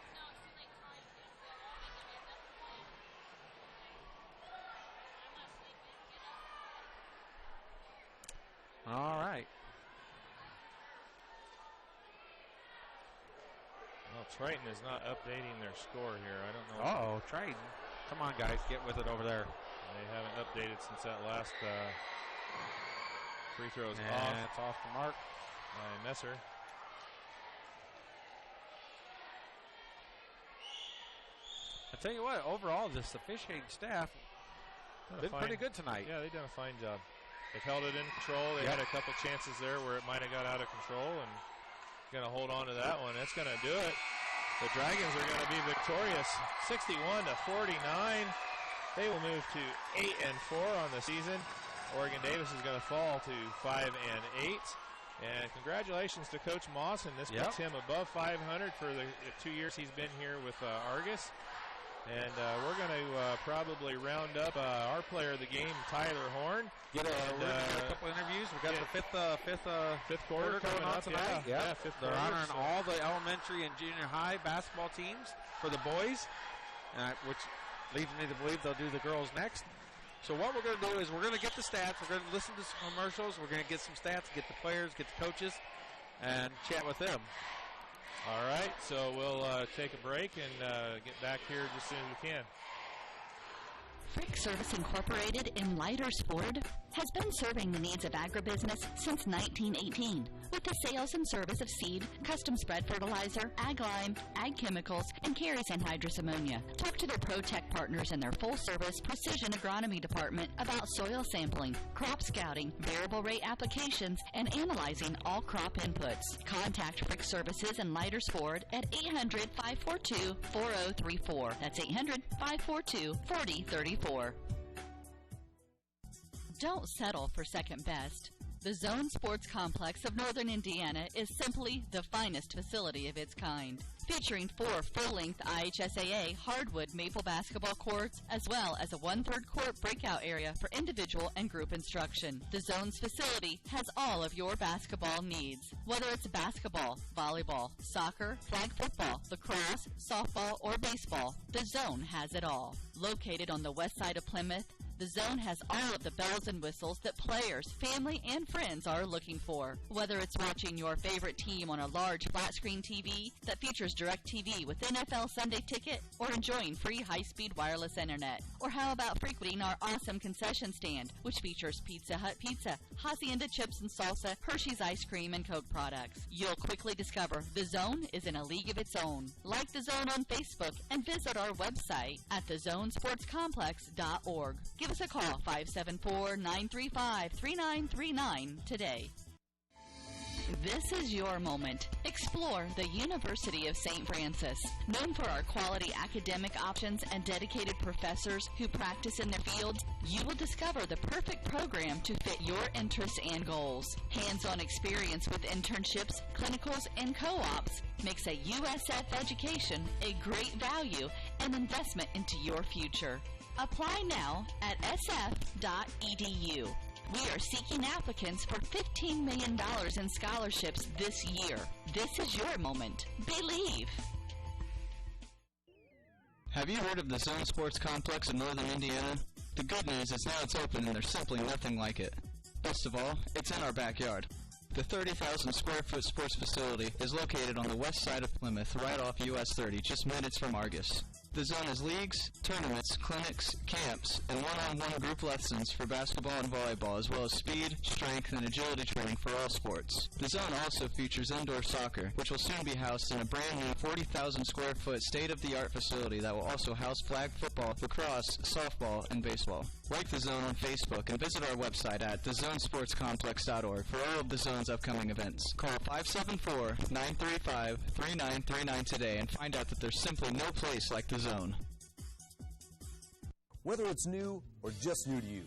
All right. Well, Triton is not updating their score here. I don't know. Uh-oh, Triton. Come on, guys. Get with it over there. They haven't updated since that last free throw is off. It's off the mark. By Messer. I tell you what, overall, this officiating staff been pretty good tonight. Yeah, they've done a fine job. They've held it in control. They had a couple chances there where it might have got out of control, and going to hold on to that one. That's going to do it. The Dragons are going to be victorious, 61-49. They will move to 8-4 on the season. Oregon Davis is going to fall to 5-8. And congratulations to Coach Mawson. This puts him above 500 for the 2 years he's been here with Argos. And we're going to probably round up our player of the game, Tyler Horn. We're going to get a couple interviews. We've got the fifth quarter coming up tonight. Yeah, fifth They're quarter, honoring all the elementary and junior high basketball teams for the boys, which leads me to believe they'll do the girls next. So what we're going to do is we're going to get the stats. We're going to listen to some commercials. We're going to get some stats, get the players, get the coaches, and chat with them. All right, so we'll take a break and get back here just as soon as we can. Frick Service Incorporated in Leitersford has been serving the needs of agribusiness since 1918 with the sales and service of seed, custom spread fertilizer, ag lime, ag chemicals, and carries anhydrous ammonia. Talk to their ProTech partners in their full-service precision agronomy department about soil sampling, crop scouting, variable rate applications, and analyzing all crop inputs. Contact Frick Services in Leitersford at 800-542-4034. That's 800-542-4034. Don't settle for second best. The Zone Sports Complex of Northern Indiana is simply the finest facility of its kind, featuring 4 full-length IHSAA hardwood maple basketball courts, as well as a 1/3 court breakout area for individual and group instruction. The Zone's facility has all of your basketball needs, whether it's basketball, volleyball, soccer, flag football, lacrosse, softball, or baseball. The Zone has it all. Located on the west side of Plymouth, the Zone has all of the bells and whistles that players, family, and friends are looking for. Whether it's watching your favorite team on a large flat-screen TV that features DirecTV with NFL Sunday Ticket, or enjoying free high-speed wireless internet. Or how about frequenting our awesome concession stand, which features Pizza Hut pizza, Hacienda chips and salsa, Hershey's ice cream, and Coke products. You'll quickly discover the Zone is in a league of its own. Like the Zone on Facebook and visit our website at thezonesportscomplex.org. Give us a call, 574-935-3939 today. This is your moment. Explore the University of St. Francis. Known for our quality academic options and dedicated professors who practice in their fields, you will discover the perfect program to fit your interests and goals. Hands-on experience with internships, clinicals, and co-ops makes a USF education a great value and investment into your future. Apply now at sf.edu. We are seeking applicants for $15 million in scholarships this year. This is your moment. Believe. Have you heard of the Zone Sports Complex in Northern Indiana? The good news is now it's open and there's simply nothing like it. Best of all, it's in our backyard. The 30,000 square foot sports facility is located on the west side of Plymouth, right off US 30, just minutes from Argos. The Zone has leagues, tournaments, clinics, camps, and one-on-one group lessons for basketball and volleyball, as well as speed, strength, and agility training for all sports. The Zone also features indoor soccer, which will soon be housed in a brand new 40,000 square foot state-of-the-art facility that will also house flag football, lacrosse, softball, and baseball. Like the Zone on Facebook and visit our website at thezonesportscomplex.org for all of the Zone's upcoming events. Call 574-935-3939 today and find out that there's simply no place like the Zone. Whether it's new or just new to you,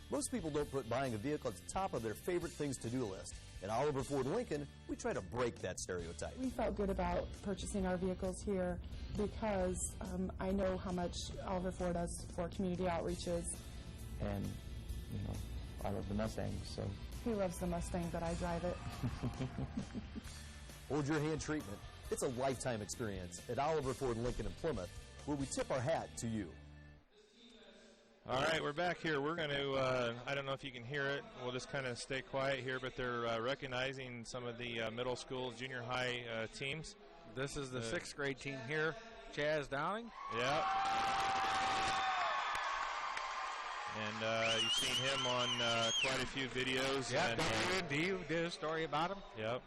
most people don't put buying a vehicle at the top of their favorite things to do list. At Oliver Ford Lincoln, we try to break that stereotype. We felt good about purchasing our vehicles here because I know how much Oliver Ford does for community outreaches. And, you know, I love the Mustang, so. He loves the Mustang, but I drive it. Hold your hand treatment. It's a lifetime experience at Oliver Ford Lincoln in Plymouth, where we tip our hat to you. All right, we're back here. We're going to, I don't know if you can hear it. We'll just kind of stay quiet here, but they're recognizing some of the middle school, junior high teams. This is the 6th grade team here. Chaz Downing. Yeah. And you've seen him on quite a few videos. Yeah, and, WND did a story about him. Yep.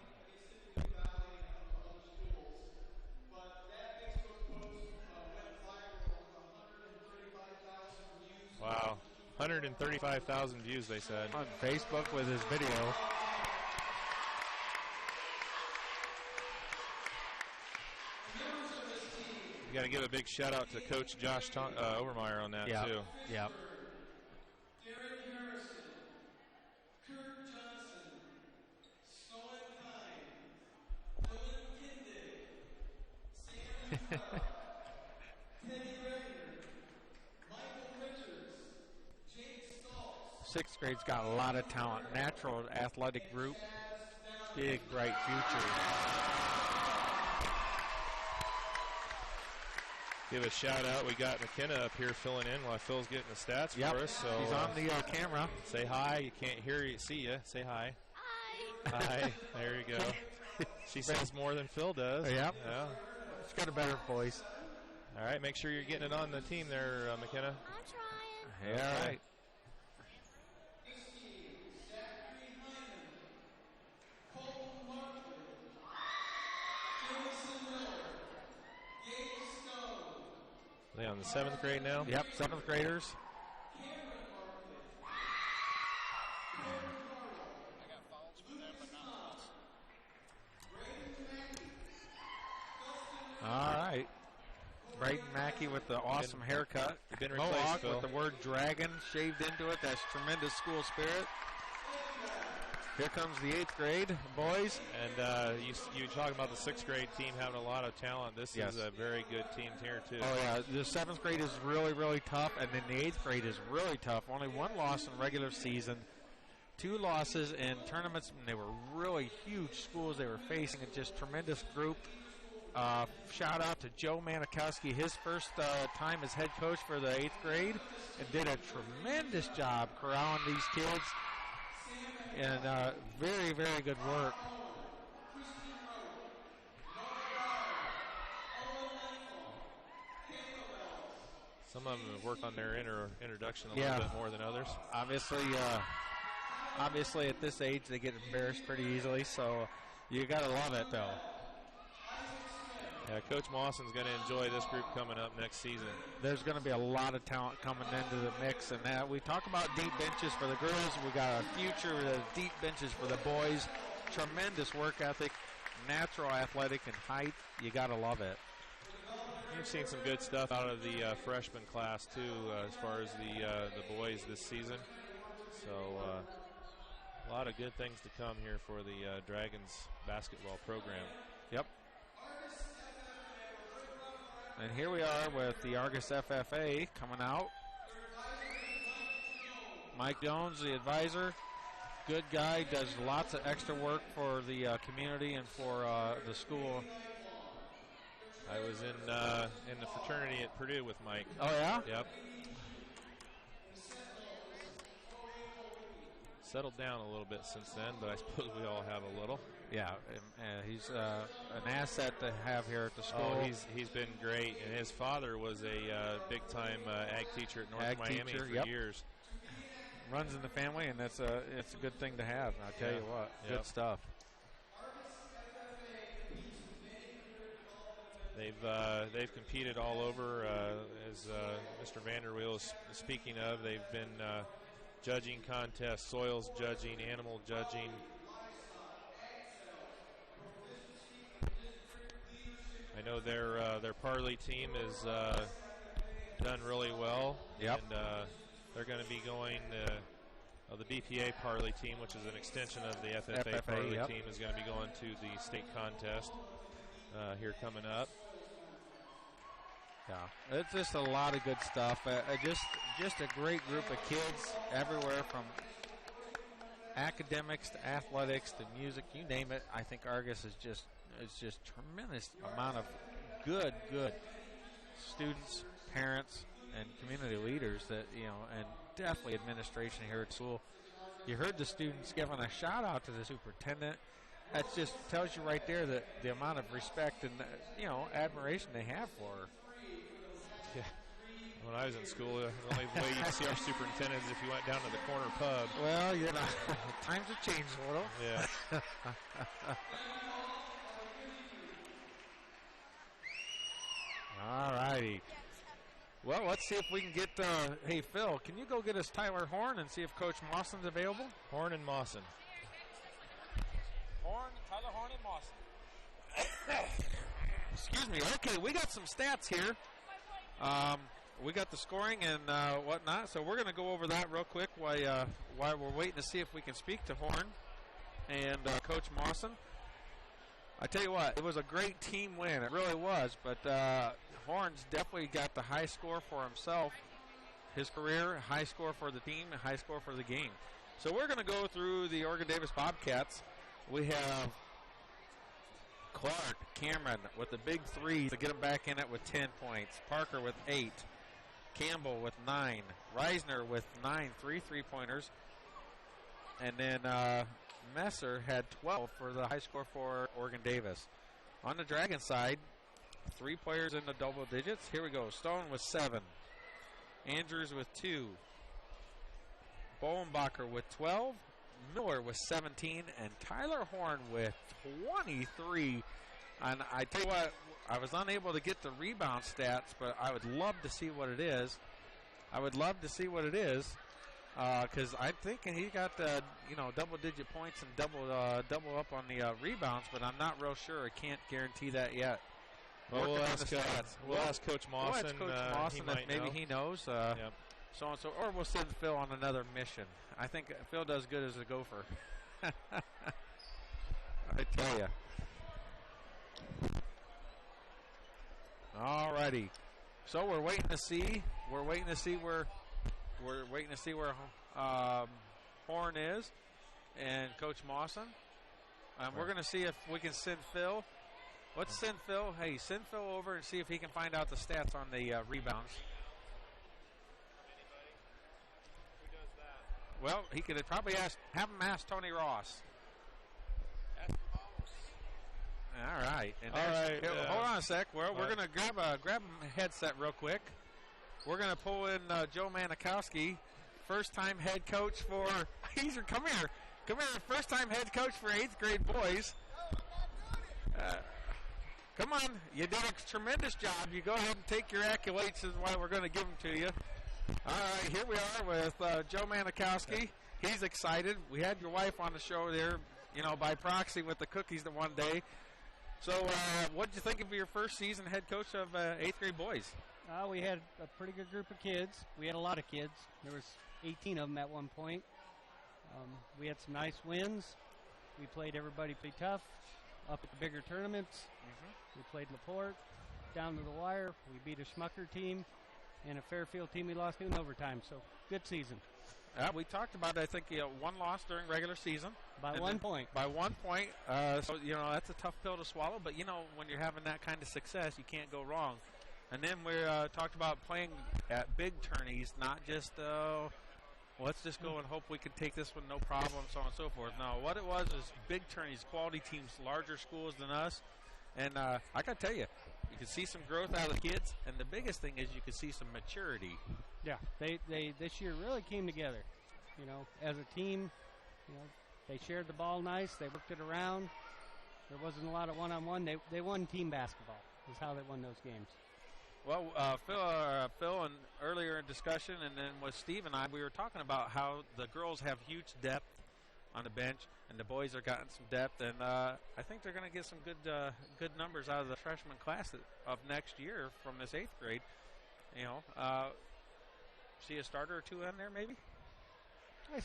Wow, 135,000 views, they said. On Facebook with his video. You got to give a big shout out to Coach Josh Overmeyer on that, too. Yep. Sixth grade's got a lot of talent. Natural athletic group. Big, bright future. Give a shout out. We got McKenna up here filling in while Phil's getting the stats for us. So he's on the camera. Say hi. You can't hear you, see you. Say hi. Hi. Hi. There you go. She says more than Phil does. Yep. Yeah. She's got a better voice. All right. Make sure you're getting it on the team there, McKenna. I'm trying. Yeah, right. Are they on the 7th grade now? Yep, 7th graders. All right. Braden Mackey with the awesome haircut. Been replaced, Mohawk Phil. with the word dragon shaved into it. That's tremendous school spirit. Here comes the 8th grade boys. And you talk about the 6th grade team having a lot of talent. This Yes. is a very good team here, too. Oh, yeah. The 7th grade is really, really tough, and then the 8th grade is really tough. Only one loss in regular season, 2 losses in tournaments, and they were really huge schools they were facing. A just tremendous group. Shout out to Joe Manikowski, his first time as head coach for the 8th grade, and did a tremendous job corralling these kids. And very, very good work. Some of them have worked on their introduction a little bit more than others. Obviously, at this age, they get embarrassed pretty easily, so you got to love it, though. Yeah, Coach Mawson's going to enjoy this group coming up next season. There's going to be a lot of talent coming into the mix, and we talk about deep benches for the girls. We got a future with deep benches for the boys. Tremendous work ethic, natural athletic and height. You got to love it. You've seen some good stuff out of the freshman class too, as far as the boys this season. So a lot of good things to come here for the Dragons basketball program. Yep. And here we are with the Argos FFA coming out. Mike Jones, the advisor, good guy, does lots of extra work for the community and for the school. I was in the fraternity at Purdue with Mike. Oh, yeah? Yep. Settled down a little bit since then, but I suppose we all have a little. Yeah, he's an asset to have here at the school. Oh, he's been great, and his father was a big-time ag teacher at North Miami for years. Runs in the family, and it's a good thing to have. I'll tell you what, good stuff. They've competed all over, as Mr. Vanderweel is speaking of. They've been judging contests, soils judging, animal judging. I know their Parley team has done really well. Yep. And they're going to be going. The BPA Parley team, which is an extension of the FFA Parley team, is going to be going to the state contest here coming up. Yeah, it's just a lot of good stuff. Just a great group of kids everywhere, from academics to athletics to music, you name it. I think Argos is just tremendous amount of good students, parents, and community leaders that and definitely administration here at school. You heard the students giving a shout out to the superintendent. That just tells you right there that the amount of respect and admiration they have for her. Yeah. When I was in school, the only way you'd see our superintendent is if you went down to the corner pub. Well, times have changed a little. Yeah. All righty. Well, let's see if we can get, hey, Phil, can you go get us Tyler Horn and see if Coach Mawson's available? Horn and Mawson. Tyler Horn and Mawson. Excuse me. Okay, we got some stats here. We got the scoring and whatnot, so we're going to go over that real quick while we're waiting to see if we can speak to Horn and Coach Mawson. I tell you what, it was a great team win. It really was, but Horn's definitely got the high score for himself, his career, high score for the team, and high score for the game. So we're going to go through the Oregon Davis Bobcats. We have Clark, Cameron with the big three to get them back in it with 10 points. Parker with 8. Campbell with 9. Reisner with 9, 3 3-pointers. And then Messer had 12 for the high score for Oregon Davis. On the Dragon side, 3 players in the double digits. Here we go. Stone with 7. Andrews with 2. Bowenbacher with 12. Miller with 17. And Tyler Horn with 23. And I tell you what, I was unable to get the rebound stats, but I would love to see what it is. Because I'm thinking he got double-digit points and double up on the rebounds, but I'm not real sure. I can't guarantee that yet. Well, we'll ask Coach Mawson. If maybe he knows. Yep. So and so, or we'll send Phil on another mission. I think Phil does good as a gopher. I tell you. All righty. So we're waiting to see. We're waiting to see where Horn is, and Coach Mawson. We're going to see if we can send Phil. Let's send Phil. Hey, send Phil over and see if he can find out the stats on the rebounds. Well, he could probably have him ask Tony Ross. All right. And hold on a sec. Well, we're going to grab a headset real quick. We're going to pull in Joe Manikowski, first-time head coach for. Come here. First-time head coach for 8th grade boys. Come on. You did a tremendous job. You go ahead and take your accolades, is why we're going to give them to you. All right, here we are with Joe Manikowski. He's excited. We had your wife on the show there, by proxy with the cookies the one day. So what did you think of your first season head coach of 8th grade boys? We had a pretty good group of kids. We had a lot of kids. There was 18 of them at one point. We had some nice wins. We played everybody pretty tough up at the bigger tournaments. We played LaPorte down to the wire. We beat a Schmucker team and a Fairfield team we lost to in overtime. So good season. We talked about, I think, one loss during regular season. By 1 point. By 1 point. So, that's a tough pill to swallow. But, when you're having that kind of success, you can't go wrong. And then we talked about playing at big tourneys, not just, let's just go and hope we can take this one, no problem, so on and so forth. No, what it was is big tourneys, quality teams, larger schools than us. And I got to tell you, you can see some growth out of the kids. And the biggest thing is you can see some maturity. Yeah, they this year really came together, as a team. They shared the ball nice. They worked it around. There wasn't a lot of one-on-one. They won team basketball is how they won those games. Well, Phil, and earlier in discussion, and then with Steve and I, we were talking about how the girls have huge depth on the bench, and the boys are getting some depth, and I think they're going to get some good numbers out of the freshman class of next year from this 8th grade. See a starter or two in there, maybe.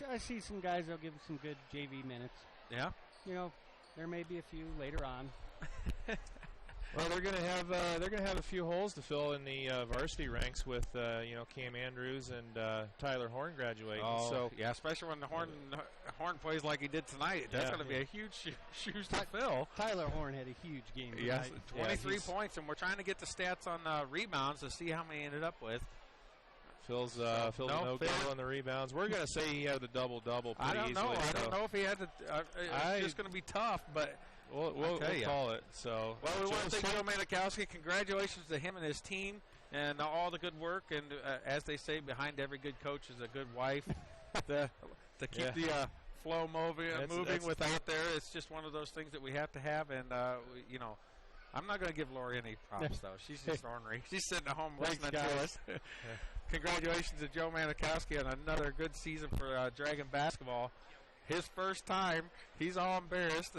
I see some guys that'll give them some good JV minutes. Yeah. There may be a few later on. Well, they're going to have a few holes to fill in the varsity ranks with Cam Andrews and Tyler Horn graduating. Oh, so yeah, especially when the Horn plays like he did tonight. That's going to be a huge shoes to fill. Tyler Horn had a huge game tonight. Yes, 23 points, and we're trying to get the stats on rebounds to see how many he ended up with. Phil's no good on the rebounds. We're going to say he had the double-double pretty easily. I don't know if he had to. It's just going to be tough, but we'll call it. So, well, we want to thank Joe Manikowski. Congratulations to him and his team and all the good work. And as they say, behind every good coach is a good wife. To keep the flow moving without there, it's just one of those things that we have to have. And I'm not going to give Lori any props though. She's just ornery. She's sitting at home listening to us. Congratulations to Joe Manikowski on another good season for Dragon basketball. His first time, he's all embarrassed.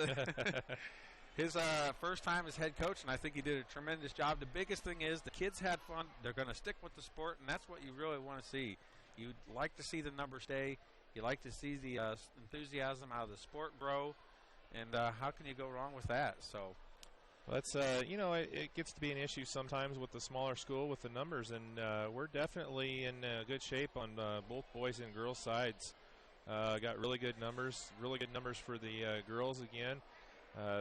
His first time as head coach, and I think he did a tremendous job. The biggest thing is the kids had fun. They're going to stick with the sport, and that's what you really want to see. You'd like to see the numbers stay. You like to see the enthusiasm out of the sport grow, and how can you go wrong with that? So. That's it gets to be an issue sometimes with the smaller school with the numbers, and we're definitely in good shape on both boys and girls sides. Got really good numbers for the girls again.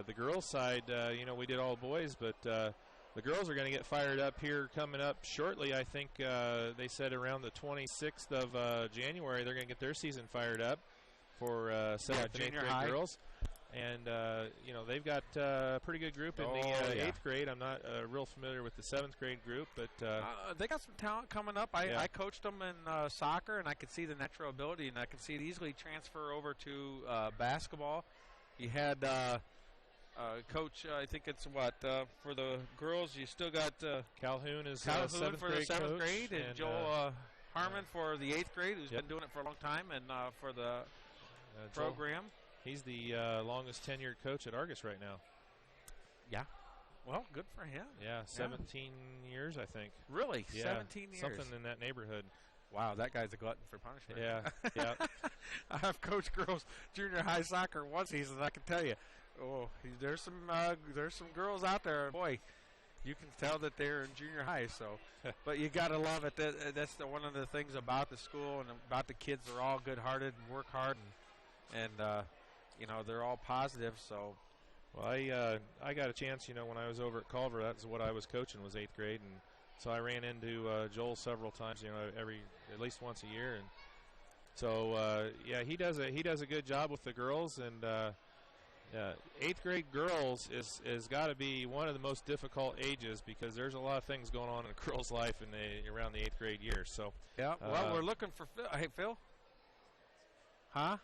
The girls side, we did all boys, but the girls are going to get fired up here coming up shortly. I think they said around the 26th of January they're going to get their season fired up for 7th and 8th grade girls. And, they've got a pretty good group in the 8th grade. I'm not real familiar with the 7th grade group, but they got some talent coming up. I coached them in soccer, and I could see the natural ability, and I could see it easily transfer over to basketball. You had Coach, I think it's for the girls, you still got Calhoun is Calhoun for the 7th coach, grade, and Joel Harmon for the 8th grade, who's been doing it for a long time, and for the program. He's the longest tenured coach at Argos right now. Yeah. Well, good for him. Yeah, 17 years, I think. Really? Yeah, 17 years? Something in that neighborhood. Wow, that guy's a glutton for punishment. Yeah. I've coached girls junior high soccer one season, I can tell you. Oh, there's some girls out there, boy, you can tell that they're in junior high. So, but you got to love it. That's one of the things about the school and about the kids. They're all good-hearted and work hard, and they're all positive. So, well, I got a chance. When I was over at Culver, that's what I was coaching was 8th grade, and so I ran into Joel several times. At least once a year, and so he does a good job with the girls, and 8th grade girls is got to be one of the most difficult ages because there's a lot of things going on in a girl's life around the 8th grade year. So yeah, we're looking for Phil. Hey, Phil. Huh?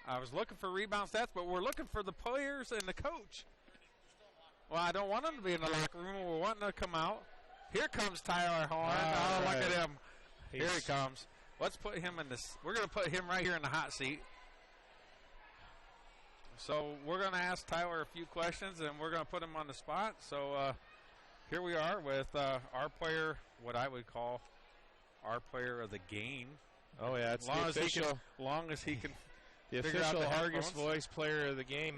I was looking for rebound stats, but we're looking for the players and the coach. Well, I don't want them to be in the locker room. We're wanting to come out. Here comes Tyler Horn. Oh, look at him. Here he comes. Let's put him in this. We're going to put him right here in the hot seat. So we're going to ask Tyler a few questions, and we're going to put him on the spot. So here we are with our player, what I would call our player of the game. Oh, yeah. It's the official Argos Voice player of the game,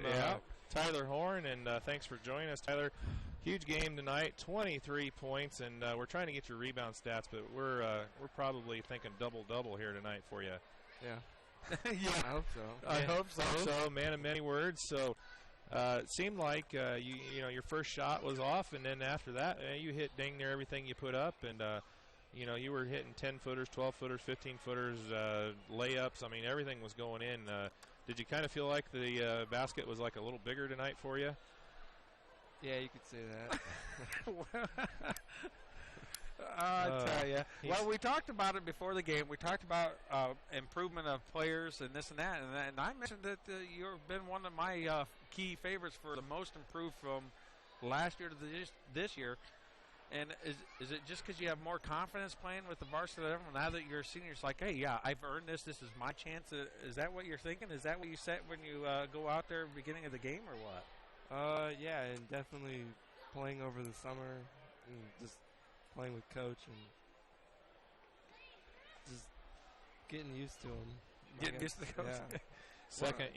Tyler Horn. And thanks for joining us, Tyler. Huge game tonight, 23 points, and we're trying to get your rebound stats, but we're probably thinking double-double here tonight for you. Yeah. Yeah, I hope so. I hope so. Man of many words. So it seemed like your first shot was off, and then after that you hit dang near everything you put up, and you were hitting 10-footers, 12-footers, 15-footers, layups. I mean, everything was going in. Did you kind of feel like the basket was like a little bigger tonight for you? Yeah, you could say that. I tell you. Well, we talked about it before the game. We talked about improvement of players and this and that. And I mentioned that you've been one of my key favorites for the most improved from last year to this year. And is it just because you have more confidence playing with the varsity level now that you're a senior? It's like, hey, yeah, I've earned this. This is my chance. Is that what you're thinking? Is that what you said when you go out there at the beginning of the game or what? Yeah, and definitely playing over the summer and just playing with Coach and just getting used to him. Getting used to the Coach.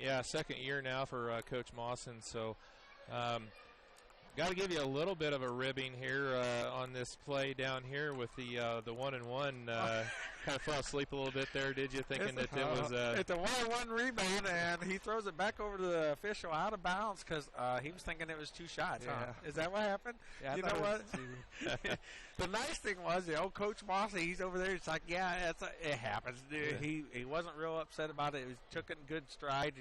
Yeah. Second year now for Coach Mawson. So got to give you a little bit of a ribbing here on this play down here with the 1-and-1. Kind of fell asleep a little bit there, did you? Thinking that it was it's a 1-on-1 rebound, and he throws it back over to the official out of bounds because he was thinking it was 2 shots. Yeah. Huh? Is that what happened? Yeah, you know what? The nice thing was, Coach Mossy, he's over there. It's like, yeah, it happens. Dude. Yeah. He wasn't real upset about it. He took it in good stride,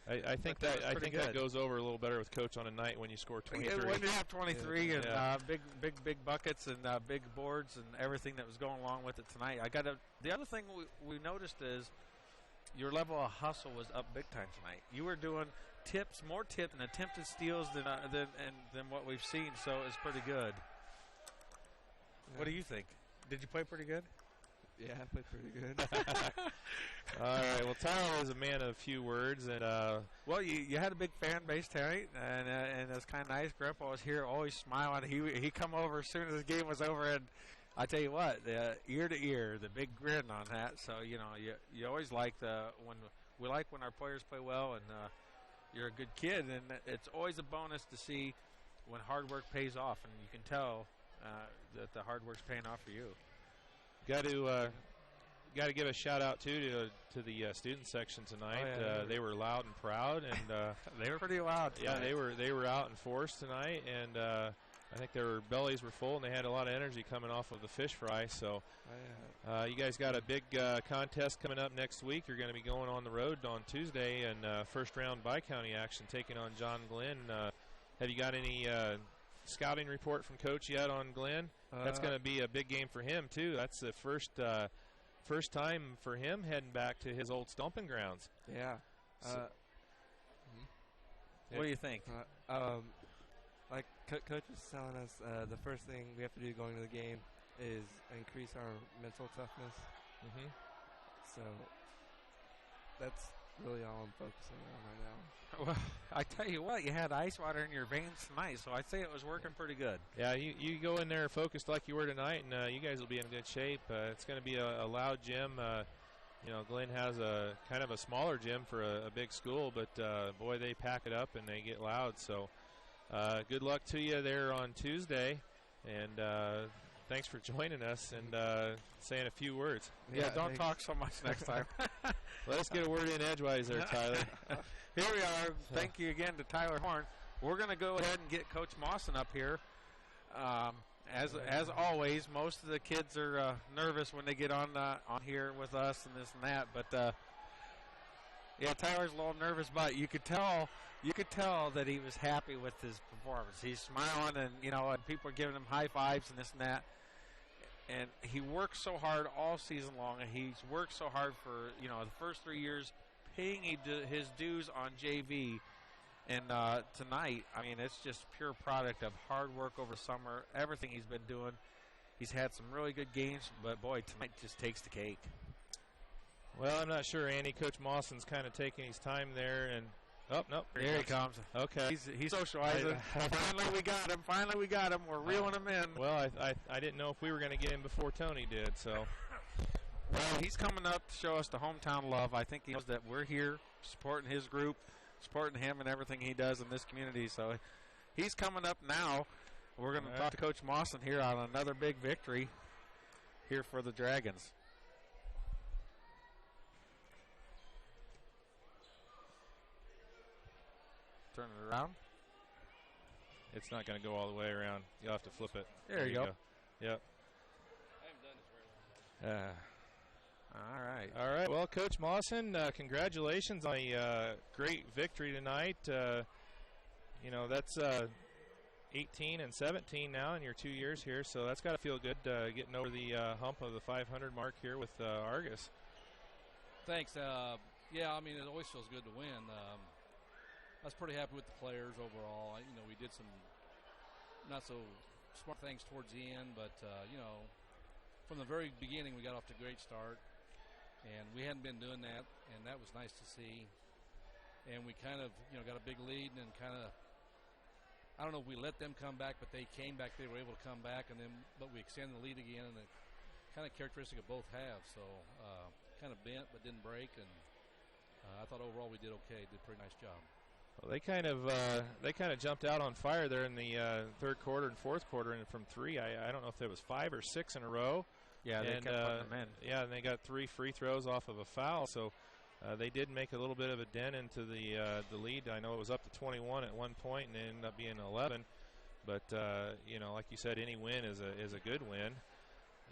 I think that goes over a little better with Coach on a night when you score 23. When you have 23 and big buckets and big boards and everything that was going along with it tonight. The other thing we noticed is your level of hustle was up big time tonight. You were doing more tips and attempted steals than what we've seen. So it's pretty good. Yeah. What do you think? Did you play pretty good? Yeah, I played pretty good. All right. Well, Tyler is a man of few words, and well, you had a big fan base tonight, and it was kind of nice. Grandpa was here, always smiling. He come over as soon as the game was over, and I tell you what, the ear to ear, the big grin on that. So you always like when our players play well, and you're a good kid, and it's always a bonus to see when hard work pays off, and you can tell that the hard work's paying off for you. Got to give a shout out to the student section tonight. Oh, yeah, they were loud and proud, and they were pretty loud tonight. Yeah, they were out in force tonight, and I think their bellies were full and they had a lot of energy coming off of the fish fry. So you guys got a big contest coming up next week. You're going to be going on the road on Tuesday and first round bi-county action taking on John Glenn. Have you got any scouting report from Coach yet on Glenn? That's going to be a big game for him too. That's the first time for him heading back to his old stomping grounds. Yeah. What do you think? Like Coach is telling us, the first thing we have to do going to the game is increase our mental toughness. So that's really all I'm focusing on right now. Well, I tell you what, you had ice water in your veins tonight, so I'd say it was working pretty good. Yeah, you go in there focused like you were tonight, and you guys will be in good shape. It's going to be a loud gym. Glenn has a kind of a smaller gym for a big school, but boy, they pack it up and they get loud. So good luck to you there on Tuesday, and thanks for joining us and saying a few words. Yeah, don't talk so much next time. Let us get a word in edgewise there, Tyler. Here we are. Thank you again to Tyler Horn. We're going to go ahead and get Coach Mawson up here. As always, most of the kids are nervous when they get on here with us and this and that. But yeah, Tyler's a little nervous, but you could tell that he was happy with his performance. He's smiling, and and people are giving him high fives and this and that. And he worked so hard all season long, and he's worked so hard for the first 3 years, paying his dues on JV. And tonight, I mean, it's just pure product of hard work over summer, everything he's been doing. He's had some really good games, but boy, tonight just takes the cake. Well, I'm not sure, Andy. Coach Mawson's kind of taking his time there, and no, there he comes. Okay, he's socializing. Finally, we got him. We're reeling him in. Well, I didn't know if we were going to get him before Tony did. So, well, he's coming up to show us the hometown love. I think he knows that we're here supporting his group, supporting him and everything he does in this community. So, he's coming up now. We're going to talk to Coach Mawson here on another big victory here for the Dragons. Turn it around. It's not going to go all the way around. You'll have to flip it. There you go. Yep. I haven't done this very long. All right. Well, Coach Mawson, congratulations on a great victory tonight. That's 18 and 17 now in your 2 years here, so that's got to feel good getting over the hump of the 500 mark here with Argos. Thanks. Yeah, I mean, it always feels good to win. I was pretty happy with the players overall. We did some not so smart things towards the end, but from the very beginning we got off to a great start, and we hadn't been doing that, and that was nice to see. And we kind of got a big lead, and kind of, I don't know if we let them come back, but they came back. They were able to come back, but we extended the lead again, and the kind of characteristic of both halves. So kind of bent but didn't break, and I thought overall we did okay. Did a pretty nice job. Well, they kind of jumped out on fire there in the third quarter and fourth quarter, and from three, I don't know if it was 5 or 6 in a row. Yeah, they kept putting them in. Yeah, and they got 3 free throws off of a foul, so they did make a little bit of a dent into the lead. I know it was up to 21 at one point, and it ended up being 11. But like you said, any win is a good win.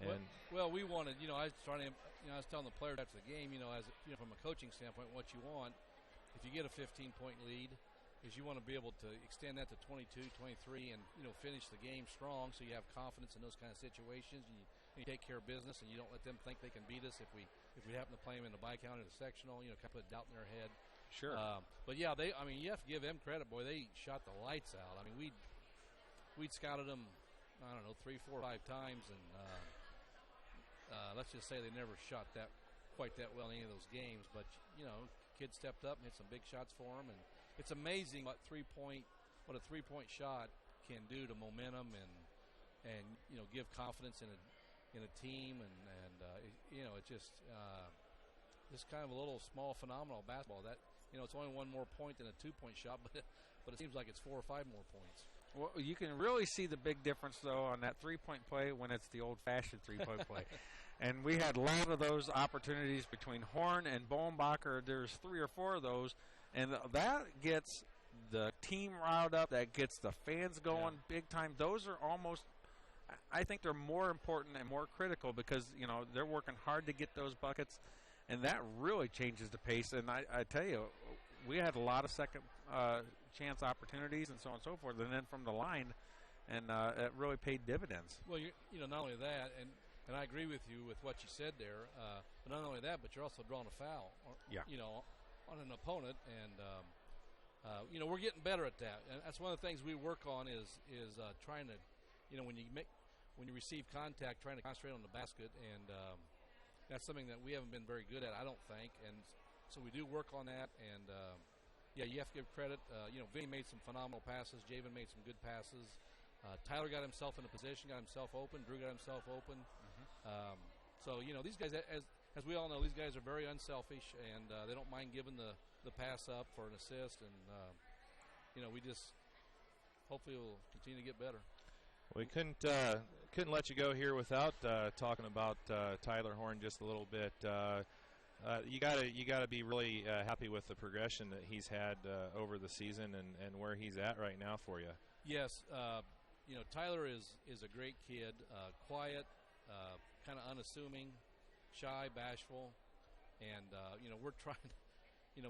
And well, we wanted. I was trying to. I was telling the players after the game. From a coaching standpoint, what you want, if you get a 15-point lead, is you want to be able to extend that to 22, 23, and finish the game strong, so you have confidence in those kind of situations, and you take care of business, and you don't let them think they can beat us if we happen to play them in the bi-county or the sectional. Kind of put doubt in their head. Sure. But yeah, you have to give them credit, boy. They shot the lights out. I mean, we'd scouted them, I don't know, 3, 4, 5 times, and let's just say they never shot quite that well in any of those games. But kids stepped up and hit some big shots for them, and it's amazing what a 3-point shot can do to momentum and give confidence in a team, and it's just kind of a little small phenomenal basketball that it's only one more point than a 2-point shot, but it seems like it's 4 or 5 more points. Well, you can really see the big difference though on that 3-point play when it's the old-fashioned 3-point play. And we had a lot of those opportunities between Horn and Bowenbacher. There's 3 or 4 of those, and that gets the team riled up, that gets the fans going big time. Those are almost, I think they're more important and more critical because, they're working hard to get those buckets, and that really changes the pace. And I tell you, we had a lot of second chance opportunities and so on and so forth, and then from the line, and it really paid dividends. Well, not only that, and I agree with you with what you said there, but not only that, but you're also drawing a foul, on an opponent, and we're getting better at that. And that's one of the things we work on is trying to, when you receive contact, trying to concentrate on the basket, and that's something that we haven't been very good at, I don't think, and so we do work on that, and you have to give credit. Vinny made some phenomenal passes. Javen made some good passes. Tyler got himself in a position, got himself open. Drew got himself open. So, these guys, as we all know, these guys are very unselfish, and they don't mind giving the pass up for an assist. And, we just hopefully will continue to get better. We couldn't let you go here without talking about Tyler Horn just a little bit. You gotta be really happy with the progression that he's had over the season and where he's at right now for you. Yes, Tyler is a great kid, quiet, kind of unassuming, shy, bashful, and we're trying.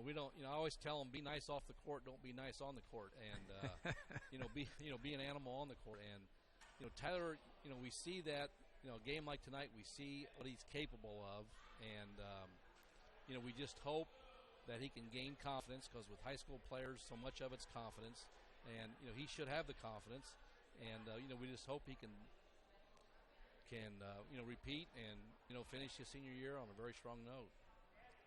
We don't. I always tell him, be nice off the court, don't be nice on the court, and be an animal on the court. And Tyler, we see that. A game like tonight, we see what he's capable of, and we just hope that he can gain confidence, because with high school players, so much of it's confidence, and he should have the confidence, and we just hope he can repeat and finish his senior year on a very strong note.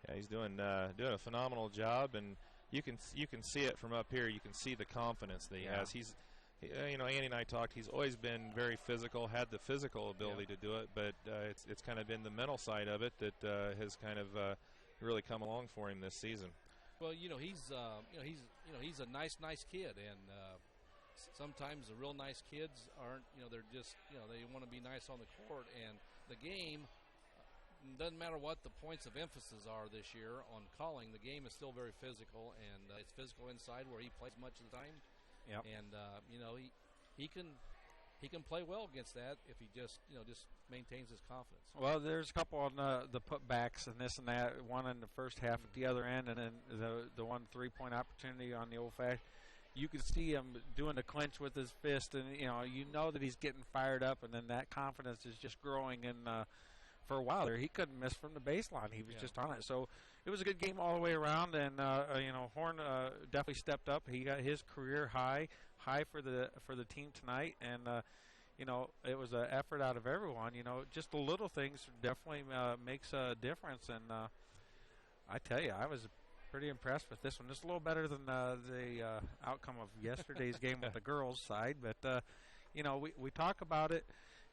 Yeah, he's doing a phenomenal job, and you can see it from up here. You can see the confidence that he has. He's Andy and I talked. He's always been very physical, had the physical ability to do it, but it's kind of been the mental side of it that has kind of really come along for him this season. Well, he's a nice kid, and sometimes the real nice kids aren't. They're just they want to be nice on the court, and the game doesn't matter what the points of emphasis are this year on calling. The game is still very physical, and it's physical inside where he plays much of the time. Yep. And he can play well against that if he just maintains his confidence. Well, there's a couple on the putbacks and this and that. One in the first half at the other end, and then the one 3-point opportunity on the old fashioned. You can see him doing the clinch with his fist, and you know that he's getting fired up, and then that confidence is just growing. And for a while there, he couldn't miss from the baseline. He was just on it. So it was a good game all the way around, and Horn definitely stepped up. He got his career high for the team tonight, and it was an effort out of everyone. Just the little things definitely makes a difference. And I tell you, I was pretty impressed with this one. Just a little better than the outcome of yesterday's game with the girls' side, but we talk about it.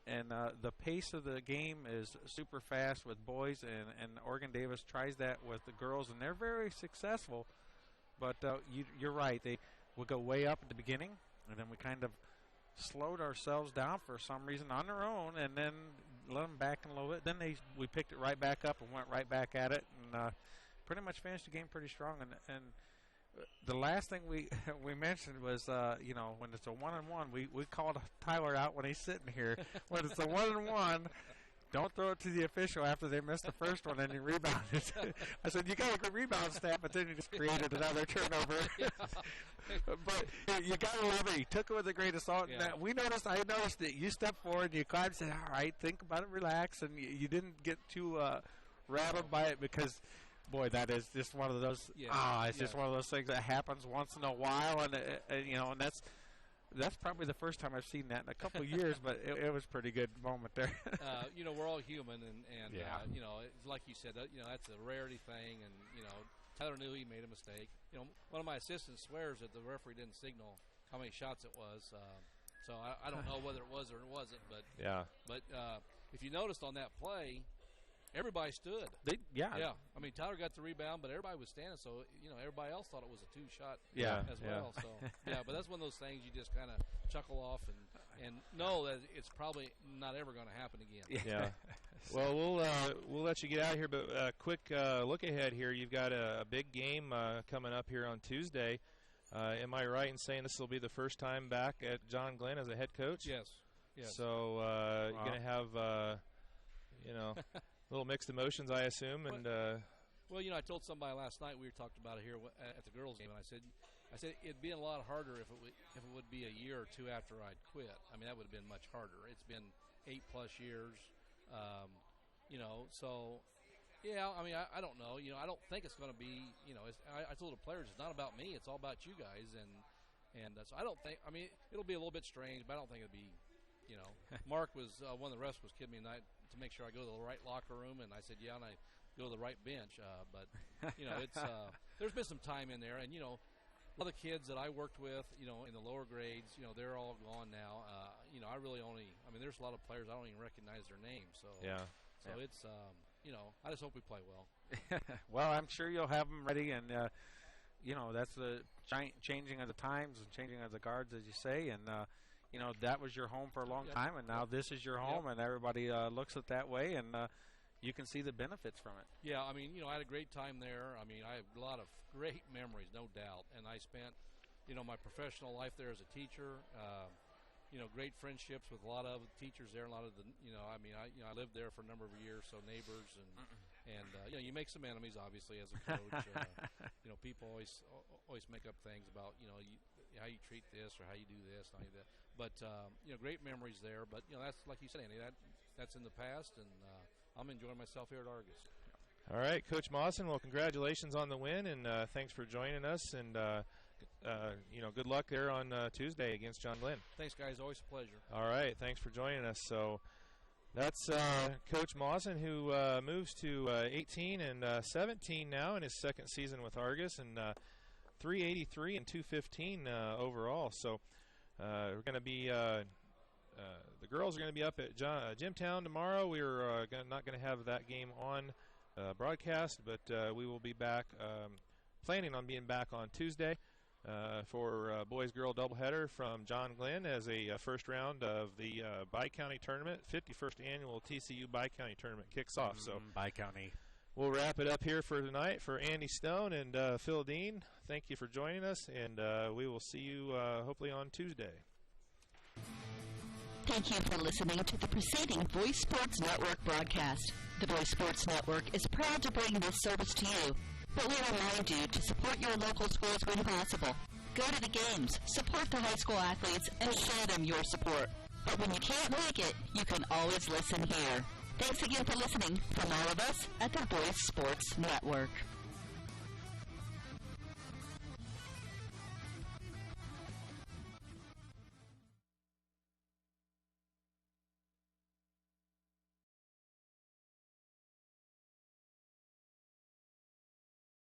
And the pace of the game is super fast with boys, and Oregon Davis tries that with the girls, and they're very successful. But you're right. They would go way up at the beginning, and then we kind of slowed ourselves down for some reason on their own, and then let them back in a little bit. Then we picked it right back up and went right back at it, and pretty much finished the game pretty strong. And the last thing we mentioned was, when it's a 1-on-1, we called Tyler out when he's sitting here. When it's a 1-on-1, don't throw it to the official after they missed the first one and you rebound it. I said, you got a good rebound stat, but then you just created another turnover. But you got to love it. He took it with a great assault. Yeah. I noticed that you stepped forward and you climbed and said, all right, think about it, relax. And you didn't get too rattled by it because – boy, that is just one of those. It's just one of those things that happens once in a while, and that's probably the first time I've seen that in a couple of years. But it was a pretty good moment there. We're all human, and it's like you said, that's a rarity thing, and Tyler knew he made a mistake. One of my assistants swears that the referee didn't signal how many shots it was, so I don't know whether it was or it wasn't. But But if you noticed on that play, everybody stood. I mean, Tyler got the rebound, but everybody was standing, so everybody else thought it was a two-shot as well. So but that's one of those things you just kind of chuckle off and know that it's probably not ever going to happen again. Yeah. Well, we'll let you get out of here, but quick look ahead here. You've got a big game coming up here on Tuesday. Am I right in saying this will be the first time back at John Glenn as a head coach? Yes. Yes. So you're going to have, little mixed emotions, I assume. And well, I told somebody last night, we talked about it here at the girls' game, and I said it'd be a lot harder if it would be a year or two after I'd quit. I mean, that would have been much harder. It's been 8+ years, so. Yeah, I mean, I don't know. I don't think it's going to be. I told the players it's not about me. It's all about you guys, and so I don't think. I mean, it'll be a little bit strange, but I don't think it'll be. Mark was one of the refs was kidding me tonight to make sure I go to the right locker room, and I said, yeah, and I go to the right bench. But it's there's been some time in there, and other kids that I worked with, in the lower grades, they're all gone now. I really only. I mean, there's a lot of players I don't even recognize their names. So yeah. So it's. I just hope we play well. Well, I'm sure you'll have them ready, and that's the changing of the times and changing of the guards, as you say, and that was your home for a long time, and now this is your home, and everybody looks at it that way, and you can see the benefits from it. Yeah, I mean, I had a great time there. I mean, I have a lot of great memories, no doubt, and I spent, my professional life there as a teacher. Great friendships with a lot of teachers there. A lot of the, I lived there for a number of years, so neighbors and you make some enemies, obviously, as a coach. People always make up things about, how you treat this or how you do this, and that. But great memories there. But that's like you said, Andy. That's in the past, and I'm enjoying myself here at Argos. All right, Coach Mawson. Well, congratulations on the win, and thanks for joining us. And good luck there on Tuesday against John Glenn. Thanks, guys. Always a pleasure. All right, thanks for joining us. So that's Coach Mawson, who moves to 18 and 17 now in his second season with Argos, and 383 and 215 overall. So we're going to be the girls are going to be up at Jimtown tomorrow. We're not going to have that game on broadcast, but we will be back, planning on being back on Tuesday for boys-girl doubleheader from John Glenn as a first round of the Bi-County tournament. 51st annual TCU Bi-County tournament kicks off. So Bi-County. We'll wrap it up here for tonight. For Andy Stone and Phil Dean, thank you for joining us, and we will see you hopefully on Tuesday. Thank you for listening to the preceding Voice Sports Network broadcast. The Voice Sports Network is proud to bring this service to you, but we remind you to support your local schools when possible. Go to the games, support the high school athletes, and show them your support. But when you can't make it, you can always listen here. Thanks again for listening from all of us at the Voice Sports Network.